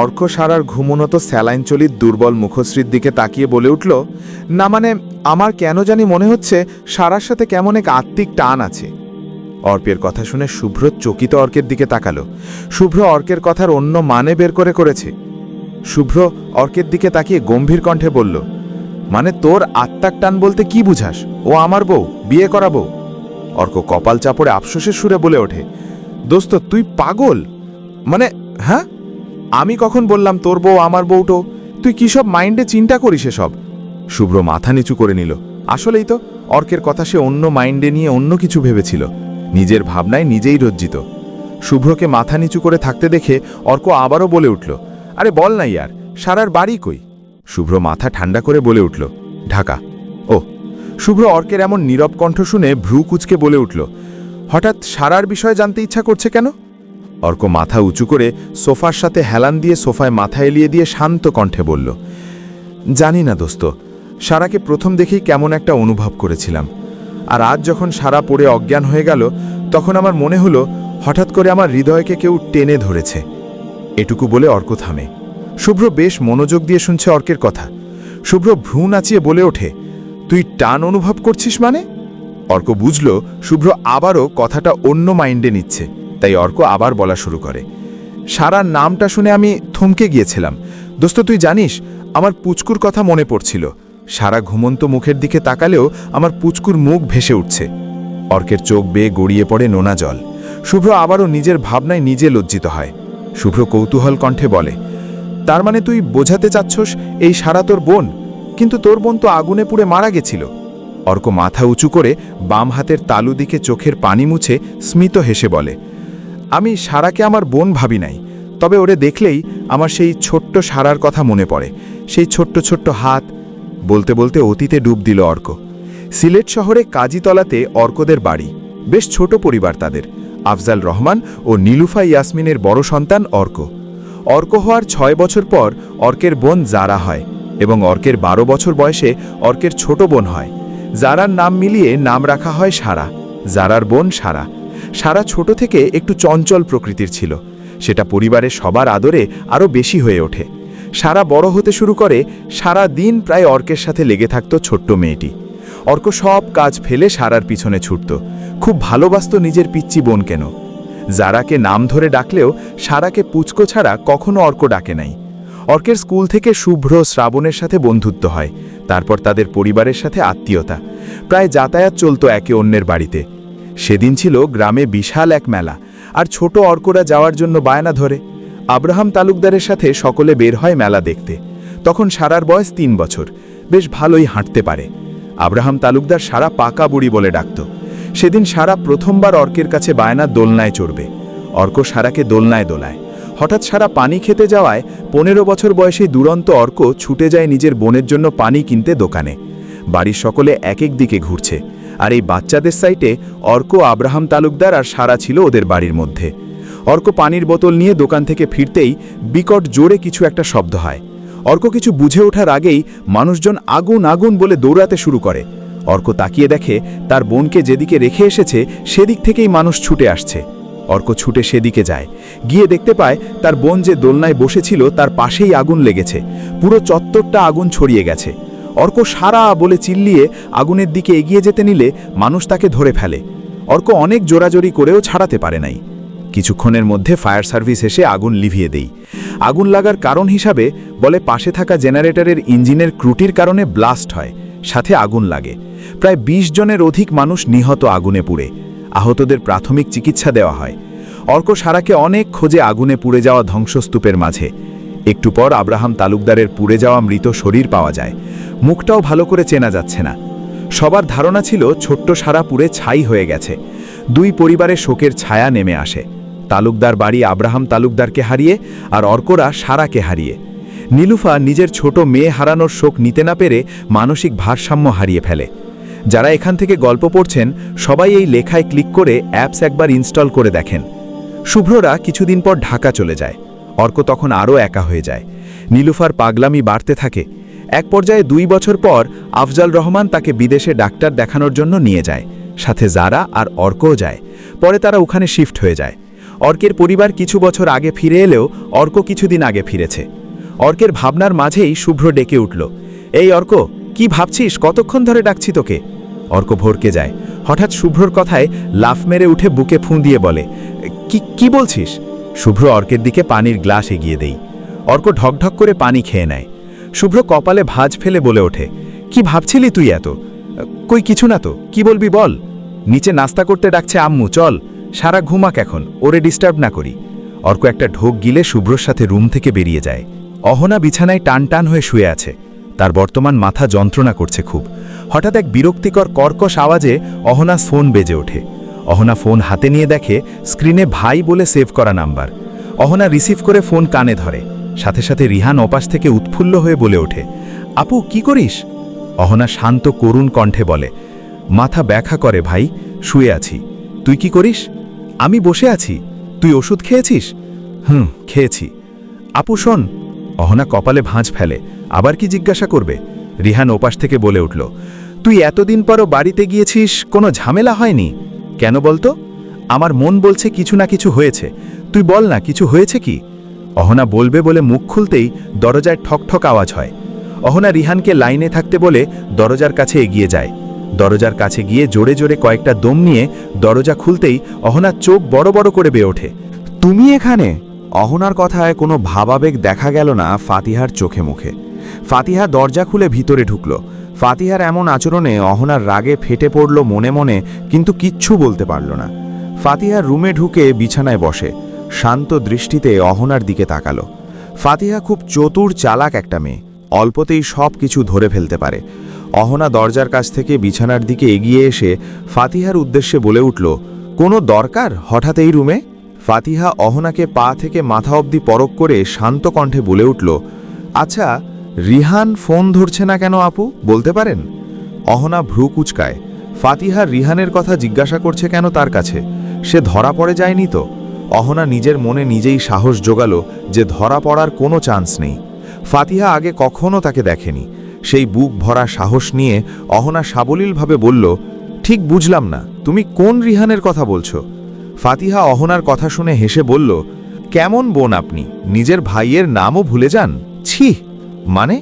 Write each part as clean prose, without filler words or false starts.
অর্ক সারার ঘুমোনত স্যালাইন চলিত দুর্বল মুখশ্রীর দিকে তাকিয়ে বলে উঠল, না মানে আমার কেন জানি মনে হচ্ছে সারার সাথে কেমন এক আত্মিক টান আছে। অর্কের কথা শুনে শুভ্র চকিত অর্কের দিকে তাকালো। শুভ্র অর্কের কথার অন্য মানে বের করেছে। শুভ্র অর্কের দিকে তাকিয়ে গম্ভীর কণ্ঠে বলল, মানে তোর আত্মার টান বলতে কি বুঝাস? ও আমার বউ, বিয়ে করা বউ। অর্ক কপাল চাপড়ে আফসোসের সুরে বলে ওঠে, দোস্ত তুই পাগল? মানে হ্যাঁ, আমি কখন বললাম তোর বউ আমার বউটো? তুই কি সব মাইন্ডে চিন্তা করিস এসব? শুভ্র মাথা নিচু করে নিল। আসলেই তো, অর্কের কথা সে অন্য মাইন্ডে নিয়ে অন্য কিছু ভেবেছিল। নিজের ভাবনায় নিজেই লজ্জিত। শুভ্রকে মাথা নিচু করে থাকতে দেখে অর্ক আবারও বলে উঠল, আরে বল না ইয়ার, সারার বাড়ি কই? শুভ্র মাথা ঠান্ডা করে বলে উঠল, ঢাকা। ও। শুভ্র অর্কের এমন নীরব কণ্ঠ শুনে ভ্রু কুচকে বলে উঠল, হঠাৎ সারার বিষয়ে জানতে ইচ্ছা করছে কেন? অর্ক মাথা উঁচু করে সোফার সাথে হেলান দিয়ে সোফায় মাথা এলিয়ে দিয়ে শান্ত কণ্ঠে বলল, জানি না দোস্ত, সারাকে প্রথম দেখেই কেমন একটা অনুভব করেছিলাম। আর আজ যখন সারা পড়ে অজ্ঞান হয়ে গেল, তখন আমার মনে হলো হঠাৎ করে আমার হৃদয়কে কেউ টেনে ধরেছে। এটুকু বলে অর্ক থামে। শুভ্র বেশ মনোযোগ দিয়ে শুনছে অর্কের কথা। শুভ্র ভ্রু নাচিয়ে বলে ওঠে, তুই টান অনুভব করছিস মানে? অর্ক বুঝল শুভ্র আবারও কথাটা অন্য মাইন্ডে নিচ্ছে, তাই অর্ক আবার বলা শুরু করে, সারার নামটা শুনে আমি থমকে গিয়েছিলাম। দোস্ত তুই জানিস, আমার পুচকুর কথা মনে পড়ছিল। সারা ঘুমন্ত মুখের দিকে তাকালেও আমার পুচকুর মুখ ভেসে উঠছে। অর্কের চোখ বেয়ে গড়িয়ে পড়ে নোনা জল। শুভ্র আবারও নিজের ভাবনায় নিজে লজ্জিত হয়। শুভ্র কৌতূহল কণ্ঠে বলে, তার মানে তুই বোঝাতে চাচ্ছস এই সারা তোর বোন? কিন্তু তোর বোন তো আগুনে পুড়ে মারা গেছিল। অর্ক মাথা উঁচু করে বাম হাতের তালু দিকে চোখের পানি মুছে স্মিত হেসে বলে, আমি সারাকে আমার বোন ভাবি নাই, তবে ওরে দেখলেই আমার সেই ছোট্ট সারার কথা মনে পড়ে, সেই ছোট্ট ছোট্ট হাত। বলতে বলতে অতীতে ডুব দিল অর্ক। সিলেট শহরে কাজীতলাতে অর্কদের বাড়ি। বেশ ছোট পরিবার তাদের। আফজাল রহমান ও নীলুফা ইয়াসমিনের বড় সন্তান অর্ক। অর্ক হওয়ার 6 বছর পর অর্কের বোন জারা হয় এবং অর্কের 12 বছর বয়সে অর্কের ছোট বোন হয়। জারার নাম মিলিয়ে নাম রাখা হয় সারা। জারার বোন সারা। সারা ছোট থেকে একটু চঞ্চল প্রকৃতির ছিল। সেটা পরিবারের সবার আদরে আরও বেশি হয়ে ওঠে। সারা বড় হতে শুরু করে। সারা দিন প্রায় অর্কের সাথে লেগে থাকত ছোট্ট মেয়েটি। অর্ক সব কাজ ফেলে সারার পিছনে ছুটত। খুব ভালোবাসত নিজের পিচ্চি বোন কেন। জারাকে নাম ধরে ডাকলেও সারাকে পুচকো ছাড়া কখনো অর্ক ডাকে নাই। অর্কের স্কুল থেকে শুভ্র শ্রাবণের সাথে বন্ধুত্ব হয়। তারপর তাদের পরিবারের সাথে আত্মীয়তা। প্রায় যাতায়াত চলত একে অন্যের বাড়িতে। সেদিন ছিল গ্রামে বিশাল এক মেলা, আর ছোট অর্করা যাওয়ার জন্য বায়না ধরে। আব্রাহাম তালুকদারের সাথে সকলে বের হয় মেলা দেখতে। তখন সারার বয়স 3 বছর। বেশ ভালোই হাঁটতে পারে। আব্রাহাম তালুকদার সারা পাকা বুড়ি বলে ডাকত। সেদিন সারা প্রথমবার অর্কের কাছে বায়না দোলনায় চড়বে। অর্ক সারাকে দোলনায় দোলায়। হঠাৎ সারা পানি খেতে যাওয়ায় 15 বছর বয়সী দুরন্ত অর্ক ছুটে যায় নিজের বোনের জন্য পানি কিনতে দোকানে। বাড়ির সকলে এক এক দিকে ঘুরছে, আর এই বাচ্চাদের সাইটে অর্ক, আব্রাহাম তালুকদার আর সারা ছিল ওদের বাড়ির মধ্যে। অর্ক পানির বোতল নিয়ে দোকান থেকে ফিরতেই বিকট জোরে কিছু একটা শব্দ হয়। অর্ক কিছু বুঝে ওঠার আগেই মানুষজন আগুন আগুন বলে দৌড়াতে শুরু করে। অর্ক তাকিয়ে দেখে তার বোনকে যেদিকে রেখে এসেছে সেদিক থেকেই মানুষ ছুটে আসছে। অর্ক ছুটে সেদিকে যায়। গিয়ে দেখতে পায় তার বোন যে দোলনায় বসেছিল তার পাশেই আগুন লেগেছে। পুরো চত্বরটা আগুন ছড়িয়ে গেছে। অর্ক সারা বলে চিল্লিয়ে আগুনের দিকে এগিয়ে যেতে নিলে মানুষ তাকে ধরে ফেলে। অর্ক অনেক জোরাজোরি করেও ছাড়াতে পারে নাই। কিছুক্ষণের মধ্যে ফায়ার সার্ভিস এসে আগুন লিভিয়ে দেয়। আগুন লাগার কারণ হিসাবে বলে পাশে থাকা জেনারেটরের ইঞ্জিনের ত্রুটির কারণে ব্লাস্ট হয়, সাথে আগুন লাগে। প্রায় 20 জনের অধিক মানুষ নিহত আগুনে পুড়ে। আহতদের প্রাথমিক চিকিৎসা দেওয়া হয়। অর্ক সারাকে অনেক খোঁজে আগুনে পুড়ে যাওয়া ধ্বংসস্তূপের মাঝে। একটু পর আব্রাহাম তালুকদারের পুড়ে যাওয়া মৃত শরীর পাওয়া যায়। মুখটাও ভালো করে চেনা যাচ্ছে না। সবার ধারণা ছিল ছোট্ট সারা পুড়ে ছাই হয়ে গেছে। 2 পরিবারের শোকের ছায়া নেমে আসে। তালুকদার বাড়ি আব্রাহাম তালুকদারকে হারিয়ে, আর অর্করা সারাকে হারিয়ে। নীলুফা নিজের ছোট মেয়ে হারানোর শোক নিতে না পেরে মানসিক ভারসাম্য হারিয়ে ফেলে। যারা এখান থেকে গল্প পড়ছেন সবাই এই লেখায় ক্লিক করে অ্যাপস একবার ইনস্টল করে দেখেন। শুভ্ররা কিছুদিন পর ঢাকা চলে যায়। অর্ক তখন আরও একা হয়ে যায়। নীলুফার পাগলামি বাড়তে থাকে। এক পর্যায়ে 2 বছর পর আফজাল রহমান তাকে বিদেশে ডাক্তার দেখানোর জন্য নিয়ে যায়। সাথে জারা আর অর্কও যায়। পরে তারা ওখানে শিফট হয়ে যায়। অর্কের পরিবার কিছু বছর আগে ফিরে এলেও অর্ক কিছুদিন আগে ফিরেছে। অর্কের ভাবনার মাঝেই শুভ্র ডেকে উঠল, এই অর্ক, কি ভাবছিস? কতক্ষণ ধরে ডাকছি তোকে। অর্ক ভরকে যায়। হঠাৎ শুভ্রর কথায় লাফ মেরে উঠে বুকে ফুঁ দিয়ে বলে, কি বলছিস? শুভ্র অর্কের দিকে পানির গ্লাস এগিয়ে দেই। অর্ক ঢকঢক করে পানি খেয়ে নেয়। শুভ্র কপালে ভাঁজ ফেলে বলে ওঠে, কি ভাবছিলি তুই এত? কই কিছু না তো, কি বলবি বল। নিচে নাস্তা করতে ডাকছে আম্মু, চল। সারা ঘুমাক এখন, ওরে ডিস্টার্ব না করি। অর্ক একটা ঢোক গিলে শুভ্রর সাথে রুম থেকে বেরিয়ে যায়। অহনা বিছানায় টান টান হয়ে শুয়ে আছে। তার বর্তমান মাথা যন্ত্রণা করছে খুব। হঠাৎ এক বিরক্তিকর কর্কশ আওয়াজে অহনা ফোন বেজে ওঠে। অহনা ফোন হাতে নিয়ে দেখে স্ক্রিনে ভাই বলে সেভ করা নাম্বার। অহনা রিসিভ করে ফোন কানে ধরে। সাথে সাথে রিহান অপাশ থেকে উৎফুল্ল হয়ে বলে ওঠে, আপু কি করিস? অহনা শান্ত করুণ কণ্ঠে বলে, মাথা ব্যাখ্যা করে ভাই, শুয়ে আছি। তুই কি করিস? আমি বসে আছি। তুই ওষুধ খেয়েছিস? খেয়েছি। আপু শোন। অহনা কপালে ভাঁজ ফেলে, আবার কি জিজ্ঞাসা করবে? রিহান ওপাশ থেকে বলে উঠল, তুই এতদিন পরও বাড়িতে গিয়েছিস, কোনো ঝামেলা হয়নি? কেন বলতো? আমার মন বলছে কিছু না কিছু হয়েছে। তুই বল না, কিছু হয়েছে কি? অহনা বলবে বলে মুখ খুলতেই দরজায় ঠকঠক আওয়াজ হয়। অহনা রিহানকে লাইনে থাকতে বলে দরজার কাছে এগিয়ে যায়। দরজার কাছে গিয়ে জোরে জোরে কয়েকটা দম নিয়ে দরজা খুলতেই অহনার চোখ বড় বড় করে বেয়ে ওঠে। তুমি এখানে? অহনার কথায় কোনো ভাবাবেগ দেখা গেল না ফাতিহার চোখে মুখে। ফাতিহা দরজা খুলে ভিতরে ঢুকল। ফাতিহার এমন আচরণে অহনার রাগে ফেটে পড়ল মনে মনে, কিন্তু কিচ্ছু বলতে পারল না। ফাতিহার রুমে ঢুকে বিছানায় বসে শান্ত দৃষ্টিতে অহনার দিকে তাকালো। ফাতিহা খুব চতুর চালাক একটা মেয়ে, অল্পতেই সব কিছু ধরে ফেলতে পারে। অহনা দরজার কাছ থেকে বিছানার দিকে এগিয়ে এসে ফাতিহার উদ্দেশ্যে বলে উঠল, কোনো দরকার হঠাৎ এই রুমে? ফাতিহা অহনাকে পা থেকে মাথা অবধি পরক করে শান্ত কণ্ঠে বলে উঠল, আচ্ছা রিহান ফোন ধরছে না কেন আপু, বলতে পারেন? অহনা ভ্রু কুচকায়। ফাতিহা রিহানের কথা জিজ্ঞাসা করছে কেন তার কাছে? সে ধরা পড়ে যায়নি তো? অহনা নিজের মনে নিজেই সাহস জোগালো যে ধরা পড়ার কোনো চান্স নেই। ফাতিহা আগে কখনো তাকে দেখেনি। সেই বুক ভরা সাহস নিয়ে অহনা সাবলীলভাবে বলল, ঠিক বুঝলাম না, তুমি কোন রিহানের কথা বলছো? ফাতিহা অহনার কথা শুনে হেসে বলল, কেমন বোন আপনি, নিজের ভাইয়ের নামও ভুলে যান? ছি! মানে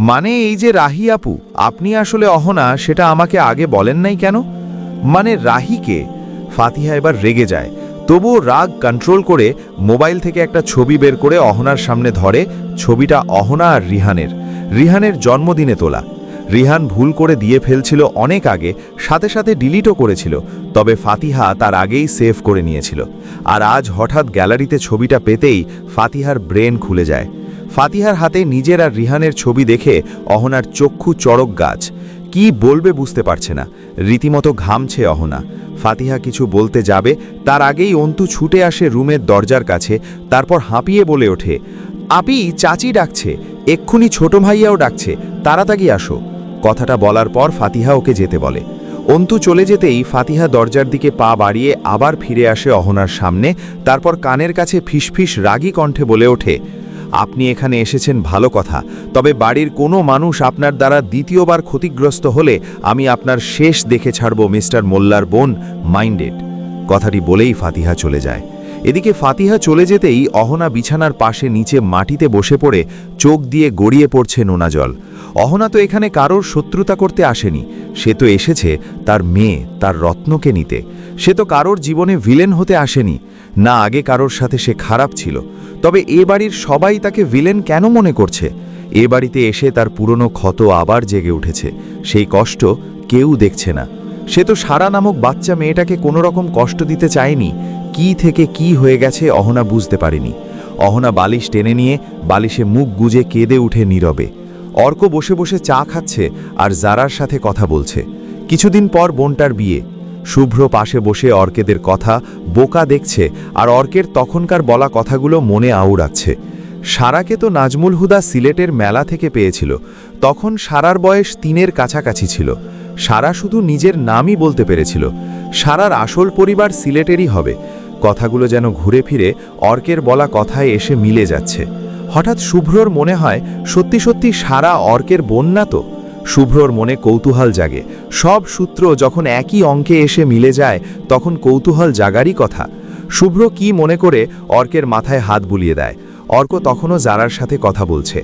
মানে এই যে রাহি আপু, আপনি আসলে অহনা, সেটা আমাকে আগে বলেন নাই কেন? মানে রাহিকে? ফাতিহা এবার রেগে যায়, তবুও রাগ কন্ট্রোল করে মোবাইল থেকে একটা ছবি বের করে অহনার সামনে ধরে। ছবিটা অহনা আর রিহানের জন্মদিনে তোলা। রিহান ভুল করে দিয়ে ফেলছিল অনেক আগে, সাথে সাথে ডিলিটও করেছিল, তবে ফাতিহা তার আগেই সেভ করে নিয়েছিল। আর আজ হঠাৎ গ্যালারিতে ছবিটা পেতেই ফাতিহার ব্রেন খুলে যায়। ফাতিহার হাতে নিজের আর রিহানের ছবি দেখে অহনার চক্ষু চড়ক গাছ। কি বলবে বুঝতে পারছে না, রীতিমতো ঘামছে অহনা। ফাতিহা কিছু বলতে যাবে তার আগেই অন্তু ছুটে আসে রুমের দরজার কাছে, তারপর হাঁপিয়ে বলে ওঠে, আপি চাচি ডাকছে, এক্ষুনি ছোট ভাইয়াও ডাকছে, তাড়াতাড়ি আসো। কথাটা বলার পর ফাতিহা ওকে যেতে বলে। অন্তু চলে যেতেই ফাতিহা দরজার দিকে পা বাড়িয়ে আবার ফিরে আসে অহনার সামনে, তারপর কানের কাছে ফিসফিস রাগী কণ্ঠে বলে ওঠে, আপনি এখানে এসেছেন ভালো কথা, তবে বাড়ির কোনো মানুষ আপনার দ্বারা দ্বিতীয়বার ক্ষতিগ্রস্ত হলে আমি আপনার শেষ দেখে ছাড়ব মিস্টার মোল্লার বোন, মাইন্ডেড। কথাটি বলেই ফাতিহা চলে যায়। এদিকে ফাতিহা চলে যেতেই অহনা বিছানার পাশে নিচে মাটিতে বসে পড়ে চোখ দিয়ে গড়িয়ে পড়ছে নোনা জল। অহনা তো এখানে কারোর শত্রুতা করতে আসেনি, সে তো এসেছে তার মেয়ে, তার রত্নকে নিতে। সে তো কারোর জীবনে ভিলেন হতে আসেনি, না আগে কারোর সাথে সে খারাপ ছিল। তবে এ বাড়ির সবাই তাকে ভিলেন কেন মনে করছে? এ বাড়িতে এসে তার পুরনো ক্ষত আবার জেগে উঠেছে, সেই কষ্ট কেউ দেখছে না। সে তো সারা নামক বাচ্চা মেয়েটাকে কোনো রকম কষ্ট দিতে চায়নি। কি থেকে কি হয়ে গেছে অহনা বুঝতে পারেনি। অহনা বালিশ টেনে নিয়ে বালিশে মুখ গুজে কেঁদে উঠে নীরবে। অর্ক বসে বসে চা খাচ্ছে আর জারার সাথে কথা বলছে। কিছুদিন পর বোনটার বিয়ে। শুভ্র পাশে বসে অর্কেদের কথা বোকা দেখছে আর অর্কের তখনকার বলা কথাগুলো মনে আউড়াচ্ছে। সারাকে তো নাজমুল হুদা সিলেটের মেলা থেকে পেয়েছিল, তখন সারার বয়স 3-এর কাছাকাছি ছিল। সারা শুধু নিজের নামই বলতে পেরেছিল, সারার আসল পরিবার সিলেটেরই হবে। কথাগুলো যেন ঘুরে ফিরে অর্কের বলা কথায় এসে মিলে যাচ্ছে। হঠাৎ শুভ্রর মনে হয় সত্যি সত্যি সারা অর্কের বোন না তো? শুভ্রর মনে কৌতূহল জাগে। সব সূত্র যখন একই অঙ্কে এসে মিলে যায় তখন কৌতূহল জাগারই কথা। শুভ্র কি মনে করে অর্কের মাথায় হাত বুলিয়ে দেয়। অর্ক তখনও জারার সাথে কথা বলছে।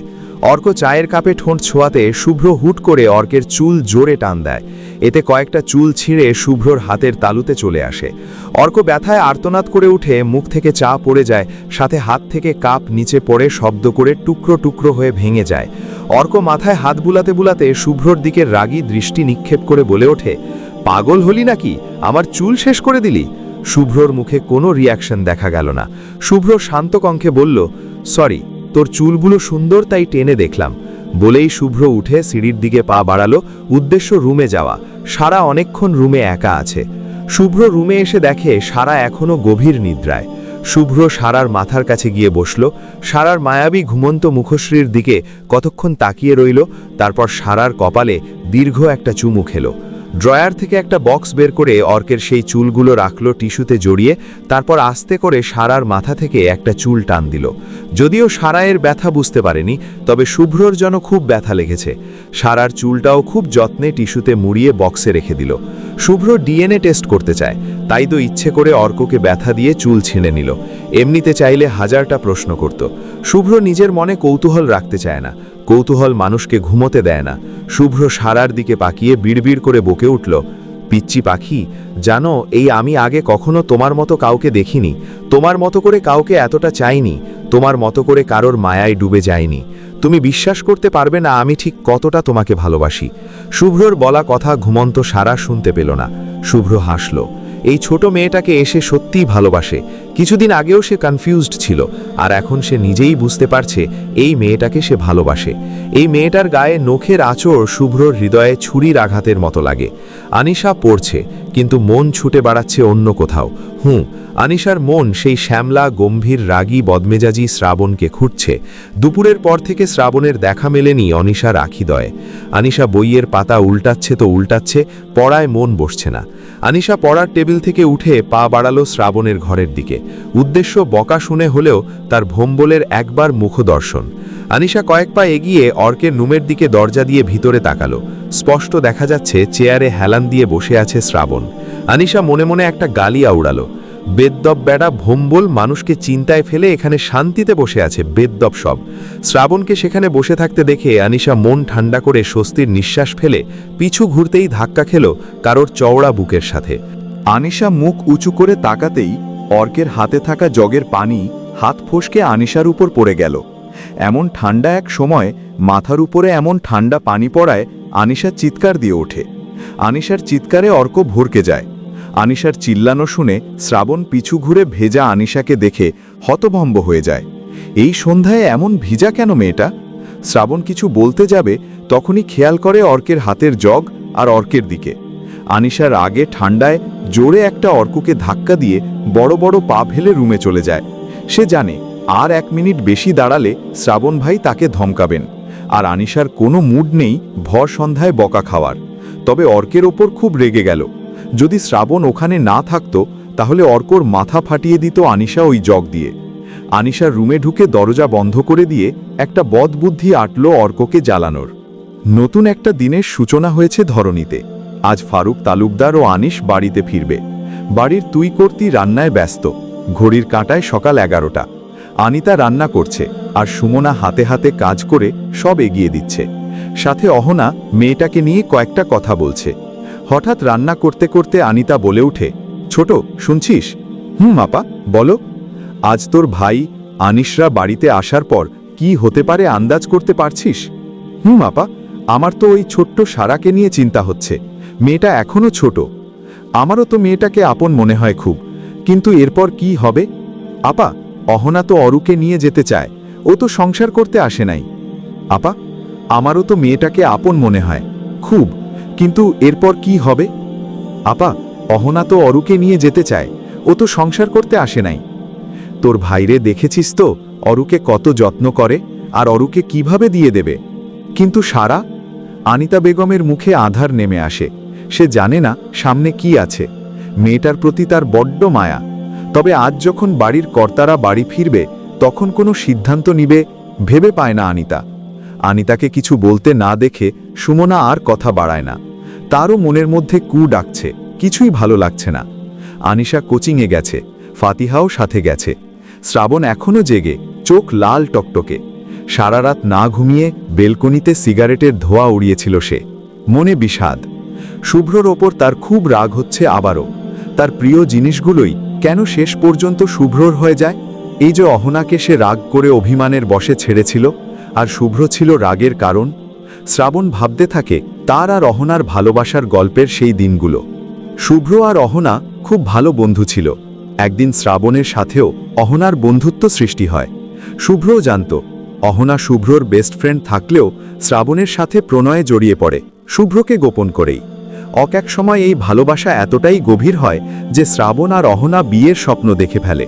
অর্ক চায়ের কাপে ঠোঁট ছোঁয়াতে শুভ্র হুট করে অর্কের চুল জোরে টান দেয়। এতে কয়েকটা চুল ছিঁড়ে শুভ্রর হাতের তালুতে চলে আসে। অর্ক ব্যথায় আর্তনাদ করে উঠে মুখ থেকে চা পড়ে যায়, সাথে হাত থেকে কাপ নিচে পড়ে শব্দ করে টুকরো টুকরো হয়ে ভেঙে যায়। অর্ক মাথায় হাত বুলাতে বুলাতে শুভ্রর দিকে রাগী দৃষ্টি নিক্ষেপ করে বলে ওঠে, পাগল হলি নাকি, আমার চুল শেষ করে দিলি? শুভ্রর মুখে কোনো রিয়াকশন দেখা গেল না। শুভ্র শান্ত কণ্ঠে বলল, সরি, তোর চুলগুলো সুন্দর তাই টেনে দেখলাম। বলেই শুভ্র উঠে সিঁড়ির দিকে পা বাড়ালো, উদ্দেশ্য রুমে যাওয়া। সারা অনেকক্ষণ রুমে একা আছে। শুভ্র রুমে এসে দেখে সারা এখনো গভীর নিদ্রায়। শুভ্র সারার মাথার কাছে গিয়ে বসল। সারার মায়াবী ঘুমন্ত মুখশ্রীর দিকে কতক্ষণ তাকিয়ে রইল, তারপর সারার কপালে দীর্ঘ একটা চুমু খেলো। ড্রয়ার থেকে একটা বক্স বের করে অর্কের সেই চুলগুলো রাখলো টিস্যুতে জড়িয়ে, তারপর আস্তে করে সারার মাথা থেকে একটা চুল টান দিল। যদিও সারা এর ব্যথা বুঝতে পারেনি, তবে শুভ্রর যেন খুব ব্যথা লেগেছে। সারার চুলটাও খুব যত্নে টিস্যুতে মুড়িয়ে বক্সে রেখে দিল। শুভ্র ডিএনএ টেস্ট করতে চায়, তাই তো ইচ্ছে করে অর্ককে ব্যথা দিয়ে চুল ছিঁড়ে নিল। এমনিতে চাইলে হাজারটা প্রশ্ন করত। শুভ্র নিজের মনে কৌতূহল রাখতে চায় না। কৌতূহল মানুষকে ঘুমোতে দেয় না। শুভ্র সারার দিকে পাকিয়ে বিড়বিড় করে বকে উঠল, পিচ্চি পাখি, জানো এই আমি আগে কখনো তোমার মতো কাউকে দেখিনি। তোমার মতো করে কাউকে এতটা চাইনি। তোমার মতো করে কারোর মায়ায় ডুবে যায়নি। তুমি বিশ্বাস করতে পারবে না আমি ঠিক কতটা তোমাকে ভালোবাসি। শুভ্রর বলা কথা ঘুমন্ত সারা শুনতে পেল না। শুভ্র হাসল। এই ছোট মেয়েটাকে এসে সত্যিই ভালোবাসে। কিছুদিন আগেও সে কনফিউজড ছিল, আর এখন সে নিজেই বুঝতে পারছে এই মেয়েটাকে সে ভালোবাসে। এই মেয়েটার গায়ে নখের আঁচড় শুভ্রর হৃদয়ে ছুরির আঘাতের মতো লাগে। আনিশা পড়ছে, কিন্তু মন ছুটে বাড়াচ্ছে অন্য কোথাও। আনিশার মন সেই শ্যামলা গম্ভীর রাগী বদমেজাজি শ্রাবণকে খুঁজছে। দুপুরের পর থেকে শ্রাবণের দেখা মেলেনি অনিশার আখিদয়ে। আনিশা বইয়ের পাতা উল্টাচ্ছে তো উল্টাচ্ছে, পড়ায় মন বসছে না। আনিশা পড়ার টেবিল থেকে উঠে পা বাড়ালো শ্রাবণের ঘরের দিকে। উদ্দেশ্য বকা শুনে হলেও তার ভোম্বলের একবার মুখদর্শন। আনিশা কয়েক পা এগিয়ে অর্কের রুমের দিকে দরজা দিয়ে ভিতরে তাকালো। স্পষ্ট দেখা যাচ্ছে চেয়ারে হেলান দিয়ে বসে আছে শ্রাবণ। আনিশা মনে মনে একটা গালি আউড়ালো, বেদ্যব বেড়া ভোম্বল, মানুষকে চিন্তায় ফেলে এখানে শান্তিতে বসে আছে, বেদ্যব সব। শ্রাবণকে সেখানে বসে থাকতে দেখে আনিশা মন ঠান্ডা করে স্বস্তির নিঃশ্বাস ফেলে পিছু ঘুরতেই ধাক্কা খেল কারোর চওড়া বুকের সাথে। আনিশা মুখ উঁচু করে তাকাতেই অর্কের হাতে থাকা জগের পানি হাত ফসকে আনিশার উপর পড়ে গেল। এমন ঠান্ডা এক সময় মাথার উপরে এমন ঠান্ডা পানি পড়ায় আনিশা চিৎকার দিয়ে ওঠে। আনিশার চিৎকারে অর্ক ভরকে যায়। আনিশার চিল্লানো শুনে শ্রাবণ পিছু ঘুরে ভেজা আনিশাকে দেখে হতভম্ব হয়ে যায়। এই সন্ধ্যায় এমন ভিজা কেন মেয়েটা? শ্রাবণ কিছু বলতে যাবে, তখনই খেয়াল করে অর্কের হাতের জগ আর অর্কের দিকে। আনিশার আগে ঠান্ডায় জোরে একটা অর্ককে ধাক্কা দিয়ে বড় বড় পা ফেলে রুমে চলে যায়। সে জানে আর 1 মিনিট বেশি দাঁড়ালে শ্রাবণ ভাই তাকে ধমকাবেন। আর আনিশার কোনো মুড নেই ভর সন্ধ্যায় বকা খাওয়ার। তবে অর্কের ওপর খুব রেগে গেল। যদি শ্রাবণ ওখানে না থাকতো তাহলে অর্কর মাথা ফাটিয়ে দিত আনিশা ওই জগ দিয়ে। আনিশার রুমে ঢুকে দরজা বন্ধ করে দিয়ে একটা বদবুদ্ধি আটল অর্ককে জ্বালানোর। নতুন একটা দিনের সূচনা হয়েছে ধরণীতে। আজ ফারুক তালুকদার ও আনিশ বাড়িতে ফিরবে। বাড়ির তুই কর্তি রান্নায় ব্যস্ত। ঘড়ির কাঁটায় সকাল 11টা। আনিতা রান্না করছে, আর সুমনা হাতে হাতে কাজ করে সব এগিয়ে দিচ্ছে। সাথে অহনা মেয়েটাকে নিয়ে কয়েকটা কথা বলছে। হঠাৎ রান্না করতে করতে আনিতা বলে ওঠে, ছোট শুনছিস? আপা বলো। আজ তোর ভাই আনিশরা বাড়িতে আসার পর কি হতে পারে আন্দাজ করতে পারছিস? আপা, আমার তো ওই ছোট্ট সারাকে নিয়ে চিন্তা হচ্ছে। মেয়েটা এখনো ছোট। আমারও তো মেয়েটাকে আপন মনে হয় খুব, কিন্তু এরপর কি হবে? আপা, অহনা তো অরুকে নিয়ে যেতে চায়, ও তো সংসার করতে আসে নাই। আপা, আমারও তো মেয়েটাকে আপন মনে হয় খুব, কিন্তু এরপর কি হবে? আপা, অহনা তো অরুকে নিয়ে যেতে চায়, ও তো সংসার করতে আসে নাই। তোর ভাইরে দেখেছিস তো অরুকে কত যত্ন করে, আর অরুকে কিভাবে দিয়ে দেবে? কিন্তু সারা? আনিতা বেগমের মুখে আধার নেমে আসে। সে জানে না সামনে কি আছে। মেয়েটার প্রতি তার বড্ড মায়া। তবে আজ যখন বাড়ির কর্তারা বাড়ি ফিরবে তখন কোনো সিদ্ধান্ত নিবে ভেবে পায় না আনিতা। আনিতাকে কিছু বলতে না দেখে সুমনা আর কথা বাড়ায় না। তারও মনের মধ্যে কু ডাকছে, কিছুই ভালো লাগছে না। আনিশা কোচিংয়ে গেছে। ফাতিহাও সাথে গেছে। শ্রাবণ এখনও জেগে, চোখ লাল টকটকে। সারা রাত না ঘুমিয়ে বেলকনিতে সিগারেটের ধোঁয়া উড়িয়েছিল সে। মনে বিষাদ। শুভ্রর ওপর তার খুব রাগ হচ্ছে আবারও। তার প্রিয় জিনিসগুলোই কেন শেষ পর্যন্ত শুভ্রর হয়ে যায়? এই যে অহনাকে সে রাগ করে অভিমানের বশে ছেড়েছিল, আর শুভ্র ছিল রাগের কারণ। শ্রাবণ ভাবতে থাকে তার আর অহনার ভালোবাসার গল্পের সেই দিনগুলো। শুভ্র আর অহনা খুব ভালো বন্ধু ছিল। একদিন শ্রাবণের সাথেও অহনার বন্ধুত্ব সৃষ্টি হয়। শুভ্রও জানত অহনা শুভ্রর বেস্ট ফ্রেন্ড থাকলেও শ্রাবণের সাথে প্রণয়ে জড়িয়ে পড়ে, শুভ্রকে গোপন করেই। এক সময় এই ভালোবাসা এতটাই গভীর হয় যে শ্রাবণ আর অহনা বিয়ের স্বপ্ন দেখে ফেলে।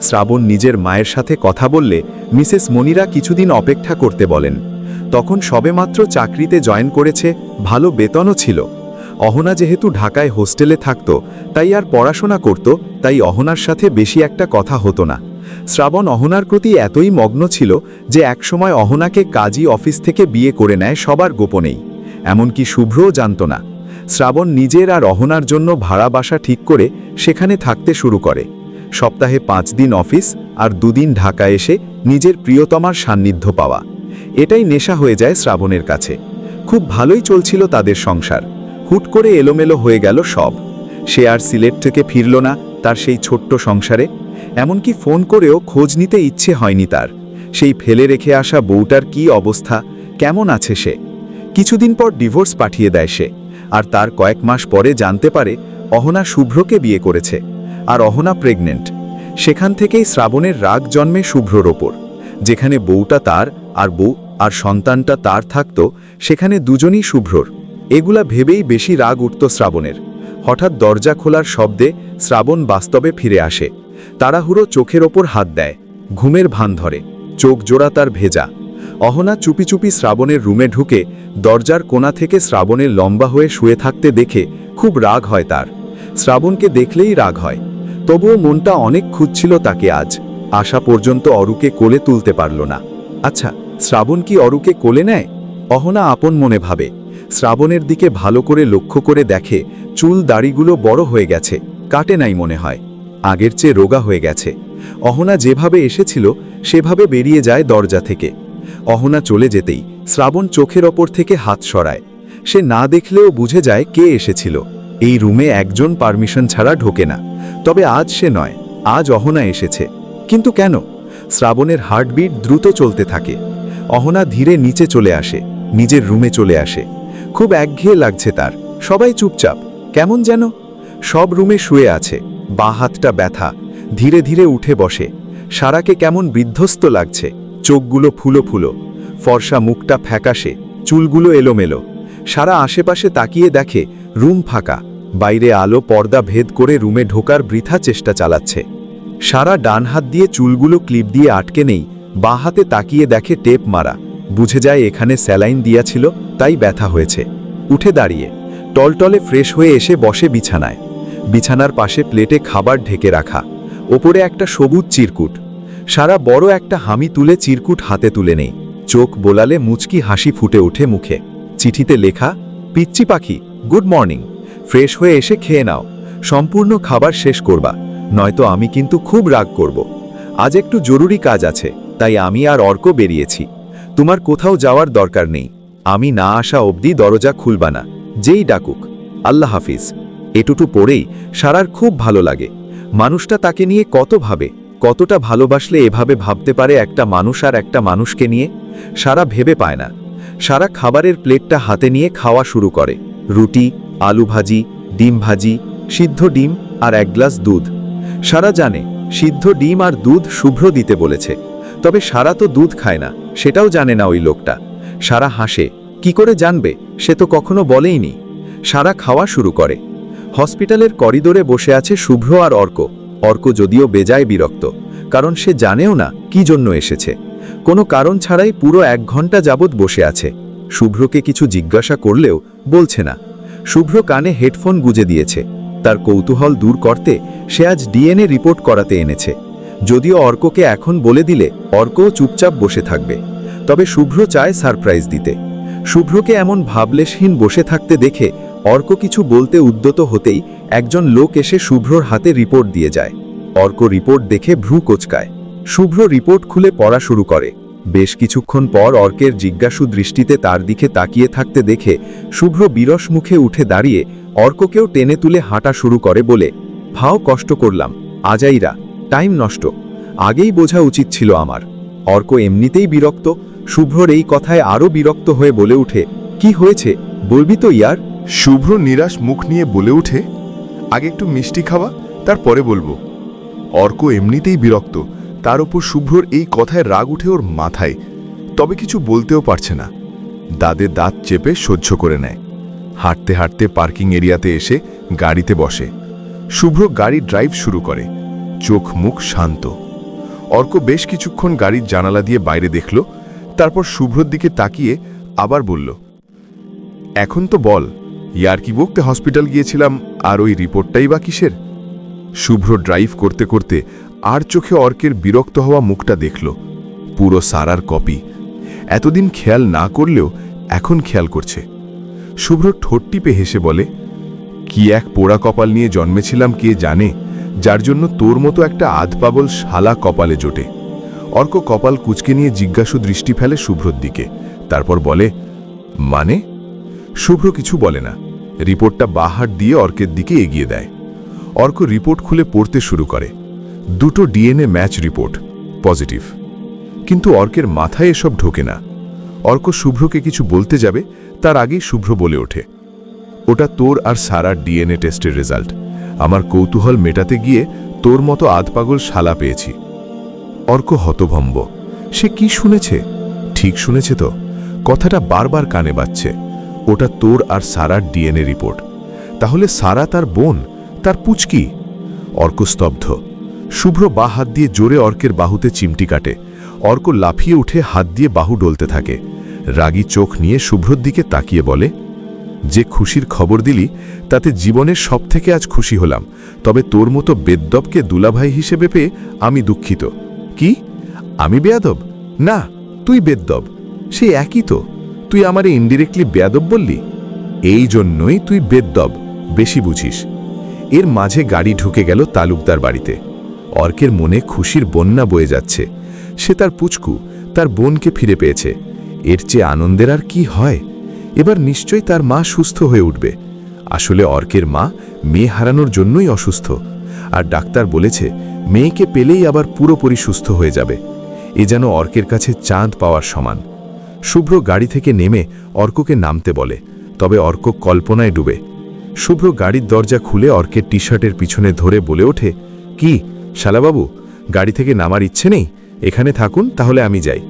শ্রাবণ নিজের মায়ের সাথে কথা বললে মিসেস মনিরা কিছুদিন অপেক্ষা করতে বলেন। তখন সবেমাত্র চাকরিতে জয়েন করেছে, ভালো বেতনও ছিল। অহনা যেহেতু ঢাকায় হোস্টেলে থাকত, তাই আর পড়াশোনা করত, তাই অহনার সাথে বেশি একটা কথা হতো না। শ্রাবণ অহনার প্রতি এতই মগ্ন ছিল যে একসময় অহনাকে কাজী অফিস থেকে বিয়ে করে নেয় সবার গোপনেই। এমনকি শুভ্রও জানত না। শ্রাবণ নিজের আর অহনার জন্য ভাড়া বাসা ঠিক করে সেখানে থাকতে শুরু করে। সপ্তাহে 5 দিন অফিস আর 2 দিন ঢাকা এসে নিজের প্রিয়তমার সান্নিধ্য পাওয়া, এটাই নেশা হয়ে যায় শ্রাবণের কাছে। খুব ভালোই চলছিল তাদের সংসার। হুট করে এলোমেলো হয়ে গেল সব। সে আর সিলেট থেকে ফিরল না তার সেই ছোট্ট সংসারে। এমনকি ফোন করেও খোঁজ নিতে ইচ্ছে হয়নি তার। সেই ফেলে রেখে আসা বউটার কি অবস্থা, কেমন আছে সে। কিছুদিন পর ডিভোর্স পাঠিয়ে দেয় সে। আর তার কয়েক মাস পরে জানতে পারে অহনা শুভ্রকে বিয়ে করেছে, আর অহনা প্রেগনেন্ট। সেখান থেকেই শ্রাবণের রাগ জন্মে শুভ্রর ওপর। যেখানে বউটা তার আর বউ আর সন্তানটা তার থাকত, সেখানে দুজনই শুভ্রর। এগুলা ভেবেই বেশি রাগ উঠত শ্রাবণের। হঠাৎ দরজা খোলার শব্দে শ্রাবণ বাস্তবে ফিরে আসে। তাড়াহুড়ো চোখের ওপর হাত দেয়, ঘুমের ভান ধরে, চোখ জোড়া তার ভেজা। অহনা চুপি চুপি শ্রাবণের রুমে ঢুকে দরজার কোণা থেকে শ্রাবণের লম্বা হয়ে শুয়ে থাকতে দেখে খুব রাগ হয় তার। শ্রাবণকে দেখলেই রাগ হয়। তবুও মনটা অনেক খুঁজছিল তাকে আজ। আশা পর্যন্ত অরুকে কোলে তুলতে পারল না। আচ্ছা, শ্রাবণ কি অরুকে কোলে নেয়? অহনা আপন মনে ভাবে। শ্রাবণের দিকে ভালো করে লক্ষ্য করে দেখে চুল দাড়িগুলো বড় হয়ে গেছে, কাটে নাই মনে হয়, আগের চেয়ে রোগা হয়ে গেছে। অহনা যেভাবে এসেছিল সেভাবে বেরিয়ে যায় দরজা থেকে। অহনা চলে যেতেই শ্রাবণ চোখের ওপর থেকে হাত সরায়। সে না দেখলেও বুঝে যায় কে এসেছিল। এই রুমে একজন পারমিশন ছাড়া ঢোকে না। তবে আজ সে নয়, আজ অহনা এসেছে। কিন্তু কেন? শ্রাবণের হার্টবিট দ্রুত চলতে থাকে। অহনা ধীরে নিচে চলে আসে, নিজের রুমে চলে আসে। খুব একঘেয়ে লাগছে তার। সবাই চুপচাপ, কেমন যেন। সব রুমে শুয়ে আছে, বাঁ হাতটা ব্যথা। ধীরে ধীরে উঠে বসে। সারাকে কেমন বিধ্বস্ত লাগছে। চোখগুলো ফুলো ফুলো, ফর্সা মুখটা ফ্যাকাশে, চুলগুলো এলোমেলো। সারা আশেপাশে তাকিয়ে দেখে রুম ফাঁকা। বাইরে আলো পর্দা ভেদ করে রুমে ঢোকার বৃথা চেষ্টা চালাচ্ছে। সারা ডান হাত দিয়ে চুলগুলো ক্লিপ দিয়ে আটকে নেই, বাঁ হাতে তাকিয়ে দেখে টেপ মারা। বুঝে যায় এখানে স্যালাইন দিয়াছিল, তাই ব্যথা হয়েছে। উঠে দাঁড়িয়ে টলটলে ফ্রেশ হয়ে এসে বসে বিছানায়। বিছানার পাশে প্লেটে খাবার ঢেকে রাখা, ওপরে একটা সবুজ চিরকুট। সারা বড় একটা হামি তুলে চিরকুট হাতে তুলে নেই। চোখ বোলালে মুচকি হাসি ফুটে ওঠে মুখে। চিঠিতে লেখা, পিচ্চি পাখি, গুড মর্নিং। ফ্রেশ হয়ে এসে খেয়ে নাও, সম্পূর্ণ খাবার শেষ করবা, নয়তো আমি কিন্তু খুব রাগ করব। আজ একটু জরুরি কাজ আছে, তাই আমি আর অর্ক বেরিয়েছি। তোমার কোথাও যাওয়ার দরকার নেই। আমি না আসা অবধি দরজা খুলবা না, যেই ডাকুক। আল্লাহ হাফিজ। এটুটু পড়েই সারার খুব ভালো লাগে। মানুষটা তাকে নিয়ে কত ভাবে, কতটা ভালোবাসলে এভাবে ভাবতে পারে একটা মানুষ আর একটা মানুষকে নিয়ে। সারা ভেবে পায় না। সারা খাবারের প্লেটটা হাতে নিয়ে খাওয়া শুরু করে। রুটি, আলু ভাজি, ডিম ভাজি, সিদ্ধ ডিম আর 1 গ্লাস দুধ। সারা জানে সিদ্ধ ডিম আর দুধ শুভ্র দিতে বলেছে। তবে সারা তো দুধ খায় না, সেটাও জানে না ওই লোকটা। সারা হাসে, কি করে জানবে, সে তো কখনো বলেইনি। সারা খাওয়া শুরু করে। হসপিটালের করিডোরে বসে আছে শুভ্র আর অর্ক। অর্ক যদিও বেজায় বিরক্ত, কারণ সে জানেও না কি জন্য এসেছে। কোনো কারণ ছাড়াই পুরো 1 ঘন্টা যাবৎ বসে আছে। শুভ্রকে কিছু জিজ্ঞাসা করলেও বলছে না। শুভ্র কানে হেডফোন গুজে দিয়েছে। তার কৌতূহল দূর করতে সে আজ ডিএনএ রিপোর্ট করাতে এনেছে। যদিও অর্ককে এখন বলে দিলে অর্কও চুপচাপ বসে থাকবে। তবে শুভ্র চায় সারপ্রাইজ দিতে। শুভ্রকে এমন ভাবলেশহীন বসে থাকতে দেখে অর্ক কিছু বলতে উদ্যত হতেই একজন লোক এসে শুভ্রর হাতে রিপোর্ট দিয়ে যায়। অর্ক রিপোর্ট দেখে ভ্রু কোচকায়। শুভ্র রিপোর্ট খুলে পড়া শুরু করে। বেশ কিছুক্ষণ পর অর্কের জিজ্ঞাসু দৃষ্টিতে তার দিকে তাকিয়ে থাকতে দেখে শুভ্র বিরস মুখে উঠে দাঁড়িয়ে অর্ককেও টেনে তুলে হাঁটা শুরু করে বলে, ভাও কষ্ট করলাম, আজাইরা, টাইম নষ্ট, আগেই বোঝা উচিত ছিল আমার। অর্ক এমনিতেই বিরক্ত, শুভ্রর এই কথায় আরও বিরক্ত হয়ে বলে উঠে, কি হয়েছে বলবি তো ইয়ার? শুভ্র নিরাশ মুখ নিয়ে বলে উঠে, আগে একটু মিষ্টি খাওয়া, তারপরে বলবো। অর্ক এমনিতেই বিরক্ত, তার উপর শুভ্রর এই কথায় রাগ উঠে ওর মাথায়, তবে কিছু বলতেও পারছে না। দাঁতে দাঁত চেপে সহ্য করে নেয়। হাঁটতে হাঁটতে পার্কিং এরিয়াতে এসে গাড়িতে বসে। শুভ্র গাড়ি ড্রাইভ শুরু করে, চোখ মুখ শান্ত। অর্ক বেশ কিছুক্ষণ গাড়ির জানালা দিয়ে বাইরে দেখল, তারপর শুভ্রর দিকে তাকিয়ে আবার বলল, এখন তো বল, ইয়ার কি বকতে হসপিটাল গিয়েছিলাম, আর ওই রিপোর্টটাই বা কিসের? শুভ্র ড্রাইভ করতে করতে আর চোখে অর্কের বিরক্ত হওয়া মুখটা দেখল, পুরো সারার কপি। এতদিন খেয়াল না করলেও এখন খেয়াল করছে। শুভ্র ঠোঁট টিপে হেসে বলে, কি এক পোড়া কপাল নিয়ে জন্মেছিলাম কে জানে, যার জন্য তোর মতো একটা আধপাগল শালা কপালে জোটে। অর্ক কপাল কুঁচকে নিয়ে জিজ্ঞাসু দৃষ্টি ফেলে শুভ্রর দিকে, তারপর বলে, মানে? শুভ্র কিছু বলে না, রিপোর্টটা বাহার দিয়ে অর্কের দিকে এগিয়ে দেয়। অর্ক রিপোর্ট খুলে পড়তে শুরু করে। দুটো ডিএনএ ম্যাচ রিপোর্ট, পজিটিভ। কিন্তু অর্কের মাথায় এসব ঢোকে না। অর্ক শুভ্রকে কিছু বলতে যাবে, তার আগেই শুভ্র বলে ওঠে, ওটা তোর আর সারার ডিএনএ টেস্টের রেজাল্ট। আমার কৌতূহল মেটাতে গিয়ে তোর মতো আধপাগল শালা পেয়েছি। অর্ক হতভম্ব, সে কি শুনেছে? ঠিক শুনেছে তো, কথাটা বারবার কানে বাজছে। ওটা তোর আর সারার ডিএনএ রিপোর্ট। তাহলে সারা তার বোন, তার পুচকি? অর্ক স্তব্ধ। শুভ্র বা হাত দিয়ে জোরে অর্কের বাহুতে চিমটি কাটে। অর্ক লাফিয়ে উঠে হাত দিয়ে বাহু ডলতে থাকে। রাগী চোখ নিয়ে শুভ্রর দিকে তাকিয়ে বলে, যে খুশির খবর দিলি তাতে জীবনের সবথেকে আজ খুশি হলাম, তবে তোর মতো বেদ্যবকে দুলাভাই হিসেবে পেয়ে আমি দুঃখিত। কি? আমি বেয়াদব? না, তুই বেদ্যব। সে একই তো, তুই আমারে ইনডিরেক্টলি বেয়াদব বললি। এই জন্যই তুই বেদ্যব, বেশি বুঝিস। এর মাঝে গাড়ি ঢুকে গেল তালুকদার বাড়িতে। অর্কের মনে খুশির বন্যা বয়ে যাচ্ছে। সে তার পুচকু, তার বোনকে ফিরে পেয়েছে। এর চেয়ে আনন্দের আর কি হয়? এবার নিশ্চয়ই তার মা সুস্থ হয়ে উঠবে। আসলে অর্কের মা মেয়ে হারানোর জন্যই অসুস্থ, আর ডাক্তার বলেছে মেয়েকে পেলেই আবার পুরোপুরি সুস্থ হয়ে যাবে। এ যেন অর্কের কাছে চাঁদ পাওয়ার সমান। শুভ্র গাড়ি থেকে নেমে অর্ককে নামতে বলে, তবে অর্ক কল্পনায় ডুবে। শুভ্র গাড়ির দরজা খুলে অর্কের টি শার্টের পিছনে ধরে বলে ওঠে, কি শালাবাবু, গাড়ি থেকে নামার ইচ্ছে নেই? এখানে থাকুন, তাহলে আমি যাই।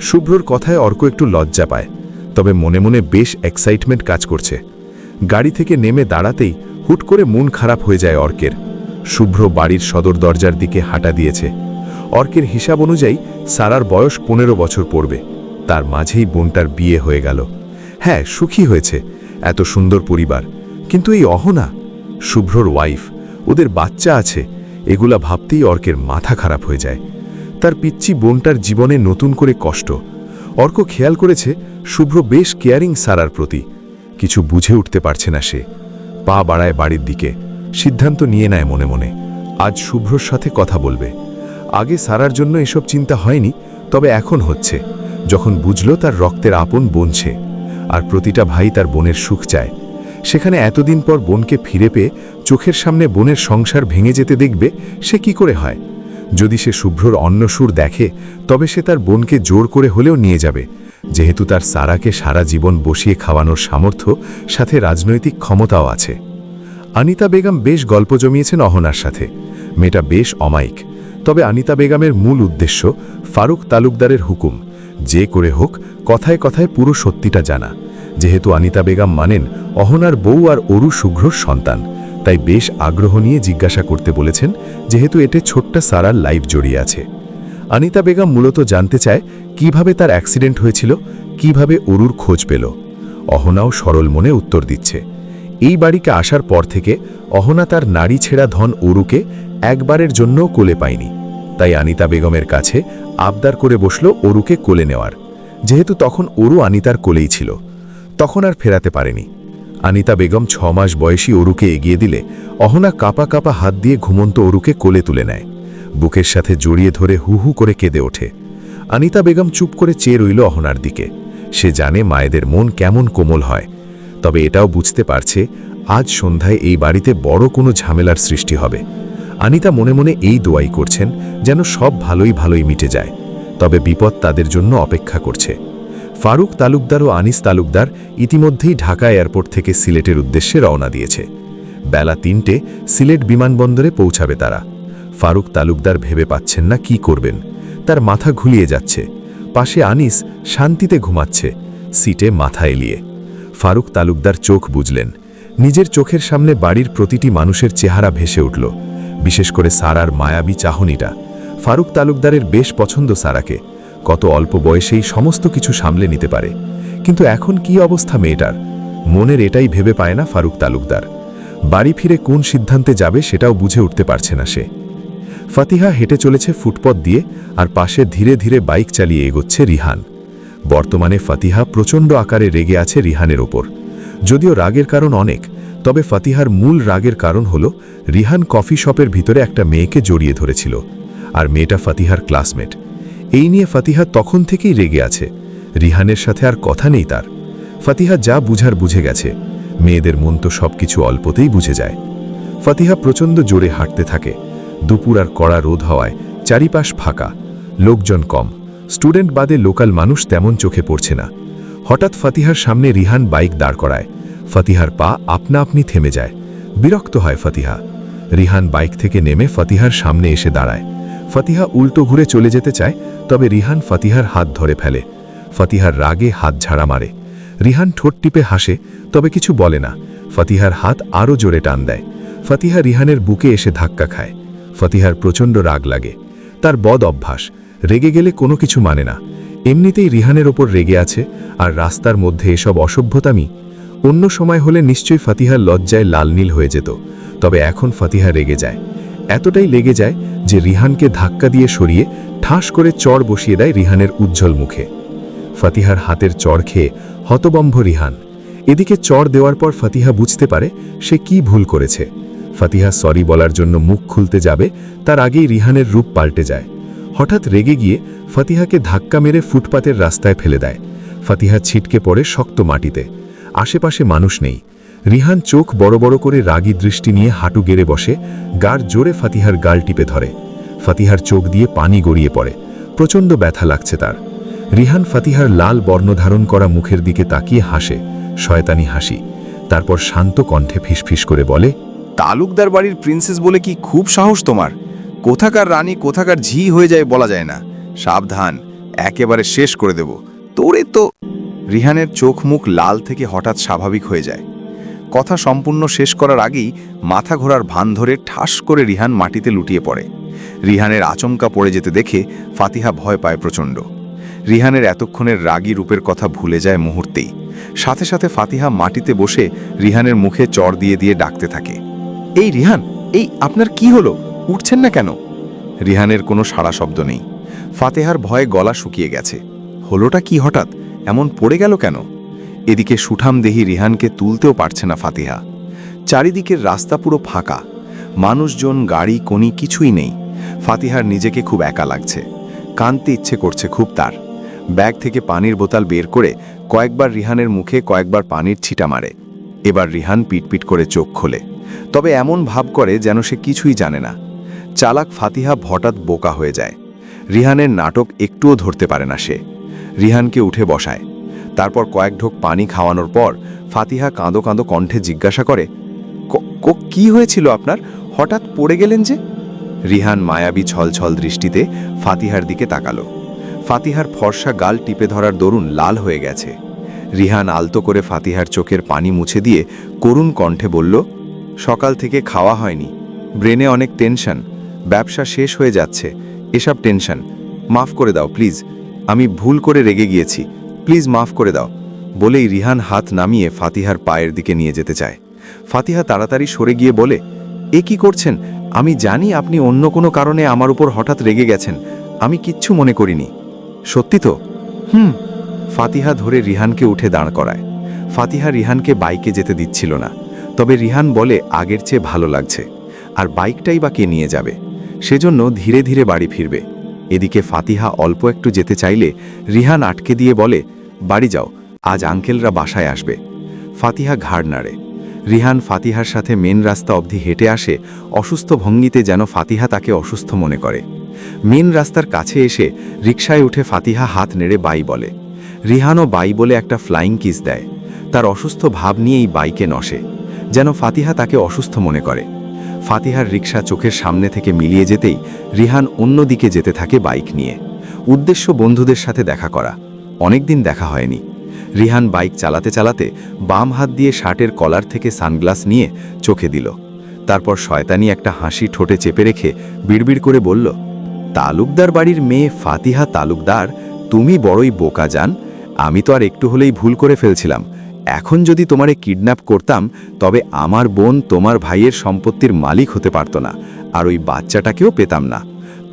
শুভ্রর কথায় অর্ক একটু লজ্জা পায়, তবে মনে মনে বেশ এক্সাইটমেন্ট কাজ করছে। গাড়ি থেকে নেমে দাঁড়াতেই হুট করে মন খারাপ হয়ে যায় অর্কের। শুভ্র বাড়ির সদর দরজার দিকে হাঁটা দিয়েছে। অর্কের হিসাব অনুযায়ী সারার বয়স 15 বছর পড়বে। তার মাঝেই বোনটার বিয়ে হয়ে গেল। হ্যাঁ, সুখী হয়েছে, এত সুন্দর পরিবার। কিন্তু এই অহনা, শুভ্রর ওয়াইফ, ওদের বাচ্চা আছে, এগুলা ভাবতেই অর্কের মাথা খারাপ হয়ে যায়। তার পিচ্চি বোনটার জীবনে নতুন করে কষ্ট। অর্ক খেয়াল করেছে শুভ্র বেশ কেয়ারিং সারার প্রতি। কিছু বুঝে উঠতে পারছে না সে। পা বাড়ায় বাড়ির দিকে, সিদ্ধান্ত নিয়ে নেয় মনে মনে, আজ শুভ্রর সাথে কথা বলবে। আগে সারার জন্য এসব চিন্তা হয়নি, তবে এখন হচ্ছে, যখন বুঝল তার রক্তের আপন বোনছে, আর প্রতিটা ভাই তার বোনের সুখ চায়। সেখানে এতদিন পর বোনকে ফিরে পেয়ে চোখের সামনে বোনের সংসার ভেঙে যেতে দেখবে, সে কি করে হয়? যদি সে শুভ্রর অন্নসুর দেখে, তবে সে তার বোনকে জোর করে হলেও নিয়ে যাবে, যেহেতু তার সারাকে সারা জীবন বসিয়ে খাওয়ানোর সামর্থ্য, সাথে রাজনৈতিক ক্ষমতাও আছে। আনিতা বেগম বেশ গল্প জমিয়েছেন অহনার সাথে। মেয়েটা বেশ অমায়িক, তবে আনিতা বেগমের মূল উদ্দেশ্য ফারুক তালুকদারের হুকুম, যে করে হোক কথায় কথায় পুরো সত্যিটা জানা। যেহেতু আনিতা বেগম মানেন অহনার বউ আর অরু শুভ্রর সন্তান, তাই বেশ আগ্রহ নিয়ে জিজ্ঞাসা করতে বলেছেন, যেহেতু এতে ছোট্ট সারার লাইফ জড়িয়ে আছে। আনিতা বেগম মূলত জানতে চায় কিভাবে তার অ্যাক্সিডেন্ট হয়েছিল, কিভাবে অরুর খোঁজ পেল। অহনাও সরল মনে উত্তর দিচ্ছে। এই বাড়িকে আসার পর থেকে অহনা তার নারী ছেঁড়া ধন অরুকে একবারের জন্যও কোলে পায়নি। তাই আনিতা বেগমের কাছে আবদার করে বসল অরুকে কোলে নেওয়ার, যেহেতু তখন অরু আনিতার কোলেই ছিল। তখন আর ফেরাতে পারেনি। আনিতা বেগম 6 মাস বয়সী অরুকে এগিয়ে দিলে অহনা কাপা কাপা হাত দিয়ে ঘুমন্ত অরুকে কোলে তুলে নেয়, বুকের সাথে জড়িয়ে ধরে হু হু করে কেঁদে ওঠে। আনিতা বেগম চুপ করে চেয়ে রইল অহনার দিকে। সে জানে মায়েদের মন কেমন কোমল হয়, তবে এটাও বুঝতে পারছে আজ সন্ধ্যায় এই বাড়িতে বড় কোনো ঝামেলার সৃষ্টি হবে। আনিতা মনে মনে এই দোয়াই করছেন যেন সব ভালোই ভালোই মিটে যায়, তবে বিপদ তাদের জন্য অপেক্ষা করছে। ফারুক তালুকদার ও আনিস তালুকদার ইতিমধ্যেই ঢাকা এয়ারপোর্ট থেকে সিলেটের উদ্দেশ্যে রওনা দিয়েছে। বেলা 3টে সিলেট বিমানবন্দরে পৌঁছাবে তারা। ফারুক তালুকদার ভেবে পাচ্ছেন না কি করবেন, তার মাথা ঘুলিয়ে যাচ্ছে। পাশে আনিস শান্তিতে ঘুমাচ্ছে, সিটে মাথা এলিয়ে। ফারুক তালুকদার চোখ বুঝলেন, নিজের চোখের সামনে বাড়ির প্রতিটি মানুষের চেহারা ভেসে উঠল, বিশেষ করে সারার মায়াবী চাহনিটা। ফারুক তালুকদারের বেশ পছন্দ সারাকে, কত অল্প বয়সেই সমস্ত কিছু সামলে নিতে পারে। কিন্তু এখন কি অবস্থা মেয়েটার, মনের এটাই ভেবে পায় না ফারুক তালুকদার। বাড়ি ফিরে কোন সিদ্ধান্তে যাবে সেটাও বুঝে উঠতে পারছে না সে। ফাতিহা হেঁটে চলেছে ফুটপথ দিয়ে, আর পাশে ধীরে ধীরে বাইক চালিয়ে এগোচ্ছে রিহান। বর্তমানে ফাতিহা প্রচণ্ড আকারে রেগে আছে রিহানের ওপর। যদিও রাগের কারণ অনেক, তবে ফাতিহার মূল রাগের কারণ হল রিহান কফি শপের ভিতরে একটা মেয়েকে জড়িয়ে ধরেছিল, আর মেয়েটা ফাতিহার ক্লাসমেট। এই নিয়ে ফাতিহা তখন থেকেই রেগে আছে। রিহানের সাথে আর কথা নেই তার। ফাতিহা যা বুঝার বুঝে গেছে, মেয়েদের মন তো সবকিছু অল্পতেই বুঝে যায়। ফাতিহা প্রচণ্ড জোরে হাঁটতে থাকে। দুপুর আর কড়া রোদ হওয়ায় চারিপাশ ফাঁকা, লোকজন কম, স্টুডেন্ট বাদে লোকাল মানুষ তেমন চোখে পড়ছে না। হঠাৎ ফাতিহার সামনে রিহান বাইক দাঁড় করায়। ফাতিহার পা আপনা আপনি থেমে যায়। বিরক্ত হয় ফাতিহা। রিহান বাইক থেকে নেমে ফাতিহার সামনে এসে দাঁড়ায়। ফাতিহা উল্টো ঘুরে চলে যেতে চায়, তবে রিহান ফাতিহার হাত ধরে ফেলে। ফাতিহার রাগে হাত ঝাড়া মারে। রিহান ঠোঁট টিপে হাসে, তবে কিছু বলে না। ফাতিহার হাত আরও জোরে টান দেয়। ফাতিহা রিহানের বুকে এসে ধাক্কা খায়। ফাতিহার প্রচণ্ড রাগ লাগে। তার বদ অভ্যাস, রেগে গেলে কোনো কিছু মানে না। এমনিতেই রিহানের ওপর রেগে আছে, আর রাস্তার মধ্যে এসব অসভ্যতামি। অন্য সময় হলে নিশ্চয়ই ফাতিহার লজ্জায় লাল নীল হয়ে যেত, তবে এখন ফাতিহা রেগে যায়। এতটাই লেগে যায় যে রিহানকে ধাক্কা দিয়ে সরিয়ে ঠাস করে চড় বসিয়ে দেয় রিহানের উজ্জ্বল মুখে। ফাতিহার হাতের চড় খেয়ে হতবম্ব রিহান। এদিকে চড় দেওয়ার পর ফাতিহা বুঝতে পারে সে কি ভুল করেছে। ফাতিহা সরি বলার জন্য মুখ খুলতে যাবে, তার আগেই রিহানের রূপ পাল্টে যায়। হঠাৎ রেগে গিয়ে ফাতিহাকে ধাক্কা মেরে ফুটপাতের রাস্তায় ফেলে দেয়। ফাতিহা ছিটকে পড়ে শক্ত মাটিতে। আশেপাশে মানুষ নেই। রিহান চোখ বড় বড় করে রাগী দৃষ্টি নিয়ে হাঁটু গেড়ে বসে, গার জোরে ফাতিহার গাল টিপে ধরে। ফাতিহার চোখ দিয়ে পানি গড়িয়ে পড়ে। প্রচণ্ড ব্যথা লাগছে তার। রিহান ফাতিহার লাল বর্ণ ধারণ করা মুখের দিকে তাকিয়ে হাসে, শয়তানি হাসি। তারপর শান্ত কণ্ঠে ফিসফিস করে বলে, তালুকদার বাড়ির প্রিন্সেস বলে কি খুব সাহস তোমার? কোথাকার রানী কোথাকার ঝি হয়ে যায় বলা যায় না। সাবধান, একেবারে শেষ করে দেব তোরে তো। রিহানের চোখ মুখ লাল থেকে হঠাৎ স্বাভাবিক হয়ে যায়। কথা সম্পূর্ণ শেষ করার আগেই মাথা ঘোরার ভান ধরে ঠাস করে রিহান মাটিতে লুটিয়ে পড়ে। রিহানের আচমকা পড়ে যেতে দেখে ফাতিহা ভয় পায় প্রচণ্ড। রিহানের এতক্ষণের রাগী রূপের কথা ভুলে যায় মুহূর্তেই। সাথে সাথে ফাতিহা মাটিতে বসে রিহানের মুখে চড় দিয়ে দিয়ে ডাকতে থাকে, এই রিহান, এই আপনার কি হলো? উঠছেন না কেন? রিহানের কোনো সাড়া শব্দ নেই। ফাতিহার ভয়ে গলা শুকিয়ে গেছে। হলোটা কি হঠাৎ? এমন পড়ে গেল কেন? এদিকে সুঠামদেহী রিহানকে তুলতেও পারছে না ফাতিহা। চারিদিকের রাস্তা পুরো ফাঁকা, মানুষজন, গাড়ি, কোনি কিছুই নেই। ফাতিহার নিজেকে খুব একা লাগছে। কাঁদতে ইচ্ছে করছে খুব তার। ব্যাগ থেকে পানির বোতল বের করে কয়েকবার রিহানের মুখে কয়েকবার পানির ছিটা মারে। এবার রিহান পিটপিট করে চোখ খোলে, তবে এমন ভাব করে যেন সে কিছুই জানে না। চালাক ফাতিহা হঠাৎ বোকা হয়ে যায়। রিহানের নাটক একটুও ধরতে পারে না সে। রিহানকে উঠে বসায়। তারপর কয়েক ঢোক পানি খাওয়ানোর পর ফাতিহা কাঁদো কাঁদো কণ্ঠে জিজ্ঞাসা করে, কি হয়েছিল আপনার? হঠাৎ পড়ে গেলেন যে? রিহান মায়াবী ছলছল দৃষ্টিতে ফাতিহার দিকে তাকালো। ফাতিহার ফর্সা গাল টিপে ধরার দরুন লাল হয়ে গেছে। রিহান আলতো করে ফাতিহার চোখের পানি মুছে দিয়ে করুণ কণ্ঠে বলল, সকাল থেকে খাওয়া হয়নি, ব্রেনে অনেক টেনশন, ব্যবসা শেষ হয়ে যাচ্ছে, এসব টেনশন। মাফ করে দাও প্লিজ, আমি ভুল করে রেগে গিয়েছি, প্লিজ মাফ করে দাও। বলেই রিহান হাত নামিয়ে ফাতিহার পায়ের দিকে নিয়ে যেতে চায়। ফাতিহা তাড়াতাড়ি সরে গিয়ে বলে, এ কি করছেন? আমি জানি আপনি অন্য কোনো কারণে আমার উপর হঠাৎ রেগে গেছেন, আমি কিচ্ছু মনে করিনি। সত্যি তো? ফাতিহা ধরে রিহানকে উঠে দাঁড় করায়। ফাতিহা রিহানকে বাইকে যেতে দিচ্ছিল না, তবে রিহান বলে আগের চেয়ে ভালো লাগছে, আর বাইকটাই বা কে নিয়ে যাবে, সেজন্য ধীরে ধীরে বাড়ি ফিরবে। এদিকে ফাতিহা অল্প একটু যেতে চাইলে রিহান আটকে দিয়ে বলে, বাড়ি যাও, আজ আঙ্কেলরা বাসায় আসবে। ফাতিহা ঘাড় নাড়ে। রিহান ফাতিহার সাথে মেন রাস্তা অবধি হেঁটে আসে, অসুস্থ ভঙ্গিতে, যেন ফাতিহা তাকে অসুস্থ মনে করে। মেন রাস্তার কাছে এসে রিকশায় উঠে ফাতিহা হাত নেড়ে বাই বলে। রিহানও বাই বলে একটা ফ্লাইং কিস দেয়। তার অসুস্থ ভাব নিয়েই বাইকে নসে, যেন ফাতিহা তাকে অসুস্থ মনে করে। ফাতিহার রিকশা চোখের সামনে থেকে মিলিয়ে যেতেই রিহান অন্যদিকে যেতে থাকে বাইক নিয়ে। উদ্দেশ্য বন্ধুদের সাথে দেখা করা, অনেকদিন দেখা হয়নি। রিহান বাইক চালাতে চালাতে বাম হাত দিয়ে শার্টের কলার থেকে সানগ্লাস নিয়ে চোখে দিল। তারপর শয়তানি একটা হাসি ঠোঁটে চেপে রেখে বিড়বিড় করে বলল, তালুকদার বাড়ির মেয়ে ফাতিহা তালুকদার, তুমি বড়ই বোকা জান। আমি তো আর একটু হলেই ভুল করে ফেলছিলাম। এখন যদি তোমারে কিডন্যাপ করতাম, তবে আমার বোন তোমার ভাইয়ের সম্পত্তির মালিক হতে পারত না, আর ওই বাচ্চাটাকেও পেতাম না।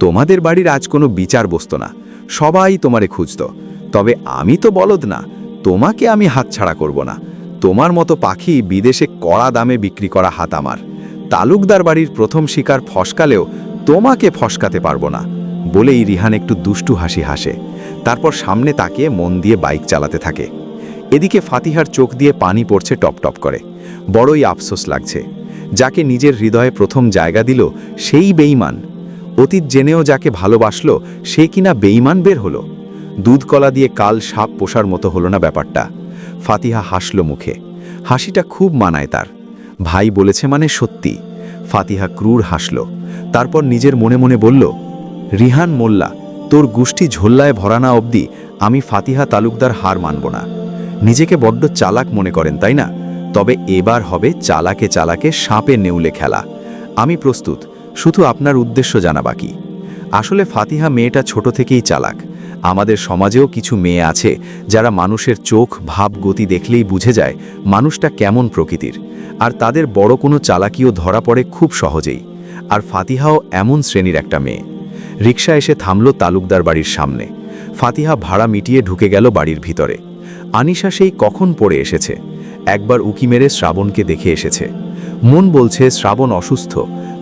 তোমাদের বাড়ির আজ কোনো বিচার বসত না, সবাই তোমারে খুঁজত। তবে আমি তো বলদ না, তোমাকে আমি হাতছাড়া করব না। তোমার মতো পাখি বিদেশে কড়া দামে বিক্রি করা হাত আমার। তালুকদার বাড়ির প্রথম শিকার ফসকালেও তোমাকে ফসকাতে পারবো না। বলেই রিহান একটু দুষ্টু হাসি হাসে। তারপর সামনে তাকিয়ে মন দিয়ে বাইক চালাতে থাকে। এদিকে ফাতিহার চোখ দিয়ে পানি পড়ছে টপ টপ করে। বড়ই আফসোস লাগছে, যাকে নিজের হৃদয়ে প্রথম জায়গা দিল সেই বেঈমান। অতীত জেনেও যাকে ভালোবাসলো সে কিনা বেঈমান বের হলো। দুধ কলা দিয়ে কাল সাপ পোষার মতো হলো না ব্যাপারটা। ফাতিহা হাসল মুখে, হাসিটা খুব মানায় তার। ভাই বলেছে মানে সত্যি। ফাতিহা ক্রূর হাসল। তারপর নিজের মনে মনে বলল, রিহান মোল্লা, তোর গুষ্টি ঝোল্লায় ভরানা অবধি আমি ফাতিহা তালুকদার হার মানব না। নিজেকে বড্ড চালাক মনে করেন তাই না? তবে এবার হবে চালাকে চালাকে সাপে নেউলে খেলা। আমি প্রস্তুত, শুধু আপনার উদ্দেশ্য জানা বাকি। আসলে ফাতিহা মেয়েটা ছোট থেকেই চালাক। আমাদের সমাজেও কিছু মেয়ে আছে যারা মানুষের চোখ, ভাব, গতি দেখলেই বুঝে যায় মানুষটা কেমন প্রকৃতির, আর তাদের বড় কোনো চালাকিও ধরা পড়ে খুব সহজেই। আর ফাতিহাও এমন শ্রেণীর একটা মেয়ে। রিকশা এসে থামল তালুকদার বাড়ির সামনে। ফাতিহা ভাড়া মিটিয়ে ঢুকে গেল বাড়ির ভিতরে। আনিশা সেই কখন পড়ে এসেছে, একবার উকি মেরে শ্রাবণকে দেখে এসেছে। মন বলছে শ্রাবণ অসুস্থ,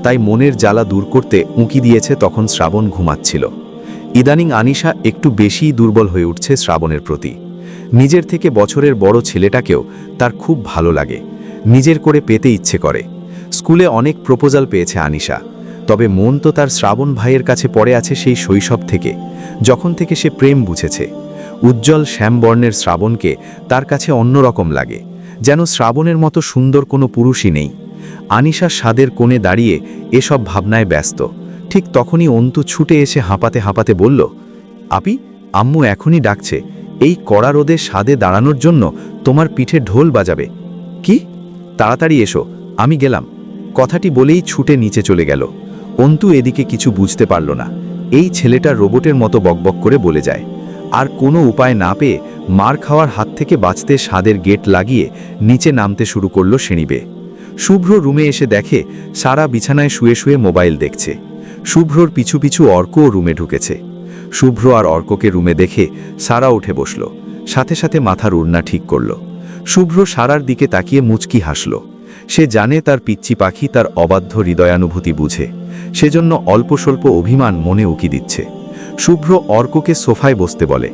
তাই মনের জ্বালা দূর করতে উঁকি দিয়েছে। তখন শ্রাবণ ঘুমাচ্ছিল। ইদানিং আনিশা একটু বেশিই দুর্বল হয়ে উঠছে শ্রাবণের প্রতি। নিজের থেকে বছরের বড় ছেলেটাকেও তার খুব ভালো লাগে, নিজের করে পেতে ইচ্ছে করে। স্কুলে অনেক প্রপোজাল পেয়েছে আনিশা, তবে মন তো তার শ্রাবণ ভাইয়ের কাছে পড়ে আছে সেই শৈশব থেকে, যখন থেকে সে প্রেম বুঝেছে। উজ্জ্বল শ্যামবর্ণের শ্রাবণকে তার কাছে অন্যরকম লাগে, যেন শ্রাবণের মতো সুন্দর কোনো পুরুষই নেই। আনিশা স্বাদের কোণে দাঁড়িয়ে এসব ভাবনায় ব্যস্ত। ঠিক তখনই অন্তু ছুটে এসে হাঁপাতে হাঁপাতে বলল, আপি, আম্মু এখনই ডাকছে, এই কড়া রোদে স্বাদে দাঁড়ানোর জন্য তোমার পিঠে ঢোল বাজাবে। কি? তাড়াতাড়ি এসো, আমি গেলাম। কথাটি বলেই ছুটে নিচে চলে গেল। অন্তু এদিকে কিছু বুঝতে পারল না। এই ছেলেটা রোবটের মতো বকবক করে বলে যায়। আর কোনো উপায় না পেয়ে মার খাওয়ার হাত থেকে বাঁচতে স্বাদের গেট লাগিয়ে নিচে নামতে শুরু করল সিঁড়ি বেয়ে। শুভ্র রুমে এসে দেখে সারা বিছানায় শুয়ে শুয়ে মোবাইল দেখছে। শুভ্রর পিছু পিছু অর্কও রুমে ঢুকেছে। শুভ্র আর অর্ককে রুমে দেখে সারা উঠে বসল, সাথে সাথে মাথার ওড়না ঠিক করল। শুভ্র সারার দিকে তাকিয়ে মুচকি হাসল। সে জানে তার পিচ্চি পাখি তার অবাধ্য হৃদয়ানুভূতি বুঝে, সেজন্য অল্প স্বল্প অভিমান মনে উকি দিচ্ছে। শুভ্র অর্ককে সোফায় বসতে বলে,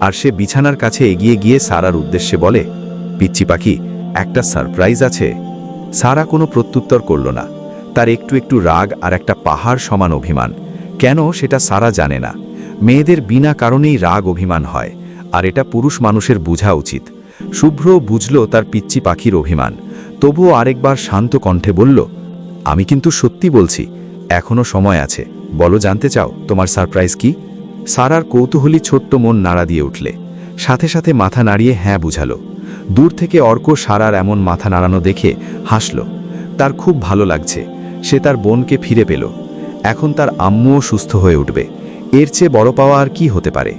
আর সে বিছানার কাছে এগিয়ে গিয়ে সারার উদ্দেশ্যে বলে, পিচ্চি পাখি, একটা সারপ্রাইজ আছে। সারা কোনো প্রত্যুত্তর করল না। তার একটু একটু রাগ আর একটা পাহাড় সমান অভিমান। কেন সেটা সারা জানে না। মেয়েদের বিনা কারণেই রাগ অভিমান হয়, আর এটা পুরুষ মানুষের বোঝা উচিত। শুভ্র বুঝল তার পিচ্চি পাখির অভিমান, তবুও আরেকবার শান্ত কণ্ঠে বলল, আমি কিন্তু সত্যি বলছি, এখনো সময় আছে। বলো, জানতে চাও তোমার সারপ্রাইজ কি? সারার কৌতূহলী ছোট্ট মন নাড়া দিয়ে উঠলে, সাথে সাথে মাথা নাড়িয়ে হ্যাঁ বুঝালো। দূর থেকে অর্ক সারার এমন মাথা নাড়ানো দেখে হাসল। তার খুব ভালো লাগছে, সে তার বোনকে ফিরে পেল। এখন তার আম্মুও সুস্থ হয়ে উঠবে, এর চেয়ে বড় পাওয়া আর কি হতে পারে।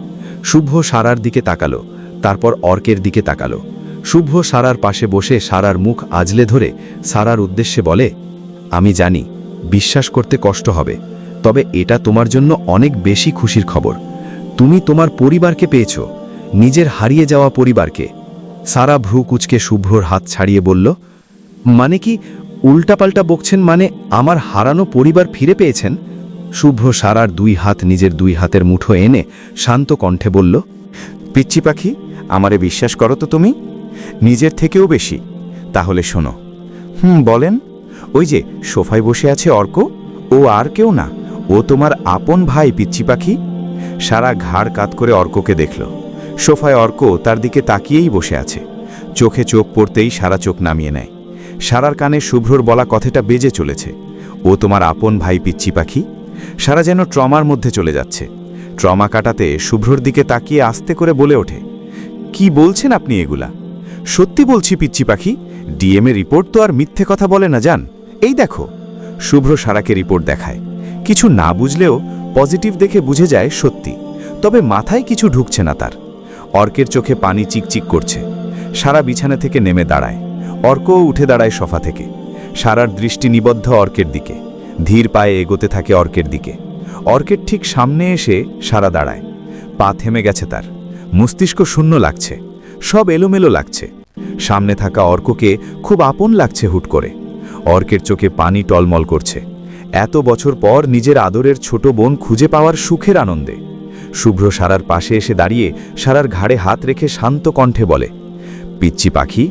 শুভ্র সারার দিকে তাকালো, তারপর অর্কের দিকে তাকালো। শুভ্র সারার পাশে বসে সারার মুখ আজলে ধরে সারার উদ্দেশ্যে বলে, আমি জানি বিশ্বাস করতে কষ্ট হবে, তবে এটা তোমার জন্য অনেক বেশি খুশির খবর। তুমি তোমার পরিবারকে পেয়েছ, নিজের হারিয়ে যাওয়া পরিবারকে। সারা ভ্রু কুচকে শুভ্রর হাত ছাড়িয়ে বলল, মানে কি উল্টাপাল্টা বকছেন? মানে আমার হারানো পরিবার ফিরে পেয়েছেন? শুভ্র সারার দুই হাত নিজের দুই হাতের মুঠো এনে শান্ত কণ্ঠে বলল, পিচ্চি পাখি, আমারে বিশ্বাস করো তো তুমি, নিজের থেকেও বেশি। তাহলে শোনো। বলেন। ওই যে সোফায় বসে আছে অর্ক, ও আর কেউ না, ও তোমার আপন ভাই পিচ্চি পাখি। সারা ঘাড় কাত করে অর্ককে দেখল। সোফায় অর্ক তার দিকে তাকিয়েই বসে আছে। চোখে চোখ পড়তেই সারা চোখ নামিয়ে নেয়। সারার কানে শুভ্রর বলা কথাটা বেজে চলেছে, ও তোমার আপন ভাই পিচ্চি পাখি। সারা যেন ট্রমার মধ্যে চলে যাচ্ছে। ট্রমা কাটাতে শুভ্রর দিকে তাকিয়ে আস্তে করে বলে ওঠে, কি বলছেন আপনি এগুলা? সত্যি বলছি পিচ্চি পাখি, ডিএমএ রিপোর্ট তো আর মিথ্যে কথা বলে না জান। এই দেখো। শুভ্র সারাকে রিপোর্ট দেখায়। কিছু না বুঝলেও পজিটিভ দেখে বুঝে যায় সত্যি, তবে মাথায় কিছু ঢুকছে না তার। অর্কের চোখে পানি চিকচিক করছে। সারা বিছানা থেকে নেমে দাঁড়ায়। অর্কও উঠে দাঁড়ায় সোফা থেকে। সারার দৃষ্টি নিবদ্ধ অর্কের দিকে। ধীর পায়ে এগোতে থাকে অর্কের দিকে। অর্কের ঠিক সামনে এসে সারা দাঁড়ায়। পা থেমে গেছে তার। মস্তিষ্ক শূন্য লাগছে, সব এলোমেলো লাগছে। সামনে থাকা অর্ককে খুব আপন লাগছে হুট করে। অর্কের চোখে পানি টলমল করছে। এত বছর পর নিজের আদরের ছোট বোন খুঁজে পাওয়ার সুখের আনন্দে। শুভ্র সারার পাশে এসে দাঁড়িয়ে সারার ঘাড়ে হাত রেখে শান্ত কণ্ঠে বলে, পিচ্চি পাখি,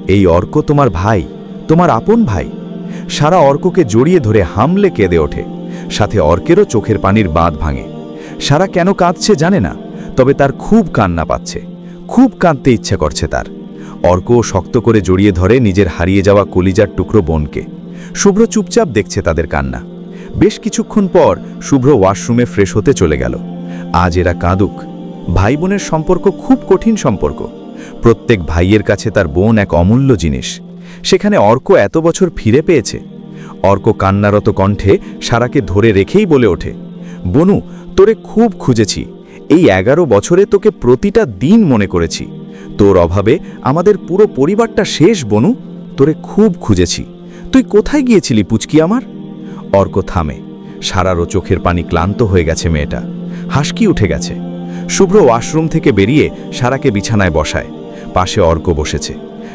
এই অর্ক তোমার ভাই, তোমার আপন ভাই। সারা অর্ককে জড়িয়ে ধরে হামলে কেঁদে ওঠে। সাথে অর্কেরও চোখের পানির বাঁধ ভাঙে। সারা কেন কাঁদছে জানে না, তবে তার খুব কান্না পাচ্ছে, খুব কাঁদতে ইচ্ছে করছে তার। অর্কও শক্ত করে জড়িয়ে ধরে নিজের হারিয়ে যাওয়া কলিজার টুকরো বোনকে। শুভ্র চুপচাপ দেখছে তাদের কান্না। বেশ কিছুক্ষণ পর শুভ্র ওয়াশরুমে ফ্রেশ হতে চলে গেল। আজ এরা কাঁদুক। ভাই বোনের সম্পর্ক খুব কঠিন সম্পর্ক। প্রত্যেক ভাইয়ের কাছে তার বোন এক অমূল্য জিনিস। সেখানে অর্ক এত বছর ফিরে পেয়েছে। অর্ক কান্নারত কণ্ঠে সারাকে ধরে রেখেই বলে ওঠে, বনু, তোরে খুব খুঁজেছি। এই 11 বছরে তোকে প্রতিটা দিন মনে করেছি। তোর অভাবে আমাদের পুরো পরিবারটা শেষ বনু। তোরে খুব খুঁজেছি। তুই কোথায় গিয়েছিলি পুচকি আমার? অর্ক থামে। সারারও চোখের পানি ক্লান্ত হয়ে গেছে মেয়েটা। হাসকি উঠে গেছে। শুভ্র ওয়াশরুম থেকে বেরিয়ে সারাকে বিছানায় বসায়। পাশে অর্ক বসেছে।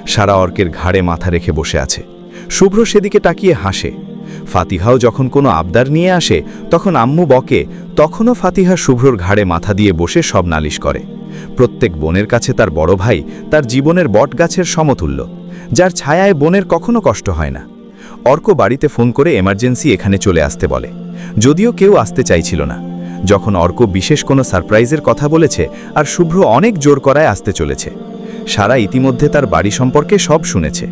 সারা অর্কের ঘাড়ে মাথা রেখে বসে আছে। শুভ্র সেদিকে তাকিয়ে হাসে। ফাতিহাও যখন কোনো আবদার নিয়ে আসে তখন আম্মু বকে, তখনও ফাতিহা শুভ্রর ঘাড়ে মাথা দিয়ে বসে সব নালিশ করে। প্রত্যেক বোনের কাছে তার বড় ভাই তার জীবনের বটগাছের সমতুল্য, যার ছায়ায় বোনের কখনো কষ্ট হয় না। অর্ক বাড়িতে ফোন করে এমার্জেন্সি এখানে চলে আসতে বলে, যদিও কেউ আসতে চাইছিল না। যখন অর্ক বিশেষ কোনো সারপ্রাইজের কথা বলেছে আর শুভ্র অনেক জোর করায় আসতে চলেছে। সারা ইতিমধ্যে তার বাড়ি সম্পর্কে সব শুনেছে।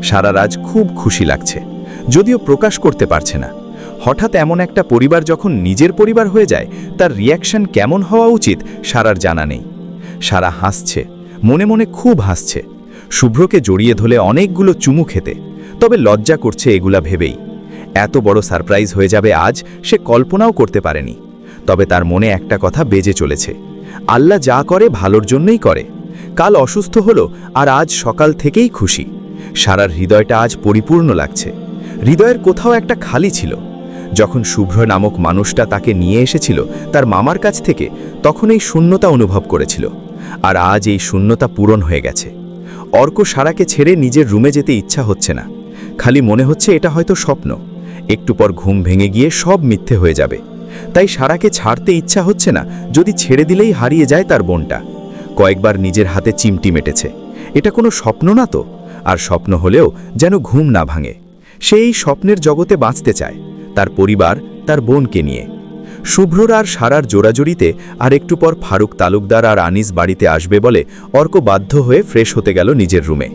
সারা আজ খুব খুশি লাগছে, যদিও প্রকাশ করতে পারছে না। হঠাৎ এমন একটা পরিবার যখন নিজের পরিবার হয়ে যায়, তার রিয়াকশন কেমন হওয়া উচিত সারার জানা নেই। সারা হাসছে, মনে মনে খুব হাসছে। শুভ্রকে জড়িয়ে ধরে অনেকগুলো চুমু খেতে, তবে লজ্জা করছে এগুলা ভেবেই। এত বড় সারপ্রাইজ হয়ে যাবে আজ সে কল্পনাও করতে পারেনি। তবে তার মনে একটা কথা বেজে চলেছে, আল্লাহ যা করে ভালোর জন্যই করে। কাল অসুস্থ হলো আর আজ সকাল থেকেই খুশি। সারার হৃদয়টা আজ পরিপূর্ণ লাগছে। হৃদয়ের কোথাও একটা খালি ছিল। যখন শুভ্র নামক মানুষটা তাকে নিয়ে এসেছিল তার মামার কাছ থেকে, তখন এই শূন্যতা অনুভব করেছিল। আর আজ এই শূন্যতা পূরণ হয়ে গেছে। অর্ক সারাকে ছেড়ে নিজের রুমে যেতে ইচ্ছা হচ্ছে না। খালি মনে হচ্ছে এটা হয়তো স্বপ্ন। একটু পর ঘুম ভেঙে গিয়ে সব মিথ্যে হয়ে যাবে। তাই সারাকে ছাড়তে ইচ্ছা হচ্ছে না, যদি ছেড়ে দিলেই হারিয়ে যায় তার বোনটা। কয়েকবার নিজের হাতে চিমটি মেটেছে। এটা কোনো স্বপ্ন না তো? আর স্বপ্ন হলেও যেন ঘুম না ভাঙে। সে এই স্বপ্নের জগতে বাঁচতে চায়, তার পরিবার, তার বোনকে নিয়ে। শুভ্রর আর সারার জোড়াজড়িতে আর একটু পর ফারুক তালুকদার আর আনিস বাড়িতে আসবে বলে অর্ক বাধ্য হয়ে ফ্রেশ হতে গেল নিজের রুমে।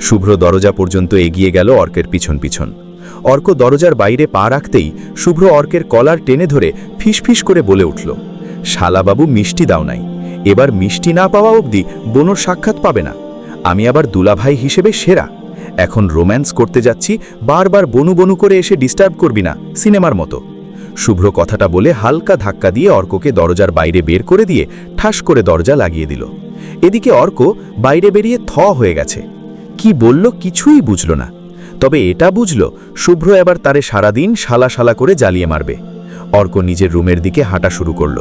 শুভ্র দরজা পর্যন্ত এগিয়ে গেল অর্কের পিছন পিছন। অর্ক দরজার বাইরে পা রাখতেই শুভ্র অর্কের কলার টেনে ধরে ফিসফিস করে বলে উঠল, শালাবাবু মিষ্টি দাও নাই, এবার মিষ্টি না পাওয়া অবধি বোনর সাক্ষাৎ পাবে না। আমি আবার দুলাভাই হিসেবে সেরা। এখন রোম্যান্স করতে যাচ্ছি, বারবার বনু বনু করে এসে ডিস্টার্ব করবি না, সিনেমার মতো। শুভ্র কথাটা বলে হালকা ধাক্কা দিয়ে অর্ককে দরজার বাইরে বের করে দিয়ে ঠাস করে দরজা লাগিয়ে দিল। এদিকে অর্ক বাইরে বেরিয়ে থ হয়ে গেছে। কি বলল কিছুই বুঝল না। তবে এটা বুঝল শুভ্র এবার তারে সারাদিন শালা শালা করে জ্বালিয়ে মারবে। অর্ক নিজের রুমের দিকে হাঁটা শুরু করল।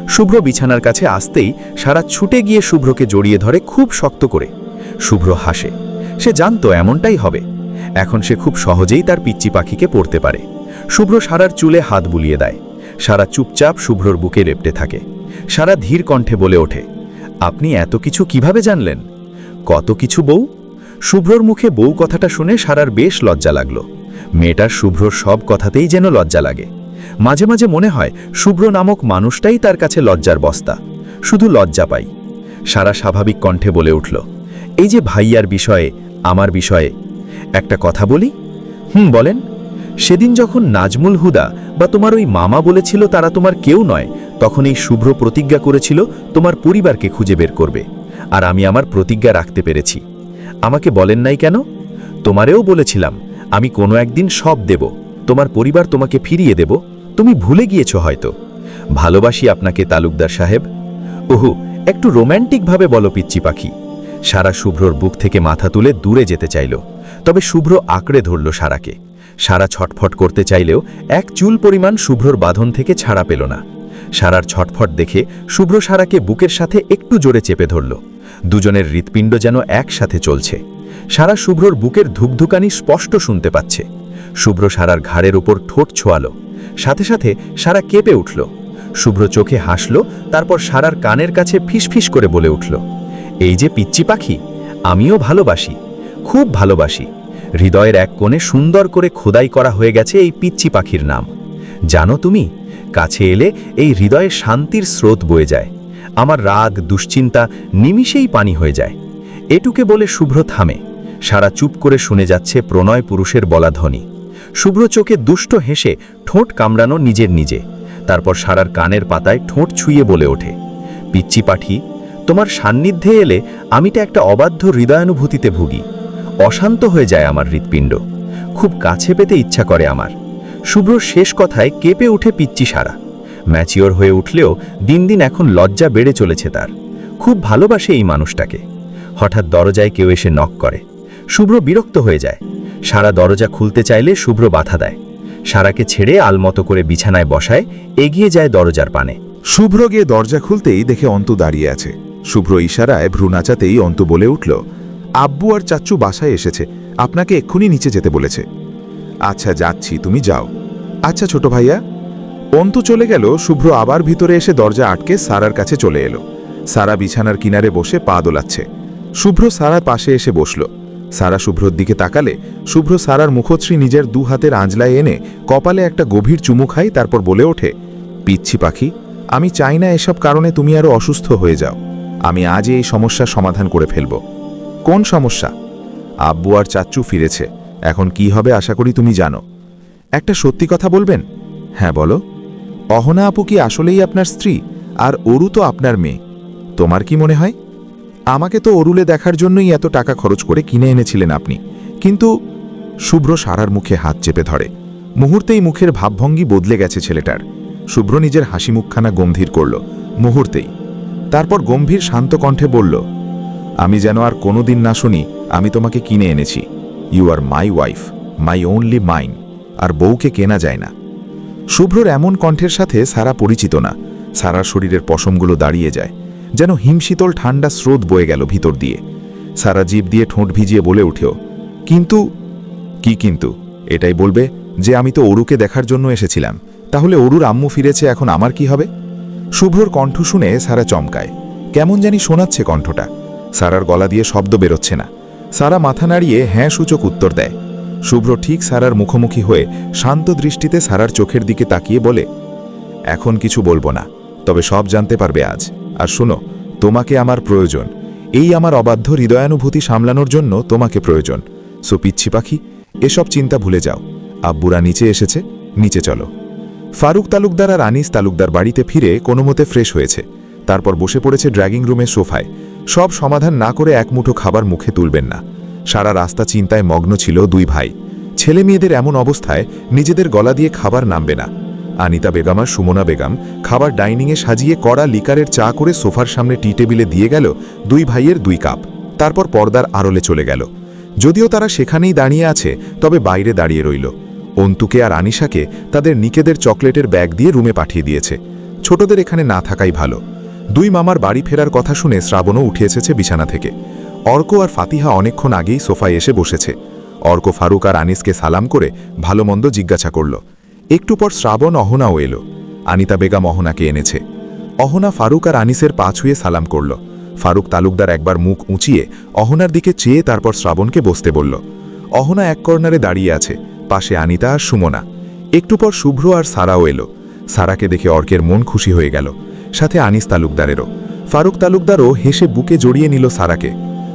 শুভ্র বিছানার কাছে আসতেই সারা ছুটে গিয়ে শুভ্রকে জড়িয়ে ধরে খুব শক্ত করে। শুভ্র হাসে। সে জানতো এমনটাই হবে। এখন সে খুব সহজেই তার পিচ্চি পাখিকে পড়তে পারে। শুভ্র সারার চুলে হাত বুলিয়ে দেয়। সারা চুপচাপ শুভ্রর বুকে লেপ্টে থাকে। সারা ধীর কণ্ঠে বলে ওঠে, আপনি এত কিছু কিভাবে জানলেন? কত কিছু বউ? শুভ্রর মুখে বউ কথাটা শুনে সারার বেশ লজ্জা লাগলো। মেয়েটার শুভ্রর সব কথাতেই যেন লজ্জা লাগে। মাঝে মাঝে মনে হয় শুভ্র নামক মানুষটাই তার কাছে লজ্জার বস্তা, শুধু লজ্জা পাই। সারা স্বাভাবিক কণ্ঠে বলে উঠল, এই যে ভাইয়ার বিষয়ে, আমার বিষয়ে একটা কথা বলি। বলেন। সেদিন যখন নাজমুল হুদা বা তোমার ওই মামা বলেছিল তারা তোমার কেউ নয়, তখন এই শুভ্র প্রতিজ্ঞা করেছিল তোমার পরিবারকে খুঁজে বের করবে, আর আমি আমার প্রতিজ্ঞা রাখতে পেরেছি। আমাকে বলেন নাই কেন? তোমারেও বলেছিলাম আমি কোনো একদিন সব দেব, তোমার পরিবার তোমাকে ফিরিয়ে দেব। তুমি ভুলে গিয়েছ হয়তো। ভালোবাসি আপনাকে তালুকদার সাহেব। ওহু, একটু রোম্যান্টিকভাবে বলো পিচ্চি পাখি। সারা শুভ্রর বুক থেকে মাথা তুলে দূরে যেতে চাইল, তবে শুভ্র আঁকড়ে ধরল সারাকে। সারা ছটফট করতে চাইলেও এক চুল পরিমাণ শুভ্রর বাঁধন থেকে ছাড়া পেল না। সারার ছটফট দেখে শুভ্র সারাকে বুকের সাথে একটু জোরে চেপে ধরল। দুজনের হৃৎপিণ্ড যেন একসাথে চলছে। সারা শুভ্রর বুকের ধুকধুকানি স্পষ্ট শুনতে পাচ্ছে। শুভ্র সারার ঘাড়ের উপর ঠোঁট ছোঁয়ালো। সাথে সাথে সারা কেঁপে উঠল। শুভ্র চোখে হাসল, তারপর সারার কানের কাছে ফিসফিস করে বলে উঠল, এই যে পিচ্চি পাখি, আমিও ভালোবাসি, খুব ভালোবাসি। হৃদয়ের এক কোণে সুন্দর করে খোদাই করা হয়ে গেছে এই পিচ্চি পাখির নাম। জানো তুমি, কাছে এলে এই হৃদয়ে শান্তির স্রোত বয়ে যায়। আমার রাগ দুশ্চিন্তা নিমিষেই পানি হয়ে যায়। এটুকে বলে শুভ্র থামে। সারা চুপ করে শুনে যাচ্ছে প্রণয় পুরুষের বলা ধ্বনি। শুভ্র চোখে দুষ্ট হেসে ঠোঁট কামড়ানো নিজের নিজে। তারপর সারার কানের পাতায় ঠোঁট ছুঁয়ে বলে ওঠে, পিচ্চি পাখি, তোমার সান্নিধ্যে এলে আমিটা একটা অবাধ্য হৃদয়ানুভূতিতে ভুগি। অশান্ত হয়ে যায় আমার হৃৎপিণ্ড, খুব কাছে পেতে ইচ্ছা করে আমার। শুভ্রর শেষ কথায় কেঁপে উঠে পিচ্চি সারা। ম্যাচিওর হয়ে উঠলেও দিন দিন এখন লজ্জা বেড়ে চলেছে তার। খুব ভালোবাসে এই মানুষটাকে। হঠাৎ দরজায় কেউ এসে নক করে। শুভ্র বিরক্ত হয়ে যায়। সারা দরজা খুলতে চাইলে শুভ্র বাধা দেয়। সারাকে ছেড়ে আলমতো করে বিছানায় বসায়, এগিয়ে যায় দরজার পানে। শুভ্র গিয়ে দরজা খুলতেই দেখে অন্তু দাঁড়িয়ে আছে। শুভ্র ইশারায় ভ্রু নাচাতেই অন্তু বলে উঠল, আব্বু আর চাচ্চু বাসায় এসেছে, আপনাকে এক্ষুনি নিচে যেতে বলেছে। আচ্ছা যাচ্ছি, তুমি যাও। আচ্ছা ছোট ভাইয়া। অন্তু চলে গেল। শুভ্র আবার ভিতরে এসে দরজা আটকে সারার কাছে চলে এলো। সারা বিছানার কিনারে বসে পা দোলাচ্ছে। শুভ্র সারার পাশে এসে বসল। সারা শুভ্রর দিকে তাকালে শুভ্র সারার মুখশ্রী নিজের দু হাতের আঁজলায় এনে কপালে একটা গভীর চুমু খাই, তারপর বলে ওঠে, পিচ্ছি পাখি, আমি চাই না এসব কারণে তুমি আরো অসুস্থ হয়ে যাও। আমি আজই এই সমস্যার সমাধান করে ফেলব। কোন সমস্যা? আব্বু আর চাচ্চু ফিরেছে, এখন কি হবে আশা করি তুমি জানো। একটা সত্যি কথা বলবেন? হ্যাঁ বলো। অহনা আপু কি আসলেই আপনার স্ত্রী? আর অরু তো আপনার মেয়ে। তোমার কি মনে হয়? আমাকে তো অরুলে দেখার জন্যই এত টাকা খরচ করে কিনে এনেছিলেন আপনি, কিন্তু শুভ্র সারার মুখে হাত চেপে ধরে। মুহূর্তেই মুখের ভাবভঙ্গি বদলে গেছে ছেলেটার। শুভ্র নিজের হাসি মুখখানা গম্ভীর করল মুহূর্তেই। তারপর গম্ভীর শান্ত কণ্ঠে বলল, আমি যেন আর কোনোদিন না শুনি আমি তোমাকে কিনে এনেছি। You are my wife, my only mine. আর বউকে কেনা যায় না। শুভ্রর এমন কণ্ঠের সাথে সারা পরিচিত না। সারার শরীরের পশমগুলো দাঁড়িয়ে যায়, যেন হিমশীতল ঠান্ডা স্রোত বয়ে গেল ভিতর দিয়ে। সারা জিভ দিয়ে ঠোঁট ভিজিয়ে বলে উঠেও, কিন্তু কি কিন্তু? এটাই বলবে যে আমি তো অরুকে দেখার জন্য এসেছিলাম, তাহলে অরুর আম্মু ফিরেছে, এখন আমার কি হবে? শুভ্রর কণ্ঠ শুনে সারা চমকায়। কেমন জানি শোনাচ্ছে কণ্ঠটা। সারার গলা দিয়ে শব্দ বেরোচ্ছে না। সারা মাথা নাড়িয়ে হ্যাঁ সূচক উত্তর দেয়। শুভ্র ঠিক সারার মুখোমুখি হয়ে শান্ত দৃষ্টিতে সারার চোখের দিকে তাকিয়ে বলে, এখন কিছু বলবো না, তবে সব জানতে পারবে আজ। আর শোনো, তোমাকে আমার প্রয়োজন। এই আমার অবাধ্য হৃদয়ানুভূতি সামলানোর জন্য তোমাকে প্রয়োজন। সো পিচ্ছি পাখি, এসব চিন্তা ভুলে যাও। আব্বুরা নিচে এসেছে, নিচে চলো। ফারুক তালুকদার আর আনিস তালুকদার বাড়িতে ফিরে কোনোমতে ফ্রেশ হয়েছে। তারপর বসে পড়েছে ড্র্যাগিং রুমের সোফায়। সব সমাধান না করে এক মুঠো খাবার মুখে তুলবেন না। সারা রাস্তা চিন্তায় মগ্ন ছিল দুই ভাই। ছেলে মেয়েদের এমন অবস্থায় নিজেদের গলা দিয়ে খাবার নামবে না। আনিতা বেগম আর সুমনা বেগম খাবার ডাইনিংয়ে সাজিয়ে কড়া লিকারের চা করে সোফার সামনে টি টেবিলে দিয়ে গেল দুই ভাইয়ের 2 কাপ। তারপর পর্দার আড়লে চলে গেল। যদিও তারা সেখানেই দাঁড়িয়ে আছে, তবে বাইরে দাঁড়িয়ে রইল। অন্তুকে আর আনিশাকে তাদের নিকেদের চকলেটের ব্যাগ দিয়ে রুমে পাঠিয়ে দিয়েছে। ছোটদের এখানে না থাকাই ভালো। দুই মামার বাড়ি ফেরার কথা শুনে শ্রাবণও উঠে এসেছে বিছানা থেকে। অর্ক আর ফাতিহা অনেকক্ষণ আগেই সোফায় এসে বসেছে। অর্ক ফারুক আর আনিসকে সালাম করে ভালো মন্দ জিজ্ঞাসা করল। একটু পর শ্রাবণ অহনাও এলো। আনিতা বেগম অহনাকে এনেছে। অহনা ফারুক আর আনিসের পা ছুঁয়ে সালাম করল। ফারুক তালুকদার একবার মুখ উঁচিয়ে অহনার দিকে চেয়ে তারপর শ্রাবণকে বসতে বলল। অহনা এক কর্নারে দাঁড়িয়ে আছে, পাশে আনিতা আর সুমনা। একটু পর শুভ্র আর সারাও এলো। সারাকে দেখে অর্কের মন খুশি হয়ে গেল, সাথে আনিস তালুকদারেরও। ফারুক তালুকদারও হেসে বুকে জড়িয়ে নিল সারাকে।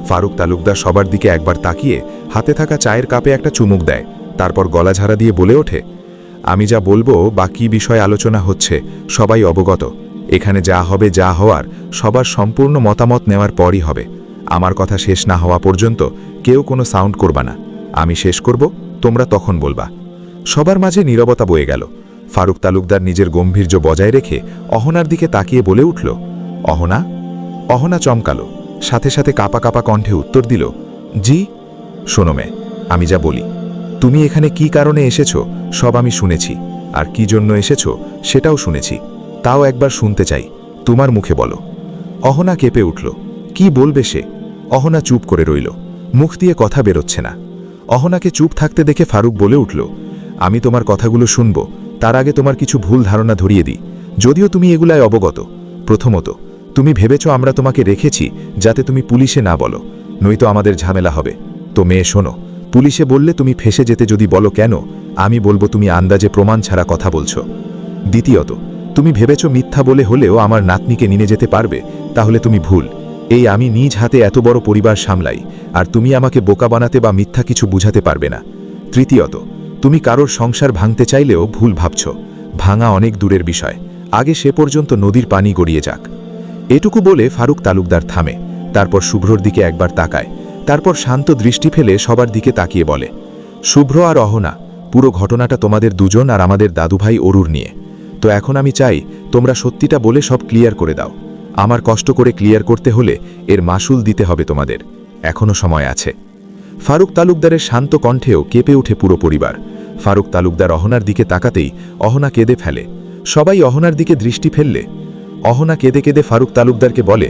ফারুক তালুকদার সবার দিকে একবার তাকিয়ে হাতে থাকা চায়ের কাপে একটা চুমুক দেয়, তারপর গলা ঝাড়া দিয়ে বলে ওঠে, আমি যা বলবো বা কী বিষয় আলোচনা হচ্ছে সবাই অবগত। এখানে যা হবে, যা হওয়ার সবার সম্পূর্ণ মতামত নেওয়ার পরই হবে। আমার কথা শেষ না হওয়া পর্যন্ত কেউ কোনো সাউন্ড করবা না। আমি শেষ করব, তোমরা তখন বলবা। সবার মাঝে নীরবতা বয়ে গেল। ফারুক তালুকদার নিজের গম্ভীর্য বজায় রেখে অহনার দিকে তাকিয়ে বলে উঠল, অহনা। অহনা চমকালো, সাথে সাথে কাপা কাপা কণ্ঠে উত্তর দিল, জি। শোনো মেয়ে, আমি যা বলি, তুমি এখানে কি কারণে এসেছো সব আমি শুনেছি, আর কি জন্য এসেছো সেটাও শুনেছি। তাও একবার শুনতে চাই, তোমার মুখে বলো। অহনা কেঁপে উঠল। কি বলবে সে? অহনা চুপ করে রইল, মুখ দিয়ে কথা বেরোচ্ছে না। অহনাকে চুপ থাকতে দেখে ফারুক বলে উঠল, আমি তোমার কথাগুলো শুনব, তার আগে তোমার কিছু ভুল ধারণা ধরিয়ে দিই, যদিও তুমি এগুলায় অবগত। প্রথমত, তুমি ভেবেছ আমরা তোমাকে রেখেছি যাতে তুমি পুলিশে না বলো, নয়তো আমাদের ঝামেলা হবে। তো মেয়ে শোনো, পুলিশে বললে তুমি ফেসে যেতে যদি বলো কেন, আমি বলবো তুমি আন্দাজে প্রমাণ ছাড়া কথা বলছো। দ্বিতীয়ত, তুমি ভেবেছ মিথ্যা বলে হলেও আমার নাতনিকে নিয়ে যেতে পারবে, তাহলে তুমি ভুল। এই আমি নিজ হাতে এত বড় পরিবার সামলাই, আর তুমি আমাকে বোকা বানাতে বা মিথ্যা কিছু বুঝাতে পারবে না। তৃতীয়ত, তুমি কারোর সংসার ভাঙতে চাইলেও ভুল ভাবছ। ভাঙা অনেক দূরের বিষয়, আগে সে পর্যন্ত নদীর পানি গড়িয়ে যাক। এটুকু বলে ফারুক তালুকদার থামে, তারপর শুভ্রর দিকে একবার তাকায়, তারপর শান্ত দৃষ্টি ফেলে সবার দিকে তাকিয়ে বলে, শুভ্র আর অহনা, পুরো ঘটনাটা তোমাদের দুজন আর আমাদের দাদুভাই অরুর নিয়ে। তো এখন আমি চাই তোমরা সত্যিটা বলে সব ক্লিয়ার করে দাও। আমার কষ্ট করে ক্লিয়ার করতে হলে এর মাসুল দিতে হবে তোমাদের। এখনো সময় আছে। ফারুক তালুকদারের শান্ত কণ্ঠেও কেঁপে ওঠে পুরো পরিবার। ফারুক তালুকদার অহনার দিকে তাকাতেই অহনা কেঁদে ফেলে। সবাই অহনার দিকে দৃষ্টি ফেললে অহনা কেঁদে কেঁদে ফারুক তালুকদারকে বলে,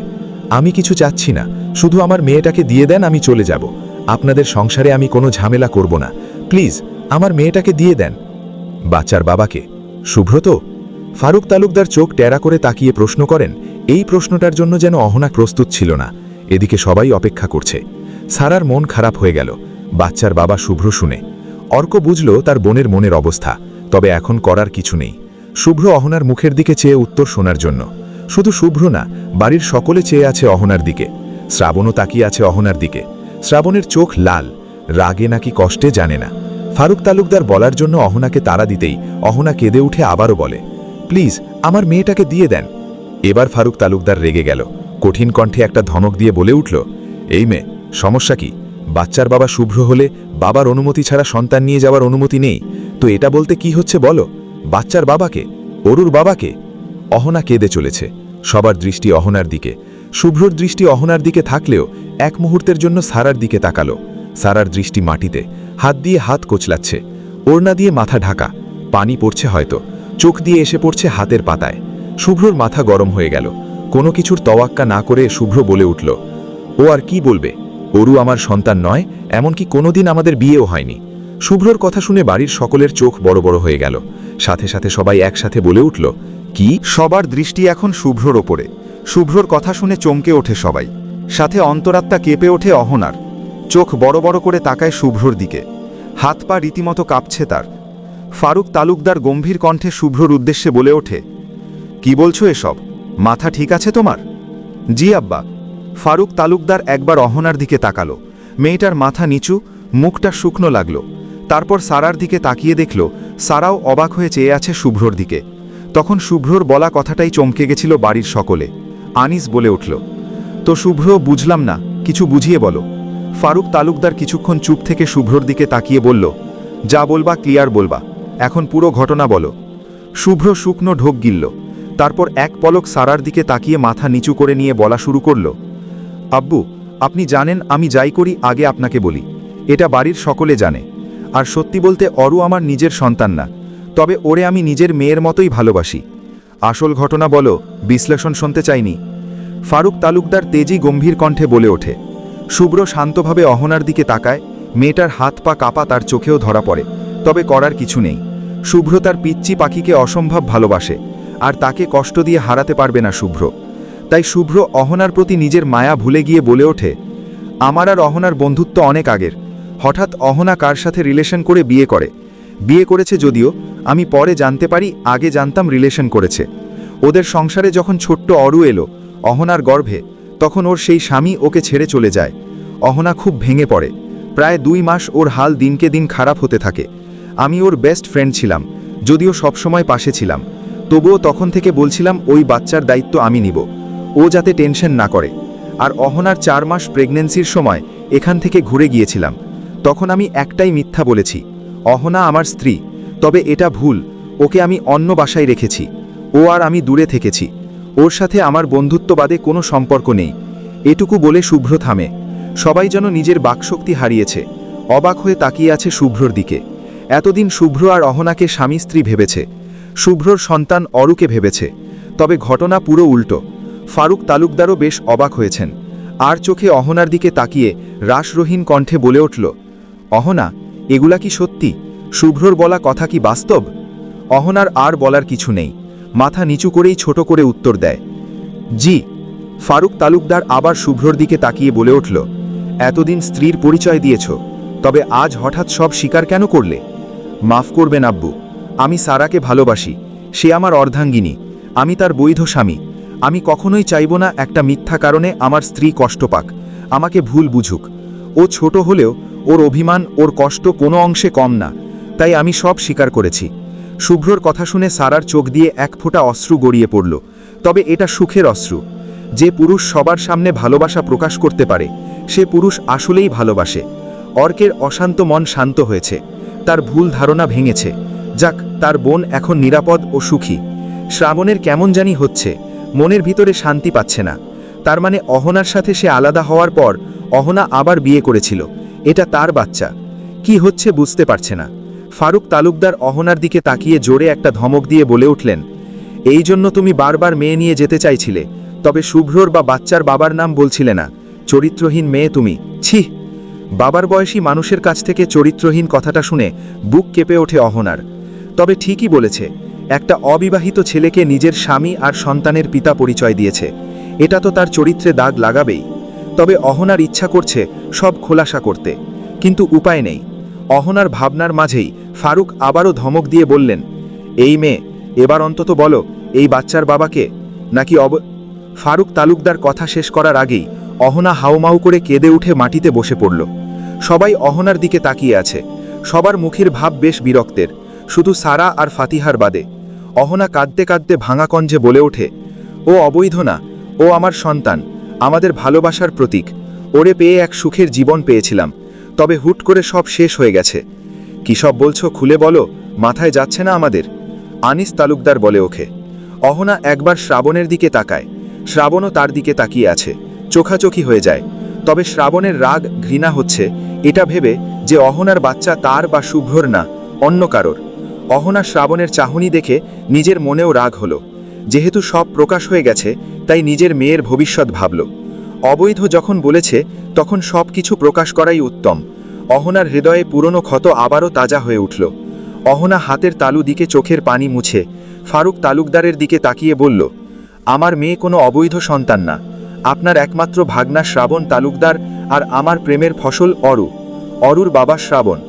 আমি কিছু চাচ্ছি না, শুধু আমার মেয়েটাকে দিয়ে দেন, আমি চলে যাব। আপনাদের সংসারে আমি কোনো ঝামেলা করব না, প্লিজ আমার মেয়েটাকে দিয়ে দেন। বাচ্চার বাবাকে? শুভ্রত? ফারুক তালুকদার চোখ টেরা করে তাকিয়ে প্রশ্ন করেন। এই প্রশ্নটার জন্য যেন অহনা প্রস্তুত ছিল না। এদিকে সবাই অপেক্ষা করছে। সারার মন খারাপ হয়ে গেল বাচ্চার বাবা শুভ্র শুনে। অর্ক বুঝল তার বোনের মনের অবস্থা, তবে এখন করার কিছু নেই। শুভ্র অহনার মুখের দিকে চেয়ে উত্তর শোনার জন্য। শুধু শুভ্র না, বাড়ির সকলে চেয়ে আছে অহনার দিকে। শ্রাবণও তাকিয়ে আছে অহনার দিকে। শ্রাবণের চোখ লাল, রাগে নাকি কষ্টে জানে না। ফারুক তালুকদার বলার জন্য অহনাকে তাড়া দিতেই অহনা কেঁদে উঠে আবারও বলে, প্লিজ আমার মেয়েটাকে দিয়ে দেন। এবার ফারুক তালুকদার রেগে গেল। কঠিন কণ্ঠে একটা ধমক দিয়ে বলে উঠল, এই মেয়ে, সমস্যা কি? বাচ্চার বাবা শুভ্র হলে বাবার অনুমতি ছাড়া সন্তান নিয়ে যাওয়ার অনুমতি নেই, তো এটা বলতে কি হচ্ছে বলো? বাচ্চার বাবাকে? অরুর বাবাকে? অহনা কেঁদে চলেছে। সবার দৃষ্টি অহনার দিকে। শুভ্রর দৃষ্টি অহনার দিকে থাকলেও এক মুহূর্তের জন্য সারার দিকে তাকালো। সারার দৃষ্টি মাটিতে, হাত দিয়ে হাত কোচলাচ্ছে, ওড়না দিয়ে মাথা ঢাকা, পানি পড়ছে হয়তো, চোখ দিয়ে এসে পড়ছে হাতের পাতায়। শুভ্রর মাথা গরম হয়ে গেল। কোনো কিছুর তওয়াক্কা না করে শুভ্র বলে উঠল, ও আর কি বলবে? অরু আমার সন্তান নয়, এমনকি কোনোদিন আমাদের বিয়েও হয়নি। শুভ্রর কথা শুনে বাড়ির সকলের চোখ বড় বড় হয়ে গেল। সাথে সাথে সবাই একসাথে বলে উঠল, কি? সবার দৃষ্টি এখন শুভ্রর ওপরে। শুভ্রর কথা শুনে চমকে ওঠে সবাই, সাথে অন্তরাত্মা কেঁপে ওঠে অহনার। চোখ বড় বড় করে তাকায় শুভ্রর দিকে, হাত পা রীতিমতো কাঁপছে তার। ফারুক তালুকদার গম্ভীর কণ্ঠে শুভ্রর উদ্দেশ্যে বলে ওঠে, কি বলছো এসব? মাথা ঠিক আছে তোমার? জি আব্বা। ফারুক তালুকদার একবার অহনার দিকে তাকালো। মেয়েটার মাথা নিচু, মুখটা শুকনো লাগলো। তারপর সারার দিকে তাকিয়ে দেখল সারাও অবাক হয়ে চেয়ে আছে শুভ্রর দিকে। তখন শুভ্রর বলা কথাটাই চমকে গেছিল বাড়ির সকলে। আনিস বলে উঠল, তো শুভ্র, বুঝলাম না, কিছু বুঝিয়ে বলো। ফারুক তালুকদার কিছুক্ষণ চুপ থেকে শুভ্রর দিকে তাকিয়ে বলল, যা বলবা ক্লিয়ার বলবা, এখন পুরো ঘটনা বলো। শুভ্র শুকনো ঢোক গিলল, তারপর এক পলক সারার দিকে তাকিয়ে মাথা নিচু করে নিয়ে বলা শুরু করল, আব্বু, আপনি জানেন আমি যাই করি আগে আপনাকে বলি, এটা বাড়ির সকলে জানে। আর সত্যি বলতে অরু আমার নিজের সন্তান না, তবে ওরে আমি নিজের মেয়ের মতোই ভালোবাসি। আসল ঘটনা বলো, বিশ্লেষণ শুনতে চাইনি। ফারুক তালুকদার তেজি গম্ভীর কণ্ঠে বলে ওঠে। শুভ্র শান্তভাবে অহনার দিকে তাকায়। মেয়েটার হাত পা কাঁপা তার চোখেও ধরা পড়ে, তবে করার কিছু নেই। শুভ্র তার পিচ্চি পাখিকে অসম্ভব ভালোবাসে, আর তাকে কষ্ট দিয়ে হারাতে পারবে না শুভ্র। তাই শুভ্র অহনার প্রতি নিজের মায়া ভুলে গিয়ে বলে ওঠে, আমার আর অহনার বন্ধুত্ব অনেক আগের। হঠাৎ অহনা কার সাথে রিলেশন করে বিয়ে করেছে যদিও, আমি পরে জানতে পারি আগে জানতাম রিলেশন করেছে। ওদের সংসারে যখন ছোট্ট অরু এলো অহনার গর্ভে, তখন ওর সেই স্বামী ওকে ছেড়ে চলে যায়। অহনা খুব ভেঙে পড়ে। প্রায় 2 মাস ওর হাল দিনকে দিন খারাপ হতে থাকে। আমি ওর বেস্ট ফ্রেন্ড ছিলাম, যদিও সবসময় পাশে ছিলাম। তবুও তখন থেকে বলছিলাম ওই বাচ্চার দায়িত্ব আমি নিব, ও যাতে টেনশন না করে। আর অহনার 4 মাস প্রেগন্যান্সির সময় এখান থেকে ঘুরে গিয়েছিলাম। তখন আমি একটাই মিথ্যা বলেছি, অহনা আমার স্ত্রী। তবে এটা ভুল, ওকে আমি অন্য বাসায় রেখেছি। ও আর আমি দূরে থেকেছি। ওর সাথে আমার বন্ধুত্ব বাদে কোনো সম্পর্ক নেই। এটুকু বলে শুভ্র থামে। সবাই যেন নিজের বাকশক্তি হারিয়েছে। অবাক হয়ে তাকিয়ে আছে শুভ্রর দিকে। এতদিন শুভ্র আর অহনাকে স্বামী স্ত্রী ভেবেছে, শুভ্রর সন্তান অরুকে ভেবেছে। তবে ঘটনা পুরো উল্টো। ফারুক তালুকদারও বেশ অবাক হয়েছেন। আর চোখে অহনার দিকে তাকিয়ে রাসরহীন কণ্ঠে বলে উঠল, অহনা, এগুলা কি সত্যি? শুভ্রর বলা কথা কি বাস্তব? অহনার আর বলার কিছু নেই, মাথা নিচু করেই ছোট করে উত্তর দেয়, জি। ফারুক তালুকদার আবার শুভ্রর দিকে তাকিয়ে বলে উঠল, এতদিন স্ত্রীর পরিচয় দিয়েছ, তবে আজ হঠাৎ সব স্বীকার কেন করলে? মাফ করবেন আব্বু, আমি সারাকে ভালোবাসি। সে আমার অর্ধাঙ্গিনী, আমি তার বৈধ স্বামী। আমি কখনোই চাইব না একটা মিথ্যা কারণে আমার স্ত্রী কষ্ট পাক, আমাকে ভুল বুঝুক। ও ছোট হলেও ওর অভিমান, ওর কষ্ট কোনো অংশে কম না। তাই আমি সব স্বীকার করেছি। শুভ্রর কথা শুনে সারার চোখ দিয়ে এক ফোঁটা অশ্রু গড়িয়ে পড়ল। তবে এটা সুখের অশ্রু। যে পুরুষ সবার সামনে ভালোবাসা প্রকাশ করতে পারে, সে পুরুষ আসলেই ভালোবাসে। অর্কের অশান্ত মন শান্ত হয়েছে, তার ভুল ধারণা ভেঙেছে। যাক, তার বোন এখন নিরাপদ ও সুখী। শ্রাবণের কেমন জানি হচ্ছে, মনের ভিতরে শান্তি পাচ্ছে না। তার মানে অহনার সাথে সে আলাদা হওয়ার পর অহনা আবার বিয়ে করেছিল, এটা তার বাচ্চা। কি হচ্ছে বুঝতে পারছে না। ফারুক তালুকদার অহনার দিকে তাকিয়ে জোরে একটা ধমক দিয়ে বলে উঠলেন, এই জন্য তুমি বারবার মেয়ে নিয়ে যেতে চাইছিলে, তবে শুভ্রর বা বাচ্চার বাবার নাম বলছিলে না। চরিত্রহীন মেয়ে তুমি, ছি। বাবার বয়সী মানুষের কাছ থেকে চরিত্রহীন কথাটা শুনে বুক কেঁপে ওঠে অহনার। তবে ঠিকই বলেছে, একটা অবিবাহিত ছেলেকে নিজের স্বামী আর সন্তানের পিতা পরিচয় দিয়েছে, এটা তো তার চরিত্রে দাগ লাগাবেই। তবে অহনার ইচ্ছা করছে সব খোলাসা করতে, কিন্তু উপায় নেই। অহনার ভাবনার মাঝেই ফারুক আবারও ধমক দিয়ে বললেন, এই মেয়ে, এবার অন্তত বলো এই বাচ্চার বাবাকে নাকি ফারুক তালুকদার কথা শেষ করার আগেই অহনা হাউমাউ করে কেঁদে উঠে মাটিতে বসে পড়ল। সবাই অহনার দিকে তাকিয়ে আছে। সবার মুখের ভাব বেশ বিরক্তের, শুধু সারা আর ফাতিহার বাদে। অহনা কাঁদতে কাঁদতে ভাঙা কণ্ঠে বলে ওঠে, ও অবৈধ না, ও আমার সন্তান, আমাদের ভালোবাসার প্রতীক। ওরে পেয়ে এক সুখের জীবন পেয়েছিলাম, তবে হুট করে সব শেষ হয়ে গেছে। কি সব বলছো, খুলে বলো, মাথায় যাচ্ছে না আমাদের? আনিস তালুকদার বলে ওঠে। অহনা একবার শ্রাবণের দিকে তাকায়। শ্রাবণও তার দিকে তাকিয়ে আছে, চোখাচোখি হয়ে যায়। তবে শ্রাবণের রাগ ঘৃণা হচ্ছে এটা ভেবে যে অহনার বাচ্চা তার বা শুভ্রর না, অন্য কারোর। অহনা শ্রাবণের চাহনি দেখে নিজের মনেও রাগ হলো। যেহেতু সব প্রকাশ হয়ে গেছে, তাই নিজের মেয়ের ভবিষ্যৎ ভাবল। অবৈধ যখন বলেছে, তখন সব কিছু প্রকাশ করাই উত্তম। অহনার হৃদয়ে পুরনো ক্ষত আবারও তাজা হয়ে উঠল। অহনা হাতের তালু দিকে চোখের পানি মুছে ফারুক তালুকদারের দিকে তাকিয়ে বলল, আমার মেয়ে কোনো অবৈধ সন্তান না। আপনার একমাত্র ভাগনা শ্রাবণ তালুকদার, আর আমার প্রেমের ফসল অরু। অরুর বাবা শ্রাবণ,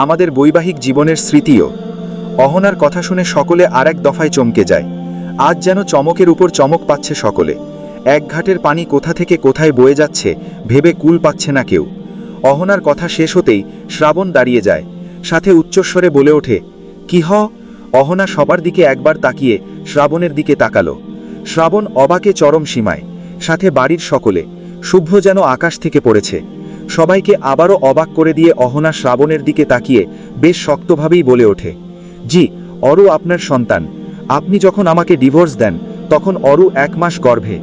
আমাদের বৈবাহিক জীবনের স্মৃতিও। অহনার কথা শুনে সকলে আরেক দফায় চমকে যায়। আজ যেন চমকের উপর চমক পাচ্ছে সকলে। এক ঘাটের পানি কোথা থেকে কোথায় বয়ে যাচ্ছে ভেবে কুল পাচ্ছে না কেউ। অহনার কথা শেষ হতেই শ্রাবণ দাঁড়িয়ে যায়, সাথে উচ্চস্বরে বলে ওঠে, কি হ? অহনা সবার দিকে একবার তাকিয়ে শ্রাবণের দিকে তাকালো। শ্রাবণ অবাকে চরম সীমায়, সাথে বাড়ির সকলে। শুভ্র যেন আকাশ থেকে পড়েছে। সবাইকে আবারও অবাক করে দিয়ে অহনা শ্রাবণের দিকে তাকিয়ে বেশ শক্তভাবেই বলে ওঠে, জি, অরু আপনার সন্তান। আপনি যখন আমাকে ডিভোর্স দেন, তখন অরু 1 মাস গর্ভে।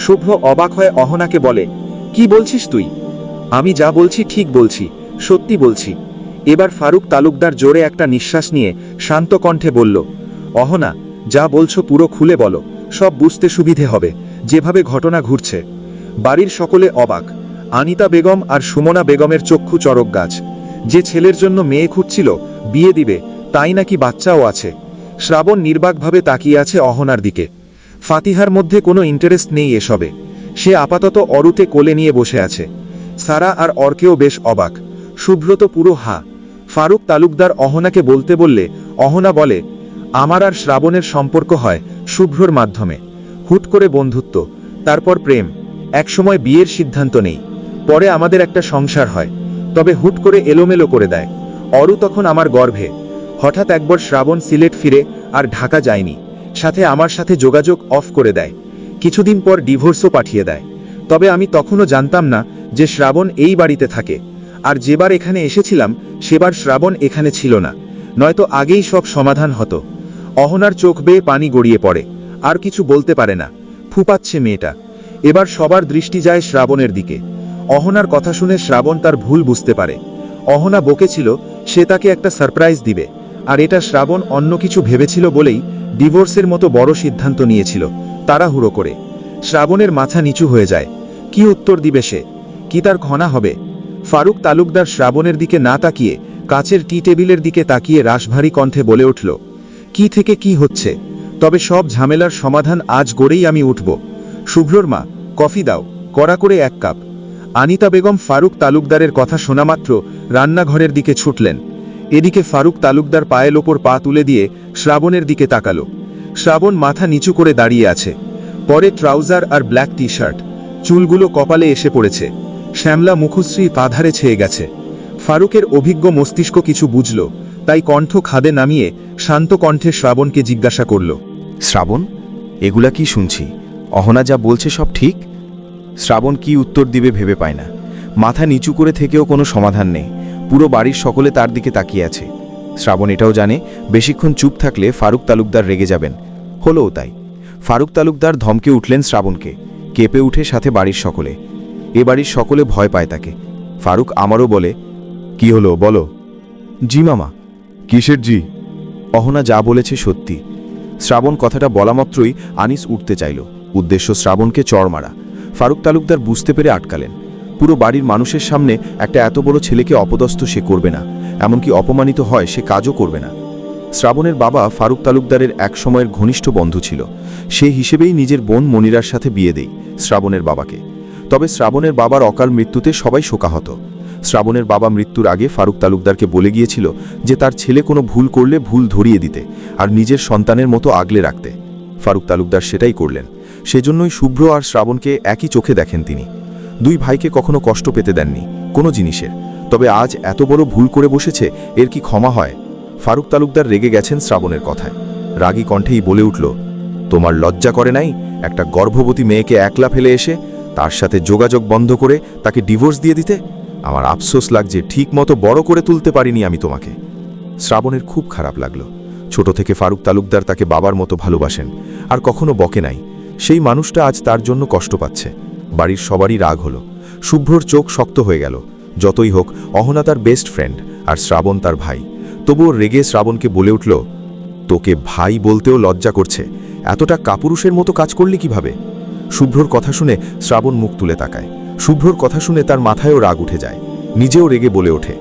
শুভ্র অবাক হয়ে অহনাকে বলে, কি বলছিস তুই? আমি যা বলছি ঠিক বলছি, সত্যি বলছি। এবার ফারুক তালুকদার জোরে একটা নিঃশ্বাস নিয়ে শান্ত কণ্ঠে বলল, অহনা, যা বলছো পুরো খুলে বলো, সব বুঝতে সুবিধে হবে, যেভাবে ঘটনা ঘুরছে। বাড়ির সকলে অবাক। আনিতা বেগম আর সুমনা বেগমের চক্ষু চরক গাছ। যে ছেলের জন্য মেয়ে খুঁজছিল, বিয়ে দিবে, তাই নাকি বাচ্চাও আছে। শ্রাবণ নির্বাকভাবে তাকিয়ে আছে অহনার দিকে। ফাতিহার মধ্যে কোনো ইন্টারেস্ট নেই এসবে। সে আপাতত অরুতে কোলে নিয়ে বসে আছে। সারা আর অর্কেও বেশ অবাক। সুব্রত পুরো হা। ফারুক তালুকদার অহনাকে বলতে বললে অহনা বলে, আমার আর শ্রাবণের সম্পর্ক হয় শুভ্রর মাধ্যমে। হুট করে বন্ধুত্ব, তারপর প্রেম, একসময় বিয়ের সিদ্ধান্ত নেই, পরে আমাদের একটা সংসার হয়, তবে হুট করে এলোমেলো করে দেয়। অরু তখন আমার গর্ভে। হঠাৎ একবার শ্রাবণ সিলেট ফিরে আর ঢাকা যায়নি, সাথে আমার সাথে যোগাযোগ অফ করে দেয়। কিছুদিন পর ডিভোর্সও পাঠিয়ে দেয়। তবে আমি তখনও জানতাম না যে শ্রাবণ এই বাড়িতে থাকে। আর যেবার এখানে এসেছিলাম সেবার শ্রাবণ এখানে ছিল না, নয়তো আগেই সব সমাধান হতো। অহনার চোখ বেয়ে পানি গড়িয়ে পড়ে, আর কিছু বলতে পারে না। ফুপাচ্ছে মেয়েটা। এবার সবার দৃষ্টি যায় শ্রাবণের দিকে। অহনার কথা শুনে শ্রাবণ তার ভুল বুঝতে পারে। অহনা বকেছিল সে তাকে একটা সারপ্রাইজ দিবে, আর এটা শ্রাবণ অন্য কিছু ভেবেছিল বলেই ডিভোর্সের মতো বড় সিদ্ধান্ত নিয়েছিল তাড়াহুড়ো করে। শ্রাবণের মাথা নিচু হয়ে যায়। কি উত্তর দিবে সে? কি তার ঘনা হবে? ফারুক তালুকদার শ্রাবণের দিকে না তাকিয়ে কাচের টি টেবিলের দিকে তাকিয়ে রাশভারী কণ্ঠে বলে উঠল, কি থেকে কি হচ্ছে? তবে সব ঝামেলার সমাধান আজ গড়েই আমি উঠব। শুভ্রর মা, কফি দাও, কড়া করে 1 কাপ। আনিতা বেগম ফারুক তালুকদারের কথা শোনামাত্র রান্নাঘরের দিকে ছুটলেন। এদিকে ফারুক তালুকদার পায়ের ওপর পা তুলে দিয়ে শ্রাবণের দিকে তাকালো। শ্রাবণ মাথা নিচু করে দাঁড়িয়ে আছে, পরে ট্রাউজার আর ব্ল্যাক টি শার্ট, চুলগুলো কপালে এসে পড়েছে, শ্যামলা মুখশ্রী পাধারে ছেয়ে গেছে। ফারুকের অভিজ্ঞ মস্তিষ্ক কিছু বুঝল, তাই কণ্ঠ খাদে নামিয়ে শান্ত কণ্ঠে শ্রাবণকে জিজ্ঞাসা করল, শ্রাবণ, এগুলা কি শুনছি? অহনা যা বলছে সব ঠিক? শ্রাবণ কি উত্তর দিবে ভেবে পায় না। মাথা নিচু করে থেকেও কোনো সমাধান নেই। পুরো বাড়ির সকলে তার দিকে তাকিয়ে আছে। শ্রাবণ এটাও জানে বেশিক্ষণ চুপ থাকলে ফারুক তালুকদার রেগে যাবেন। হলোও তাই। ফারুক তালুকদার ধমকে উঠলেন শ্রাবণকে। কেঁপে উঠে সাথে বাড়ির সকলে। এ বাড়ির সকলে ভয় পায় তাকে। ফারুক আমারও বলে, কি হলো বলো? জি মামা। কিসের জি? অহনা যা বলেছে সত্যি। শ্রাবণ কথাটা বলা মাত্রই আনিস উঠতে চাইল। উদ্দেশ্য শ্রাবণকে চড় মারা। ফারুক তালুকদার বুঝতে পেরে আটকালেন। পুরো বাড়ির মানুষের সামনে একটা এত বড় ছেলেকে অপদস্থ সে করবে না, এমনকি অপমানিত হয় সে কাজও করবে না। শ্রাবণের বাবা ফারুক তালুকদারের এক সময়ের ঘনিষ্ঠ বন্ধু ছিল। সে হিসেবেই নিজের বোন মনিরার সাথে বিয়ে দেয় শ্রাবণের বাবাকে। তবে শ্রাবণের বাবার অকাল মৃত্যুতে সবাই শোকাহত। শ্রাবণের বাবা মৃত্যুর আগে ফারুক তালুকদারকে বলে গিয়েছিল যে তার ছেলে কোনো ভুল করলে ভুল ধরিয়ে দিতে আর নিজের সন্তানের মতো আগলে রাখতে। ফারুক তালুকদার সেটাই করলেন। সেজন্যই শুভ্র আর শ্রাবণকে একই চোখে দেখেন তিনি। দুই ভাইকে কখনো কষ্ট পেতে দেননি কোনো জিনিসের। তবে আজ এত বড় ভুল করে বসেছে, এর কি ক্ষমা হয়? ফারুক তালুকদার রেগে গেছেন শ্রাবণের কথায়। রাগী কণ্ঠেই বলে উঠল, তোমার লজ্জা করে নাই একটা গর্ভবতী মেয়েকে একলা ফেলে এসে তার সাথে যোগাযোগ বন্ধ করে তাকে ডিভোর্স দিয়ে দিতে? আমার আফসোস লাগছে, ঠিক মতো বড় করে তুলতে পারিনি আমি তোমাকে। শ্রাবণের খুব খারাপ লাগলো। ছোট থেকে ফারুক তালুকদার তাকে বাবার মতো ভালোবাসেন, আর কখনো বকে নাই। সেই মানুষটা আজ তার জন্য কষ্ট পাচ্ছে। বাড়ির সবারই রাগ হলো। শুভ্রর চোখ শক্ত হয়ে গেল। যতই হোক অহনা তার বেস্ট ফ্রেন্ড, আর শ্রাবণ তার ভাই। তবুও রেগে শ্রাবণকে বলে উঠল, তোকে ভাই বলতেও লজ্জা করছে, এতটা কাপুরুষের মতো কাজ করলি কিভাবে? শুভ্রর কথা শুনে শ্রাবণ মুখ তুলে তাকায়। শুভ্রর কথা শুনে তার মাথায়ও রাগ উঠে যায়। নিজেও রেগে বলে ওঠে,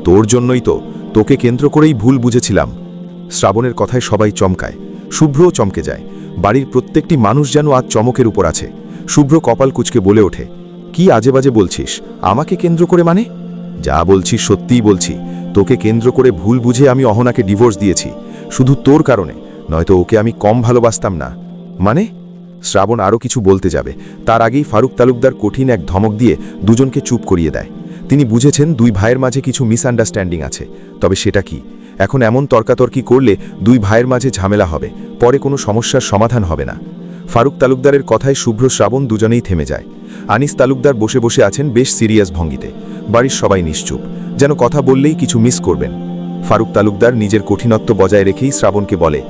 তোর জন্যই তো, তোকে কেন্দ্র করেই ভুল বুঝেছিলাম। শ্রাবণের কথায় সবাই চমকায়। শুভ্রও চমকে যায়। বাড়ির প্রত্যেকটি মানুষ যেন আজ চমকের উপর আছে। শুভ্র কপাল কুঁচকে বলে ওঠে, কি আজে বাজে বলছিস? আমাকে কেন্দ্র করে মানে? যা বলছিস সত্যিই বলছি। তোকে কেন্দ্র করে ভুল বুঝে আমি অহনাকে ডিভোর্স দিয়েছি, শুধু তোর কারণে, নয়তো ওকে আমি কম ভালোবাসতাম না। মানে? শ্রাবণ আরও কিছু বলতে যাবে, তার আগেই ফারুক তালুকদার কঠিন এক ধমক দিয়ে দুজনকে চুপ করিয়ে দেয়। তিনি বুঝেছেন দুই ভাইয়ের মাঝে কিছু মিসআন্ডারস্ট্যান্ডিং আছে। তবে সেটা কি? এখন এমন তর্কাতর্কি করলে দুই ভাইয়ের মাঝে ঝামেলা হবে, পরে কোনো সমস্যার সমাধান হবে না। ফারুক তালুকদারের কথায় শুভ্র শ্রাবণ দুজনেই থেমে যায়। আনিস তালুকদার বসে বসে আছেন বেশ সিরিয়াস ভঙ্গিতে। বাড়ির সবাই নিশ্চুপ, যেন কথা বললেই কিছু মিস করবেন। ফারুক তালুকদার নিজের কঠিনত্ব বজায় রেখেই শ্রাবণকে বলে,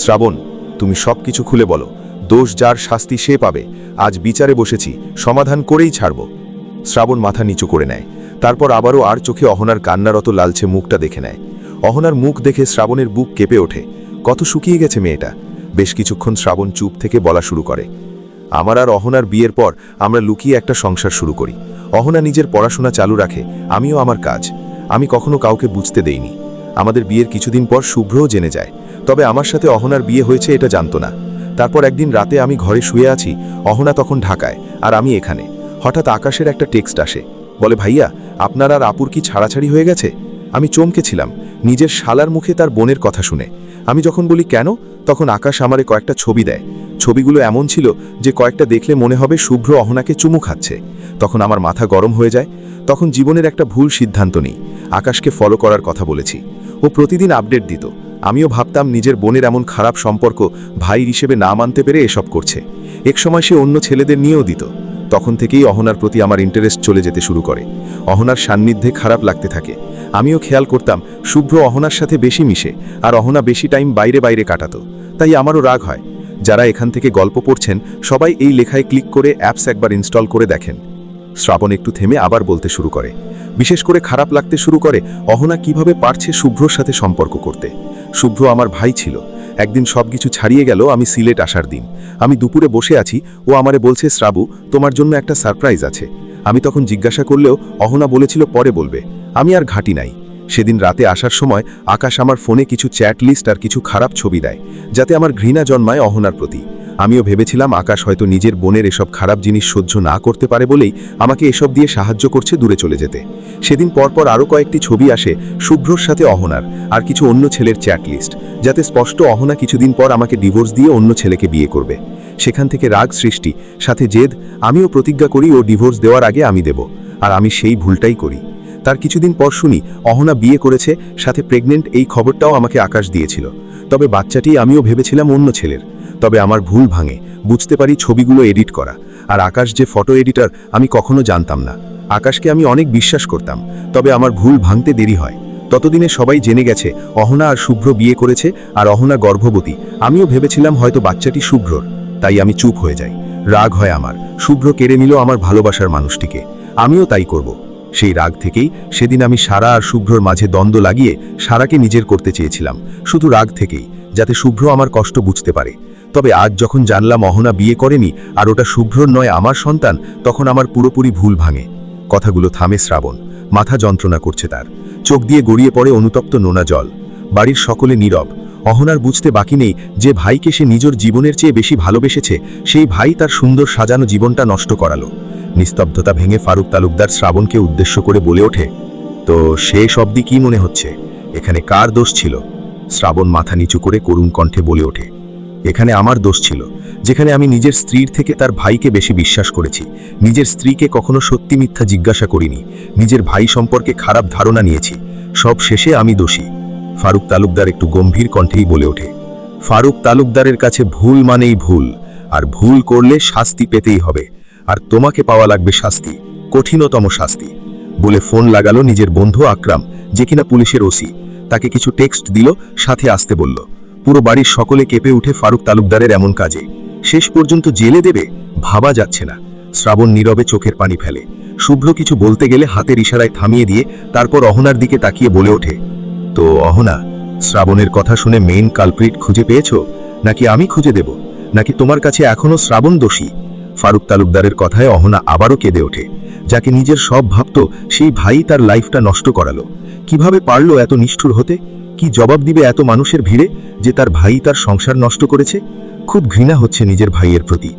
শ্রাবণ, তুমি সব কিছু খুলে বলো। দোষ যার, শাস্তি সে পাবে। আজ বিচারে বসেছি, সমাধান করেই ছাড়ব। শ্রাবণ মাথা নিচু করে নেয়। তারপর আবারও আর চোখে অহনার কান্নারত লালচে মুখটা দেখে নেয়। অহনার মুখ দেখে শ্রাবণের বুক কেঁপে ওঠে। কত শুকিয়ে গেছে মেয়েটা। বেশ কিছুক্ষণ শ্রাবণ চুপ থেকে বলা শুরু করে, আমার আর অহনার বিয়ের পর আমরা লুকিয়ে একটা সংসার শুরু করি। অহনা নিজের পড়াশোনা চালু রাখে, আমিও আমার কাজ। আমি কখনো কাউকে বুঝতে দেইনি। আমাদের বিয়ের কিছুদিন পর শুভ্রও জেনে যায়, তবে আমার সাথে অহনার বিয়ে হয়েছে এটা জানতো না। তারপর একদিন রাতে আমি ঘরে শুয়ে আছি, অহনা তখন ঢাকায় আর আমি এখানে। হঠাৎ আকাশের একটা টেক্সট আসে, বলে, ভাইয়া আপনার আর আপুর কি ছাড়াছাড়ি হয়ে গেছে? আমি চমকেছিলাম নিজের শালার মুখে তার বোনের কথা শুনে। আমি যখন বলি কেন, তখন আকাশ আমারে কয়েকটা ছবি দেয়। ছবিগুলো এমন ছিল যে কয়েকটা দেখলে মনে হবে শুভ্র অহনাকে চুমু খাচ্ছে। তখন আমার মাথা গরম হয়ে যায়। তখন জীবনের একটা ভুল সিদ্ধান্ত নিই, আকাশকে ফলো করার কথা বলেছি। ও প্রতিদিন আপডেট দিত। আমিও ভাবতাম নিজের বোনের এমন খারাপ সম্পর্ক ভাই হিসেবে না মানতে পেরে এসব করছে। একসময় সে অন্য ছেলেদের নিয়েও দিত। তখন থেকেই অহনার প্রতি আমার ইন্টারেস্ট চলে যেতে শুরু করে। অহনার সান্নিধ্যে খারাপ লাগতে থাকে। আমিও খেয়াল করতাম শুভ্র অহনার সাথে বেশি মিশে আর অহনা বেশি টাইম বাইরে বাইরে কাটাতো। তাই আমারও রাগ হয়। যারা এখান থেকে গল্প পড়ছেন সবাই এই লেখায় ক্লিক করে অ্যাপস একবার ইনস্টল করে দেখেন। শ্রাবণ একটু থেমে আবার বলতে শুরু করে, বিশেষ করে খারাপ লাগতে শুরু করে অহনা কিভাবে পারছে শুভ্রর সাথে সম্পর্ক করতে। শুভ্র আমার ভাই ছিল। একদিন সবকিছু ছাড়িয়ে গেল আমি সিলেট আসার দিন। আমি দুপুরে বসে আছি, ও আমারে বলছে, শ্রাবু তোমার জন্য একটা সারপ্রাইজ আছে। আমি তখন জিজ্ঞাসা করলেও অহনা বলেছিল পরে বলবে। আমি আর ঘাটি নাই। সেদিন রাতে আসার সময় আকাশ আমার ফোনে কিছু চ্যাট লিস্ট আর কিছু খারাপ ছবি দেয়, যাতে আমার ঘৃণা জন্মায় অহনার প্রতি। আমিও ভেবেছিলাম আকাশ হয়তো নিজের বোনের এসব খারাপ জিনিস সহ্য না করতে পারে বলেই আমাকে এসব দিয়ে সাহায্য করছে দূরে চলে যেতে। সেদিন পরপর আরও কয়েকটি ছবি আসে শুভ্রর সাথে অহনার আর কিছু অন্য ছেলের চ্যাট লিস্ট, যাতে স্পষ্ট অহনা কিছুদিন পর আমাকে ডিভোর্স দিয়ে অন্য ছেলেকে বিয়ে করবে। সেখান থেকে রাগ সৃষ্টি, সাথে জেদ। আমিও প্রতিজ্ঞা করি ও ডিভোর্স দেওয়ার আগে আমি দেব, আর আমি সেই ভুলটাই করি। তার কিছুদিন পর শুনি অহনা বিয়ে করেছে, সাথে প্রেগনেন্ট। এই খবরটাও আমাকে আকাশ দিয়েছিল। তবে বাচ্চাটি আমিও ভেবেছিলাম অন্য ছেলের। তবে আমার ভুল ভাঙে, বুঝতে পারি ছবিগুলো এডিট করা। আর আকাশ যে ফটো এডিটর আমি কখনো জানতাম না। আকাশকে আমি অনেক বিশ্বাস করতাম, তবে আমার ভুল ভাঙতে দেরি হয়। ততদিনে সবাই জেনে গেছে অহনা আর শুভ্র বিয়ে করেছে আর অহনা গর্ভবতী। আমিও ভেবেছিলাম হয়তো বাচ্চাটি শুভ্রর, তাই আমি চুপ হয়ে যাই। রাগ হয় আমার, শুভ্র কেড়ে নিল আমার ভালোবাসার মানুষটিকে। আমিও তাই করব। সেই রাগ থেকেই সেদিন আমি সারা আর শুভ্রর মাঝে দ্বন্দ্ব লাগিয়ে সারাকে নিজের করতে চেয়েছিলাম, শুধু রাগ থেকেই, যাতে শুভ্র আমার কষ্ট বুঝতে পারে। তবে আজ যখন জানলাম অহনা বিয়ে করেনি আর ওটা শুভ্রর নয় আমার সন্তান, তখন আমার পুরোপুরি ভুল ভাঙে। কথাগুলো থামে শ্রাবণ, মাথা যন্ত্রণা করছে তার। চোখ দিয়ে গড়িয়ে পড়ে অনুতপ্ত নোনা জল। বাড়ির সকলে নীরব। অহনার বুঝতে বাকি নেই যে ভাইকে সে নিজের জীবনের চেয়ে বেশি ভালোবেসেছে, সেই ভাই তার সুন্দর সাজানো জীবনটা নষ্ট করালো। নিস্তব্ধতা ভেঙে ফারুক তালুকদার শ্রাবণকে উদ্দেশ্য করে বলে ওঠে, তো শেষ অবধি কি মনে হচ্ছে, এখানে কার দোষ ছিল? শ্রাবণ মাথা নিচু করে করুণ কণ্ঠে বলে ওঠে, এখানে আমার দোষ ছিল, যেখানে আমি নিজের স্ত্রীর থেকে তার ভাইকে বেশি বিশ্বাস করেছি। নিজের স্ত্রীকে কখনো সত্যি মিথ্যা জিজ্ঞাসা করিনি। নিজের ভাই সম্পর্কে খারাপ ধারণা নিয়েছি। সব শেষে আমি দোষী। ফারুক তালুকদার একটু গম্ভীর কণ্ঠেই বলে ওঠে। ফারুক তালুকদারের কাছে ভুল মানেই ভুল, আর ভুল করলে শাস্তি পেতেই হবে। আর তোমাকে পাওয়া লাগবে শাস্তি, কঠিনতম শাস্তি। বলে ফোন লাগালো নিজের বন্ধু আকরাম, যে কিনা পুলিশের ওসি। তাকে কিছু টেক্সট দিল, সাথে আসতে বলল। পুরো বাড়ির সকলে কেঁপে উঠে ফারুক তালুকদারের এমন কাজে। শেষ পর্যন্ত জেলে দেবে ভাবা যাচ্ছে না। শ্রাবণ নীরবে চোখের পানি ফেলে। শুভ্র কিছু বলতে গেলে হাতের ইশারায় থামিয়ে দিয়ে তারপর অহনার দিকে তাকিয়ে বলে ওঠে, তো অহনা, শ্রাবণের কথা শুনে মেইন কালপ্রিট খুঁজে পেয়েছো, নাকি আমি খুঁজে দেব, নাকি তোমার কাছে এখনো শ্রাবণ দোষী? ফারুক তালুকদারের কথায় অহনা আবারও কেঁদে ওঠে। যাকে নিজের সব ভাবত সেই ভাই তার লাইফটা নষ্ট করালো। কিভাবে পারলো এত নিষ্ঠুর হতে? কি জবাব দিবে এত মানুষের ভিড়ে যে তার ভাই তার সংসার নষ্ট করেছে? খুব ঘৃণা হচ্ছে নিজের ভাইয়ের প্রতি।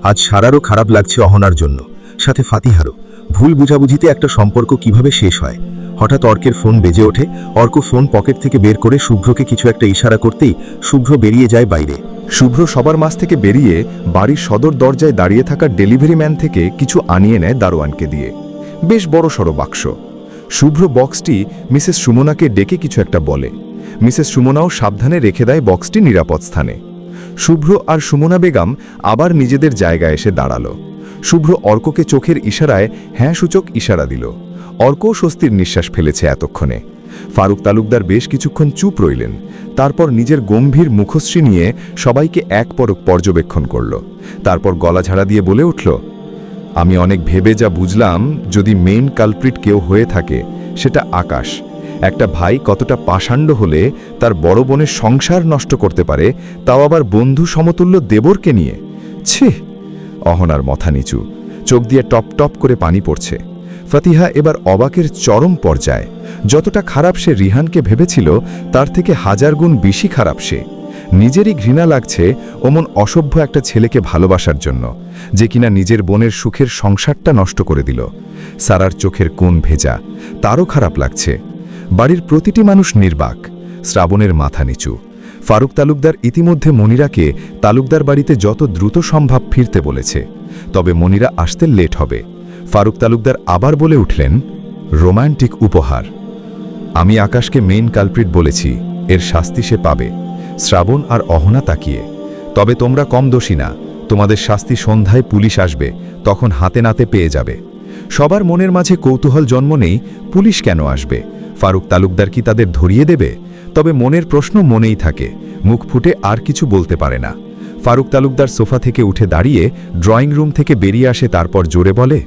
আজ সারারও খারাপ লাগছে অহনার জন্য, সাথে ফাতিহারও। ভুল বুঝাবুঝিতে একটা সম্পর্ক কিভাবে শেষ হয়? হঠাৎ অর্কের ফোন বেজে ওঠে। অর্ক ফোন পকেট থেকে বের করে শুভ্রকে কিছু একটা ইশারা করতেই শুভ্র বেরিয়ে যায় বাইরে। শুভ্র সবার মাঝ থেকে বেরিয়ে বাড়ির সদর দরজায় দাঁড়িয়ে থাকা ডেলিভারি ম্যান থেকে কিছু আনিয়ে নেয় দারোয়ানকে দিয়ে। বেশ বড়সড় বাক্স। শুভ্র বক্সটি মিসেস সুমনাকে ডেকে কিছু একটা বলে। মিসেস সুমনাও সাবধানে রেখে দেয় বক্সটি নিরাপদ স্থানে। শুভ্র আর সুমনা বেগম আবার নিজেদের জায়গায় এসে দাঁড়ালো। শুভ্র অর্ককে চোখের ইশারায় হ্যাঁ সূচক ইশারা দিল। অর্কও স্বস্তির নিঃশ্বাস ফেলেছে এতক্ষণে। ফারুক তালুকদার বেশ কিছুক্ষণ চুপ রইলেন। তারপর নিজের গম্ভীর মুখশ্রী নিয়ে সবাইকে এক পরক পর্যবেক্ষণ করল। তারপর গলা ঝাড়া দিয়ে বলে উঠল, আমি অনেক ভেবে যা বুঝলাম, যদি মেইন কালপ্রিট কেউ হয়ে থাকে সেটা আকাশ। একটা ভাই কতটা পাষাণ্ড হলে তার বড় বোনের সংসার নষ্ট করতে পারে, তাও আবার বন্ধু সমতুল্য দেবরকে নিয়ে। ছি, অহনার মাথা নিচু, চোখ দিয়ে টপ টপ করে পানি পড়ছে। ফাতিহা এবার অবাকের চরম পর্যায়ে। যতটা খারাপ সে রিহানকে ভেবেছিল তার থেকে 1000 গুণ বেশি খারাপ সে। নিজেরই ঘৃণা লাগছে অমন অসভ্য একটা ছেলেকে ভালোবাসার জন্য, যে কিনা নিজের বোনের সুখের সংসারটা নষ্ট করে দিল। সারার চোখের কোণ ভেজা, তারও খারাপ লাগছে। বাড়ির প্রতিটি মানুষ নির্বাক। শ্রাবণের মাথা নিচু। ফারুক তালুকদার ইতিমধ্যে মনিরাকে তালুকদার বাড়িতে যত দ্রুত সম্ভব ফিরতে বলেছে, তবে মনিরা আসতে লেট হবে। ফারুক তালুকদার আবার বলে উঠলেন, রোমান্টিক উপহার। আমি আকাশকে মেইন কালপ্রিট বলেছি, এর শাস্তি সে পাবে। শ্রাবণ আর অহনা তাকিয়ে, তবে তোমরা কম দোষী না, তোমাদের শাস্তি সন্ধ্যায় পুলিশ আসবে, তখন হাতে নাতে পেয়ে যাবে। সবার মনের মাঝে কৌতূহল জন্ম নেই, পুলিশ কেন আসবে, ফারুক তালুকদার কি তাদের ধরিয়ে দেবে? তবে মনের প্রশ্ন মনেই থাকে, মুখ ফুটে আর কিছু বলতে পারে না। ফারুক তালুকদার সোফা থেকে উঠে দাঁড়িয়ে ড্রয়িং রুম থেকে বেরিয়ে আসে, তারপর জোরে বলে,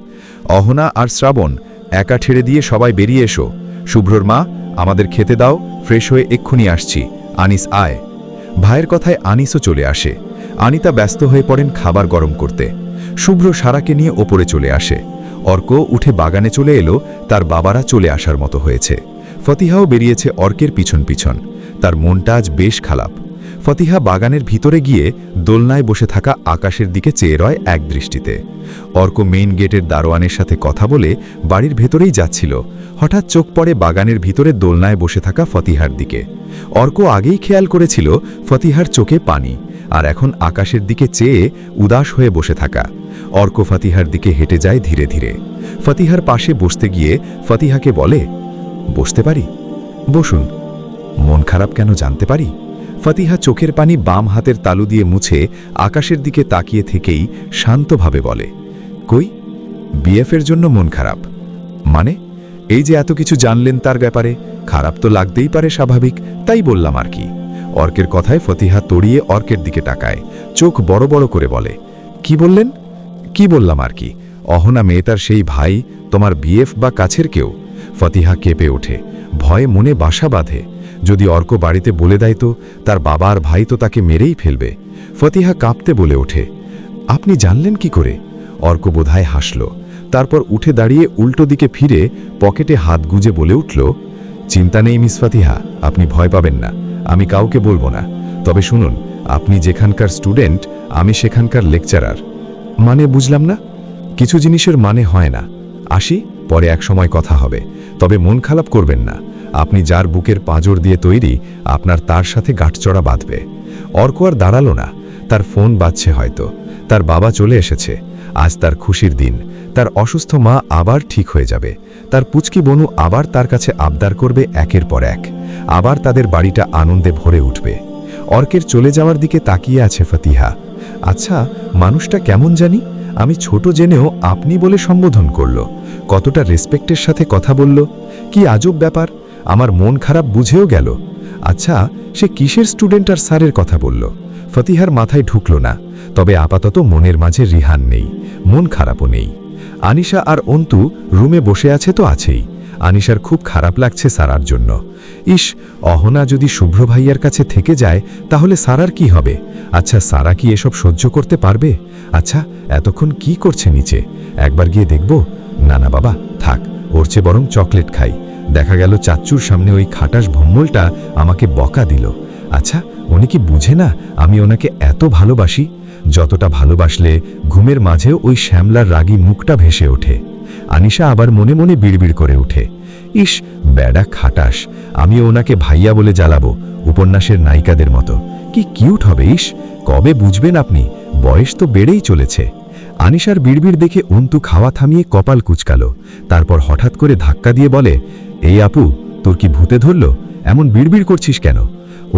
অহনা আর শ্রাবণ, একা ছেড়ে দিয়ে সবাই বেরিয়ে এসো। শুভ্রর মা, আমাদের খেতে দাও, ফ্রেশ হয়ে এক্ষুনি আসছি। আনিস আয়। ভাইয়ের কথায় আনিসও চলে আসে। আনিতা ব্যস্ত হয়ে পড়েন খাবার গরম করতে। শুভ্র সারাকে নিয়ে ওপরে চলে আসে। অর্ক উঠে বাগানে চলে এলো, তার বাবারা চলে আসার মতো হয়েছে। ফতিহাও বেরিয়েছে অর্কের পিছন পিছন। তার মনটা আজ বেশ খারাপ। ফতিহা বাগানের ভিতরে গিয়ে দোলনায় বসে থাকা আকাশের দিকে চেয়ে রয় এক দৃষ্টিতে। অর্ক মেইন গেটের দারোয়ানের সাথে কথা বলে বাড়ির ভেতরেই যাচ্ছিল, হঠাৎ চোখ পড়ে বাগানের ভিতরে দোলনায় বসে থাকা ফতিহার দিকে। অর্ক আগেই খেয়াল করেছিল ফতিহার চোখে পানি, আর এখন আকাশের দিকে চেয়ে উদাস হয়ে বসে থাকা। অর্ক ফতিহার দিকে হেঁটে যায় ধীরে ধীরে। ফতিহার পাশে বসতে গিয়ে ফতিহাকে বলে, বসতে পারি? বসুন। মন খারাপ কেন জানতে পারি? ফতিহা চোখের পানি বাম হাতের তালু দিয়ে মুছে আকাশের দিকে তাকিয়ে থেকেই শান্তভাবে বলে, কই, বিএফের জন্য মন খারাপ? মানে? এই যে এত কিছু জানলেন তার ব্যাপারে, খারাপ তো লাগতেই পারে, স্বাভাবিক, তাই বললাম আর কি। অর্কের কথায় ফতিহা তড়িয়ে অর্কের দিকে তাকায়, চোখ বড় বড় করে বলে, কি বললেন? কি বললাম আর কি, অহনা মেয়েটার সেই ভাই, তোমার বিএফ বা কাছের কেউ? ফতিহা কেঁপে ওঠে, ভয়ে মনে বাসা বাঁধে। যদি অর্ক বাড়িতে বলে দেয় তো তার বাবা আর ভাই তো তাকে মেরেই ফেলবে। ফতিহা কাঁপতে বলে ওঠে, আপনি জানলেন কি করে? অর্ক বোধহয় হাসল, তারপর উঠে দাঁড়িয়ে উল্টো দিকে ফিরে পকেটে হাত গুজে বলে উঠল, চিন্তা নেই মিস ফতিহা, আপনি ভয় পাবেন না, আমি কাউকে বলবো না। তবে শুনুন, আপনি যেখানকার স্টুডেন্ট, আমি সেখানকার লেকচারার। মানে বুঝলাম না। কিছু জিনিসের মানে হয় না। আসি, পরে এক সময় কথা হবে। তবে মন খারাপ করবেন না, আপনি যার বুকের পাঁজর দিয়ে তৈরি, আপনার তার সাথে গাঁটচড়া বাঁধবে। অর্ক আর দাঁড়ালো না, তার ফোন বাজছে হয়তো। তার বাবা চলে এসেছে। আজ তার খুশির দিন, তার অসুস্থ মা আবার ঠিক হয়ে যাবে, তার পুচকি বনু আবার তার কাছে আবদার করবে একের পর এক, আবার তাদের বাড়িটা আনন্দে ভরে উঠবে। অর্কের চলে যাওয়ার দিকে তাকিয়ে আছে ফতিহা। আচ্ছা, মানুষটা কেমন জানি, আমি ছোট জেনেও আপনি বলে সম্বোধন করল, কতটা রেসপেক্টের সাথে কথা বলল, কি আজব ব্যাপার, আমার মন খারাপ বুঝেও গেল। আচ্ছা, সে কিসের স্টুডেন্ট আর স্যারের কথা বলল? ফতিহার মাথায় ঢুকল না। তবে আপাতত মনের মাঝে রিহান নেই, মন খারাপও নেই। আনিশা আর অন্তু রুমে বসে আছে তো আছেই। আনিশার খুব খারাপ লাগছে সারার জন্য। ইস, অহনা যদি শুভ্র ভাইয়ার কাছে থেকে যায় তাহলে সারার কি হবে? আচ্ছা, সারা কি এসব সহ্য করতে পারবে? আচ্ছা, এতক্ষণ কি করছে নিচে? একবার গিয়ে দেখব? না না বাবা, থাক, ওর চেয়ে বরং চকলেট খাই। দেখা গেল চাচ্চুর সামনে ওই খাটাস ভম্বলটা আমাকে বকা দিল। আচ্ছা, উনি কি বুঝে না আমি ওনাকে এত ভালোবাসি? যতটা ভালোবাসলে ঘুমের মাঝেও ওই শ্যামলার রাগী মুখটা ভেসে ওঠে। আনিশা আবার মনে মনে বিড়বিড় করে ওঠে, ইস, বেডা খাটাস, আমি ওনাকে ভাইয়া বলে জ্বালাবো, উপন্যাসের নায়িকাদের মতো। কি কিউট হবে! ইস, কবে বুঝবেন আপনি, বয়স তো বেড়েই চলেছে। আনিশার বিড়বিড় দেখে অন্তু খাওয়া থামিয়ে কপাল কুচকালো, তারপর হঠাৎ করে ধাক্কা দিয়ে বলে, এই আপু, তোর কি ভূতে ধরল? এমন বিড়বিড় করছিস কেন?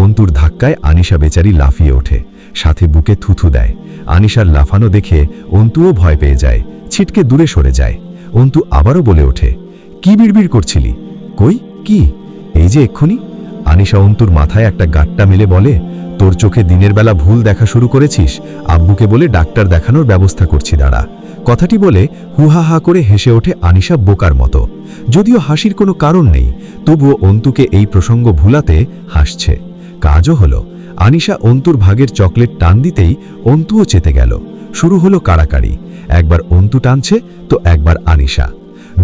অন্তুর ধাক্কায় আনিশা বেচারি লাফিয়ে ওঠে, সাথে বুকে থুথু দেয়। আনিশার লাফানো দেখে অন্তুও ভয় পেয়ে যায়, ছিটকে দূরে সরে যায়। অন্তু আবারও বলে ওঠে, কি বিড়বিড় করছিলি? কই, কি? এই যে এক্ষুনি। আনিশা অন্তুর মাথায় একটা গাঁটটা মেলে বলে, তোর চোখে দিনের বেলা ভুল দেখা শুরু করেছিস, আব্বুকে বলে ডাক্তার দেখানোর ব্যবস্থা করছি, দাঁড়া। কথাটি বলে হুহা হা করে হেসে ওঠে আনিশা বোকার মতো। যদিও হাসির কোনো কারণ নেই, তবুও অন্তুকে এই প্রসঙ্গ ভুলাতে হাসছে। কাজও হলো। আনিশা অন্তুর ভাগের চকলেট টান দিতেই অন্তুও চেতে গেল। শুরু হলো কাড়াকাড়ি, একবার অন্তু টানছে তো একবার আনিশা।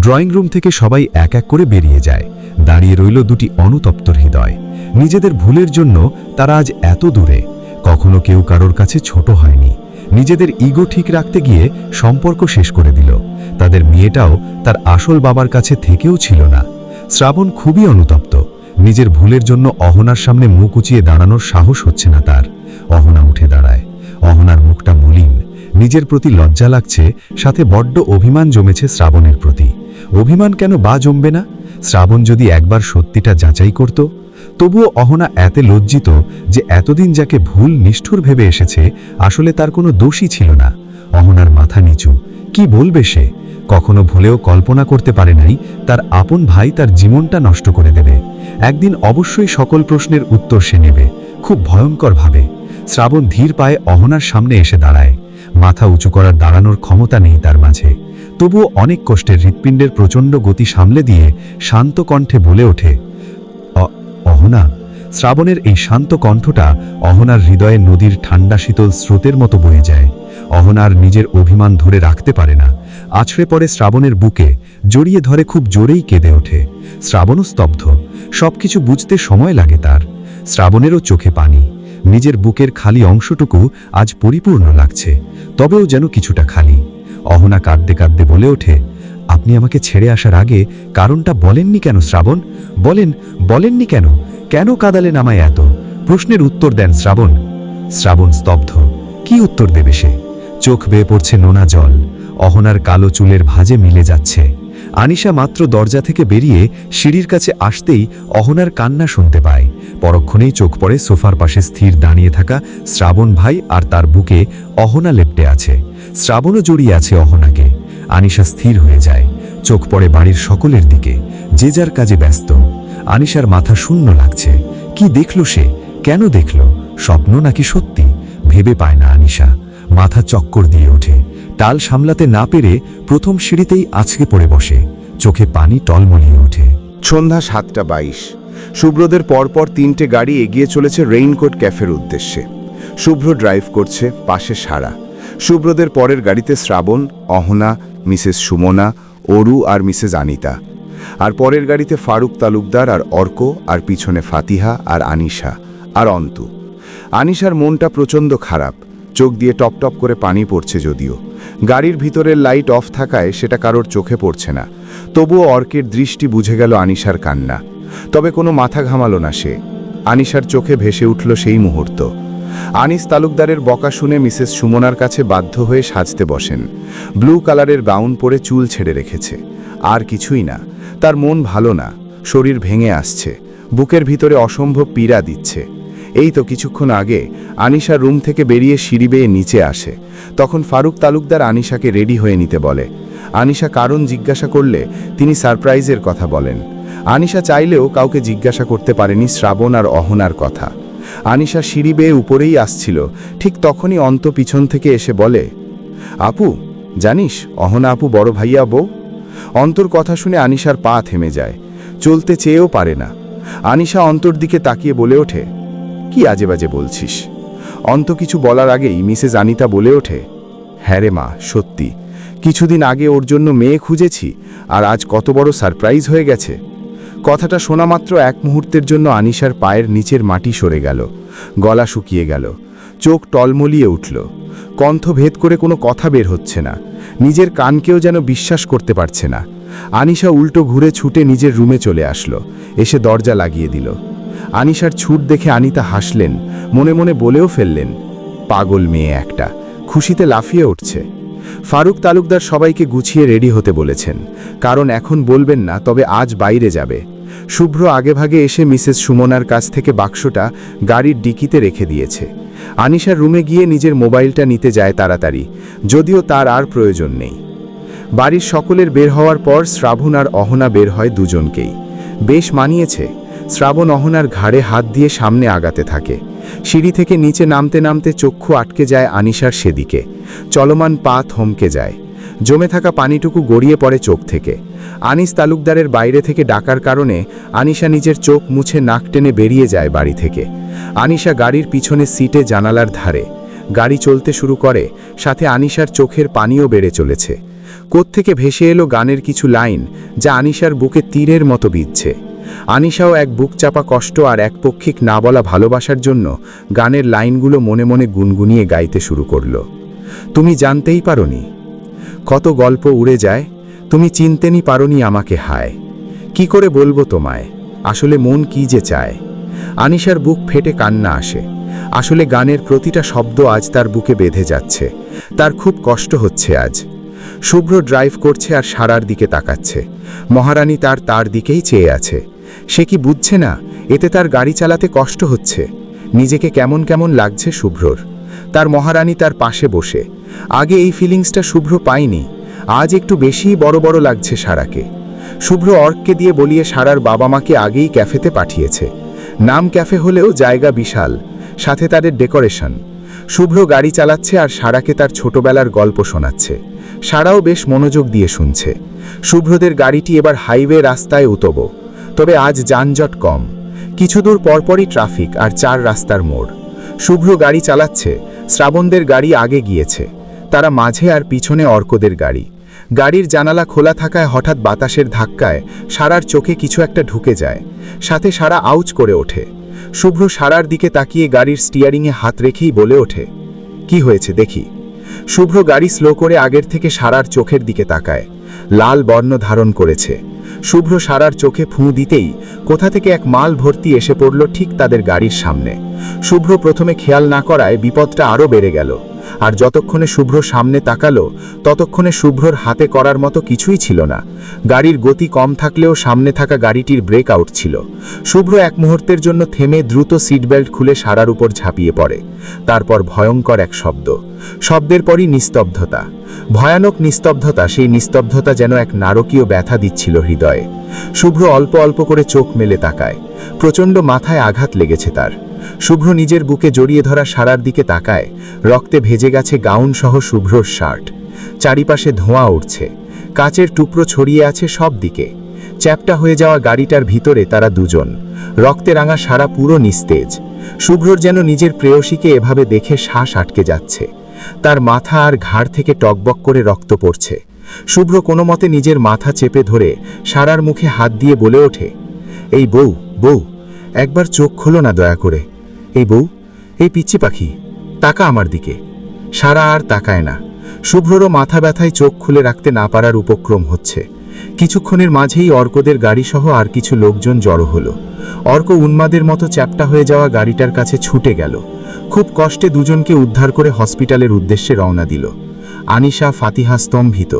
ড্রয়িং রুম থেকে সবাই এক এক করে বেরিয়ে যায়, দাঁড়িয়ে রইল দুটি অনুতপ্ত হৃদয়। নিজেদের ভুলের জন্য তারা আজ এত দূরে। কখনো কেউ কারোর কাছে ছোট হয়নি, নিজেদের ইগো ঠিক রাখতে গিয়ে সম্পর্ক শেষ করে দিল। তাদের মেয়েটাও তার আসল বাবার কাছে থেকেও ছিল না। শ্রাবণ খুবই অনুতপ্ত, নিজের ভুলের জন্য অহনার সামনে মুখ উঁচিয়ে দাঁড়ানোর সাহস হচ্ছে না তার। অহনা উঠে দাঁড়ায়, অহনার মুখটা মলিন, নিজের প্রতি লজ্জা লাগছে, সাথে বড্ড অভিমান জমেছে শ্রাবণের প্রতি। অভিমান কেন বা জমবে না? শ্রাবণ যদি একবার সত্যিটা যাচাই করত। তবুও অহনা এত লজ্জিত যে এতদিন যাকে ভুল নিষ্ঠুর ভেবে এসেছে আসলে তার কোনো দোষই ছিল না। অহনার মাথা নিচু, কি বলবে সে? কখনো ভুলেও কল্পনা করতে পারে নাই তার আপন ভাই তার জীবনটা নষ্ট করে দেবে। একদিন অবশ্যই সকল প্রশ্নের উত্তর সে নেবে, খুব ভয়ঙ্করভাবে। শ্রাবণ ধীর পায়ে অহনার সামনে এসে দাঁড়ায়। মাথা উঁচু করার দাঁড়ানোর ক্ষমতা নেই তার মাঝে, তবুও অনেক কষ্টের হৃৎপিণ্ডের প্রচণ্ড গতি সামলে দিয়ে শান্ত কণ্ঠে বলে ওঠে, অহনা। শ্রাবণের এই শান্ত কণ্ঠটা অহনার হৃদয়ে নদীর ঠান্ডা শীতল স্রোতের মতো বয়ে যায়। অহনার নিজের অভিমান ধরে রাখতে পারে না, আছড়ে পড়ে শ্রাবণের বুকে, জড়িয়ে ধরে খুব জোরেই কেঁদে ওঠে। শ্রাবণও স্তব্ধ, সবকিছু বুঝতে সময় লাগে তার। শ্রাবণেরও চোখে পানি, নিজের বুকের খালি অংশটুকু আজ পরিপূর্ণ লাগছে, তবেও যেন কিছুটা খালি। অহনা কাঁদতে কাঁদতে বলে ওঠে, আপনি আমাকে ছেড়ে আসার আগে কারণটা বলেননি কেন শ্রাবণ? বলেননি কেন? কেন কাঁদালেন আমায় এত? প্রশ্নের উত্তর দেন শ্রাবণ। শ্রাবণ স্তব্ধ, কি উত্তর দেবে সে? চোখ বেয়ে পড়ছে নোনা জল, অহনার কালো চুলের ভাঁজে মিলে যাচ্ছে। আনিশা মাত্র দরজা থেকে বেরিয়ে সিঁড়ির কাছে আসতেই অহনার কান্না শুনতে পায়। পরক্ষণেই চোখ পড়ে সোফার পাশে স্থির দাঁড়িয়ে থাকা শ্রাবণ ভাই, আর তার বুকে অহনা লেপ্টে আছে। শ্রাবণও জড়িয়ে আছে অহনাকে। আনিশা স্থির হয়ে যায়, চোখ পড়ে বাড়ির সকলের দিকে, যে যার কাজে ব্যস্ত। আনিশার মাথা শূন্য লাগছে। কি দেখল সে? কেন দেখল? স্বপ্ন নাকি সত্যি? ভেবে পায় না আনিশা, মাথা চক্কর দিয়ে ওঠে। টাল সামলাতে না পেরে প্রথম সিঁড়িতেই আছড়ে পড়ে বসে, চোখে পানি টলমলিয়ে ওঠে। সন্ধ্যা 7:22। শুভ্রদের পরপর 3টে গাড়ি এগিয়ে চলেছে রেইনকোট ক্যাফের উদ্দেশ্যে। শুভ্র ড্রাইভ করছে, পাশে সারা। শুভ্রদের পরের গাড়িতে শ্রাবণ, অহনা, মিসেস সুমনা, অরু আর মিসেস আনিতা। আর পরের গাড়িতে ফারুক তালুকদার আর অর্ক, আর পিছনে ফাতিহা আর আনিশা আর অন্তু। আনিশার মনটা প্রচণ্ড খারাপ, চোখ দিয়ে টপ টপ করে পানি পড়ছে। যদিও গাড়ির ভিতরের লাইট অফ থাকায় সেটা কারোর চোখে পড়ছে না, তবুও অর্কের দৃষ্টি বুঝে গেল আনিশার কান্না। তবে কোনো মাথা ঘামালো না সে। আনিশার চোখে ভেসে উঠল সেই মুহূর্ত। আনিস তালুকদারের বকা শুনে মিসেস সুমনার কাছে বাধ্য হয়ে সাজতে বসেন। ব্লু কালারের গাউন পরে চুল ছেড়ে রেখেছে, আর কিছুই না। তার মন ভালো না, শরীর ভেঙে আসছে, বুকের ভিতরে অসম্ভব পীড়া দিচ্ছে। এই তো কিছুক্ষণ আগে আনিশা রুম থেকে বেরিয়ে সিঁড়ি বেয়ে নিচে আসে, তখন ফারুক তালুকদার আনিশাকে রেডি হয়ে নিতে বলে। আনিশা কারণ জিজ্ঞাসা করলে তিনি সারপ্রাইজের কথা বলেন। আনিশা চাইলেও কাউকে জিজ্ঞাসা করতে পারেনি শ্রাবণ আর অহনার কথা। আনিশা সিঁড়ি বেয়ে উপরেই আসছিল, ঠিক তখনই অন্ত পিছন থেকে এসে বলে, আপু জানিস অহনা আপু বড় ভাইয়া বউ। অন্তর কথা শুনে আনিশার পা থেমে যায়, চলতে চেয়েও পারে না। আনিশা অন্তর দিকে তাকিয়ে বলে ওঠে, কি আজে বাজে বলছিস? অন্ত কিছু বলার আগেই মিসেস আনিতা বলে ওঠে, হ্যাঁ রে মা, সত্যি কিছুদিন আগে ওর জন্য মেয়ে খুঁজেছি, আর আজ কত বড় সারপ্রাইজ হয়ে গেছে। কথাটা শোনা মাত্র এক মুহূর্তের জন্য আনিশার পায়ের নিচের মাটি সরে গেল, গলা শুকিয়ে গেল, চোখ টলমলিয়ে উঠল। কণ্ঠ ভেদ করে কোনো কথা বের হচ্ছে না, নিজের কানকেও যেন বিশ্বাস করতে পারছে না। আনিশা উল্টো ঘুরে ছুটে নিজের রুমে চলে আসলো, এসে দরজা লাগিয়ে দিল। আনিশার ছুট দেখে আনিতা হাসলেন, মনে মনে বলেও ফেললেন, পাগল মেয়ে একটা, খুশিতে লাফিয়ে উঠছে। ফারুক তালুকদার সবাইকে গুছিয়ে রেডি হতে বলেছেন, কারণ এখন বলবেন না, তবে আজ বাইরে যাবে। শুভ্র আগেভাগে এসে মিসেস সুমনার কাছ থেকে বাক্সটা গাড়ির ডিকিতে রেখে দিয়েছে। আনিশার রুমে গিয়ে নিজের মোবাইলটা নিতে যায় তাড়াতাড়ি, যদিও তার আর প্রয়োজন নেই। বাড়ির সকলের বের হওয়ার পর শ্রাবণ আর অহনা বের হয় দুজনকেই। বেশ মানিয়েছে। শ্রাবণ অহনার ঘাড়ে হাত দিয়ে সামনে আগাতে থাকে। সিঁড়ি থেকে নিচে নামতে নামতে চক্ষু আটকে যায় আনিশার সেদিকে, চলমান পা থমকে যায়, জমে থাকা পানিটুকু গড়িয়ে পড়ে চোখ থেকে। আনিস তালুকদারের বাইরে থেকে ডাকার কারণে আনিশা নিজের চোখ মুছে নাক টেনে বেরিয়ে যায় বাড়ি থেকে। আনিশা গাড়ির পিছনে সিটে জানালার ধারে গাড়ি চলতে শুরু করে, সাথে আনিশার চোখের পানিও বেড়ে চলেছে। কোত্থেকে ভেসে এলো গানের কিছু লাইন, যা আনিশার বুকে তীরের মতো বিঁধছে। আনিশাও এক বুক চাপা কষ্ট আর এক পক্ষিক না বলা ভালোবাসার জন্য গানের লাইনগুলো মনে মনে গুনগুনিয়ে গাইতে শুরু করল। তুমি জানতেই পারোনি কত গল্প উড়ে যায়, তুমি চিনতেনি পারোনি আমাকে, হায় কি করে বলবো তোমায়, আসলে মন কি যে চায়। আনিশার বুক ফেটে কান্না আসে। আসলে গানের প্রতিটা শব্দ আজ তার বুকে বেঁধে যাচ্ছে। তার খুব কষ্ট হচ্ছে আজ। শুভ্র ড্রাইভ করছে আর সারার দিকে তাকাচ্ছে। মহারানী তার দিকেই চেয়ে আছে। সে কি বুঝছে না এতে তার গাড়ি চালাতে কষ্ট হচ্ছে? নিজেকে কেমন কেমন লাগছে শুভ্রর। তার মহারানী তার পাশে বসে। আগে এই ফিলিংসটা শুভ্র পায়নি, আজ একটু বেশিই বড় বড় লাগছে সারাকে। শুভ্র অর্ককে দিয়ে বলিয়ে সারার বাবা মাকে আগেই ক্যাফেতে পাঠিয়েছে। নাম ক্যাফে হলেও জায়গা বিশাল, সাথে তাদের ডেকোরেশন। শুভ্র গাড়ি চালাচ্ছে আর সারাকে তার ছোটবেলার গল্প শোনাচ্ছে। সারাও বেশ মনোযোগ দিয়ে শুনছে। শুভ্রদের গাড়িটি এবার হাইওয়ে রাস্তায় উতব, তবে আজ যানজট কম। কিছু দূর পরপরই ট্রাফিক আর 4 রাস্তার মোড়। শুভ্র গাড়ি চালাচ্ছে, শ্রাবণদের গাড়ি আগে গিয়েছে, তারা মাঝে আর পিছনে অর্কদের গাড়ি। গাড়ির জানালা খোলা থাকায় হঠাৎ বাতাসের ধাক্কায় সারার চোখে কিছু একটা ঢুকে যায়, সাথে সারা আউচ করে ওঠে। শুভ্র সারার দিকে তাকিয়ে গাড়ির স্টিয়ারিংয়ে হাত রেখেই বলে ওঠে, কি হয়েছে দেখি। শুভ্র গাড়ি স্লো করে আগের থেকে সারার চোখের দিকে তাকায়। লাল বর্ণ ধারণ করেছে। শুভ্র সারার চোখে ফুঁ দিতেই কোথা থেকে এক মাল ভর্তি এসে পড়ল ঠিক তাদের গাড়ির সামনে। শুভ্র প্রথমে খেয়াল না করায় বিপদটা আরও বেড়ে গেল। আর যতক্ষণে শুভ্র সামনে তাকালো ততক্ষণে শুভ্রর হাতে করার মতো কিছুই ছিল না। গাড়ির গতি কম থাকলেও সামনে থাকা গাড়িটির ব্রেক আউট ছিল। শুভ্র এক মুহূর্তের জন্য থেমে দ্রুত সিট বেল্ট খুলে সারার উপর ঝাঁপিয়ে পড়ে। তারপর ভয়ঙ্কর এক শব্দ। শব্দের পরই নিস্তব্ধতা, ভয়ানক নিস্তব্ধতা। সেই নিস্তব্ধতা যেন এক নারকীয় ব্যথা দিচ্ছিল হৃদয়ে। শুভ্র অল্প অল্প করে চোখ মেলে তাকায়। প্রচণ্ড মাথায় আঘাত লেগেছে তার। শুভ্র নিজের বুকে জড়িয়ে ধরা সারার দিকে তাকায়। রক্তে ভেজে গেছে গাউন সহ শুভ্রর শার্ট। চারিপাশে ধোঁয়া উঠছে, কাচের টুকরো ছড়িয়ে আছে সব দিকে। চ্যাপটা হয়ে যাওয়া গাড়িটার ভিতরে তারা দুজন। রক্তে রাঙা সারা পুরো নিস্তেজ। শুভ্রর যেন নিজের প্রেয়সীকে এভাবে দেখে শ্বাস আটকে যাচ্ছে। তার মাথা আর ঘাড় থেকে টকবক করে রক্ত পড়ছে। শুভ্র কোনো মতে নিজের মাথা চেপে ধরে সারার মুখে হাত দিয়ে বলে ওঠে, এই বউ, বউ, একবার চোখ খোলো না দয়া করে। এই বউ, এই পিচ্চি পাখি, তাকা আমার দিকে। সারা আর তাকায় না। শুভ্ররও মাথা ব্যথায় চোখ খুলে রাখতে না পারার উপক্রম হচ্ছে। কিছুক্ষণের মাঝেই অর্কদের গাড়িসহ আর কিছু লোকজন জড়ো হলো। অর্ক উন্মাদের মতো চ্যাপটা হয়ে যাওয়া গাড়িটার কাছে ছুটে গেল। খুব কষ্টে দুজনকে উদ্ধার করে হসপিটালের উদ্দেশ্যে রওনা দিল। আনিশা, ফাতিহা স্তম্ভিত।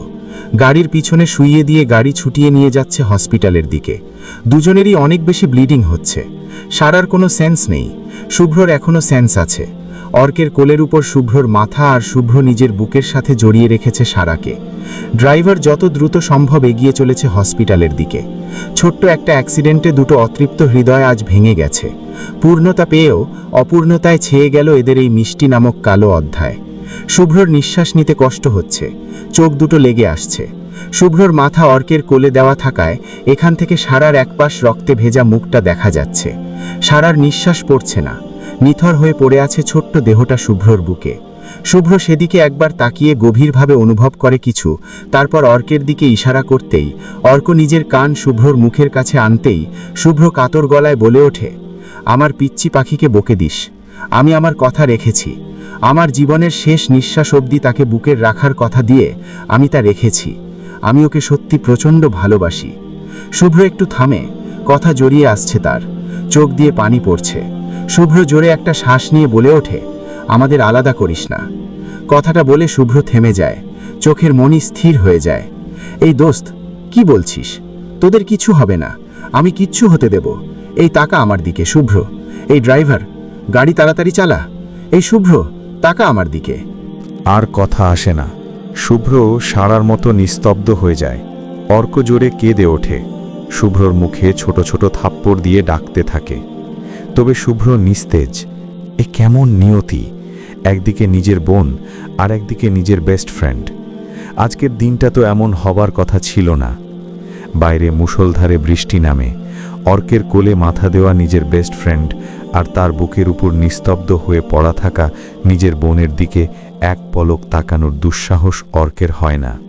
গাড়ির পিছনে শুইয়ে দিয়ে গাড়ি ছুটিয়ে নিয়ে যাচ্ছে হসপিটালের দিকে। দুজনেরই অনেক বেশি ব্লিডিং হচ্ছে। সারার কোনো সেন্স নেই, শুভ্রর এখনো সেন্স আছে। অর্কের কোলের উপর শুভ্রর মাথা আর শুভ্র নিজের বুকের সাথে জড়িয়ে রেখেছে সারাকে। ড্রাইভার যত দ্রুত সম্ভব এগিয়ে চলেছে হসপিটালের দিকে। ছোট্ট একটা অ্যাক্সিডেন্টে দুটো অতৃপ্ত হৃদয় আজ ভেঙে গেছে। পূর্ণতা পেয়েও অপূর্ণতায় ছেয়ে গেল এদের এই মিষ্টি নামক কালো অধ্যায়। শুভ্রর নিঃশ্বাস নিতে কষ্ট হচ্ছে, চোখ দুটো লেগে আসছে। শুভ্রর মাথা অর্কের কোলে দেওয়া থাকায় এখান থেকে সারার একপাশ রক্তে ভেজা মুখটা দেখা যাচ্ছে। সারার নিঃশ্বাস পড়ছে না, নিথর হয়ে পড়ে আছে ছোট্ট দেহটা শুভ্রর বুকে। শুভ্র সেদিকে একবার তাকিয়ে গভীরভাবে অনুভব করে কিছু, তারপর অর্কের দিকে ইশারা করতেই অর্ক নিজের কান শুভ্রর মুখের কাছে আনতেই শুভ্র কাতর গলায় বলে ওঠে, আমার পিচ্চি পাখিকে বকে দিস, আমি আমার কথা রেখেছি। আমার জীবনের শেষ নিঃশ্বাস অবধি তাকে বুকের রাখার কথা দিয়ে আমি তা রেখেছি। আমি ওকে সত্যি প্রচণ্ড ভালোবাসি। শুভ্র একটু থামে, কথা জড়িয়ে আসছে তার, চোখ দিয়ে পানি পড়ছে। শুভ্র জোরে একটা শ্বাস নিয়ে বলে ওঠে, আমাদের আলাদা করিস না। কথাটা বলে শুভ্র থেমে যায়, চোখের মনি স্থির হয়ে যায়। এই দোস্ত, কি বলছিস? তোদের কিছু হবে না, আমি কিচ্ছু হতে দেব। এই তাকা আমার দিকে শুভ্র। এই ড্রাইভার, গাড়ি তাড়াতাড়ি চালা। এই শুভ্র, তাকা আমার দিকে। আর কথা আসে না। শুভ্র সারার মতো নিস্তব্ধ হয়ে যায়। অর্ক জোরে কেঁদে ওঠে। শুভ্রর মুখে ছোট ছোট থাপ্পড় দিয়ে ডাকতে থাকে। তবে শুভ্র নিস্তেজ। এ কেমন নিয়তি! একদিকে নিজের বোন আর একদিকে নিজের বেস্ট ফ্রেন্ড। আজকের দিনটা তো এমন হবার কথা ছিল না। বাইরে মুষলধারে বৃষ্টি নামে। অর্কের কোলে মাথা দেওয়া নিজের বেস্ট ফ্রেন্ড আর তার বুকের উপর নিস্তব্ধ হয়ে পড়া থাকা নিজের বোনের দিকে এক পলক তাকানোর দুঃসাহস অর্কের হয় না।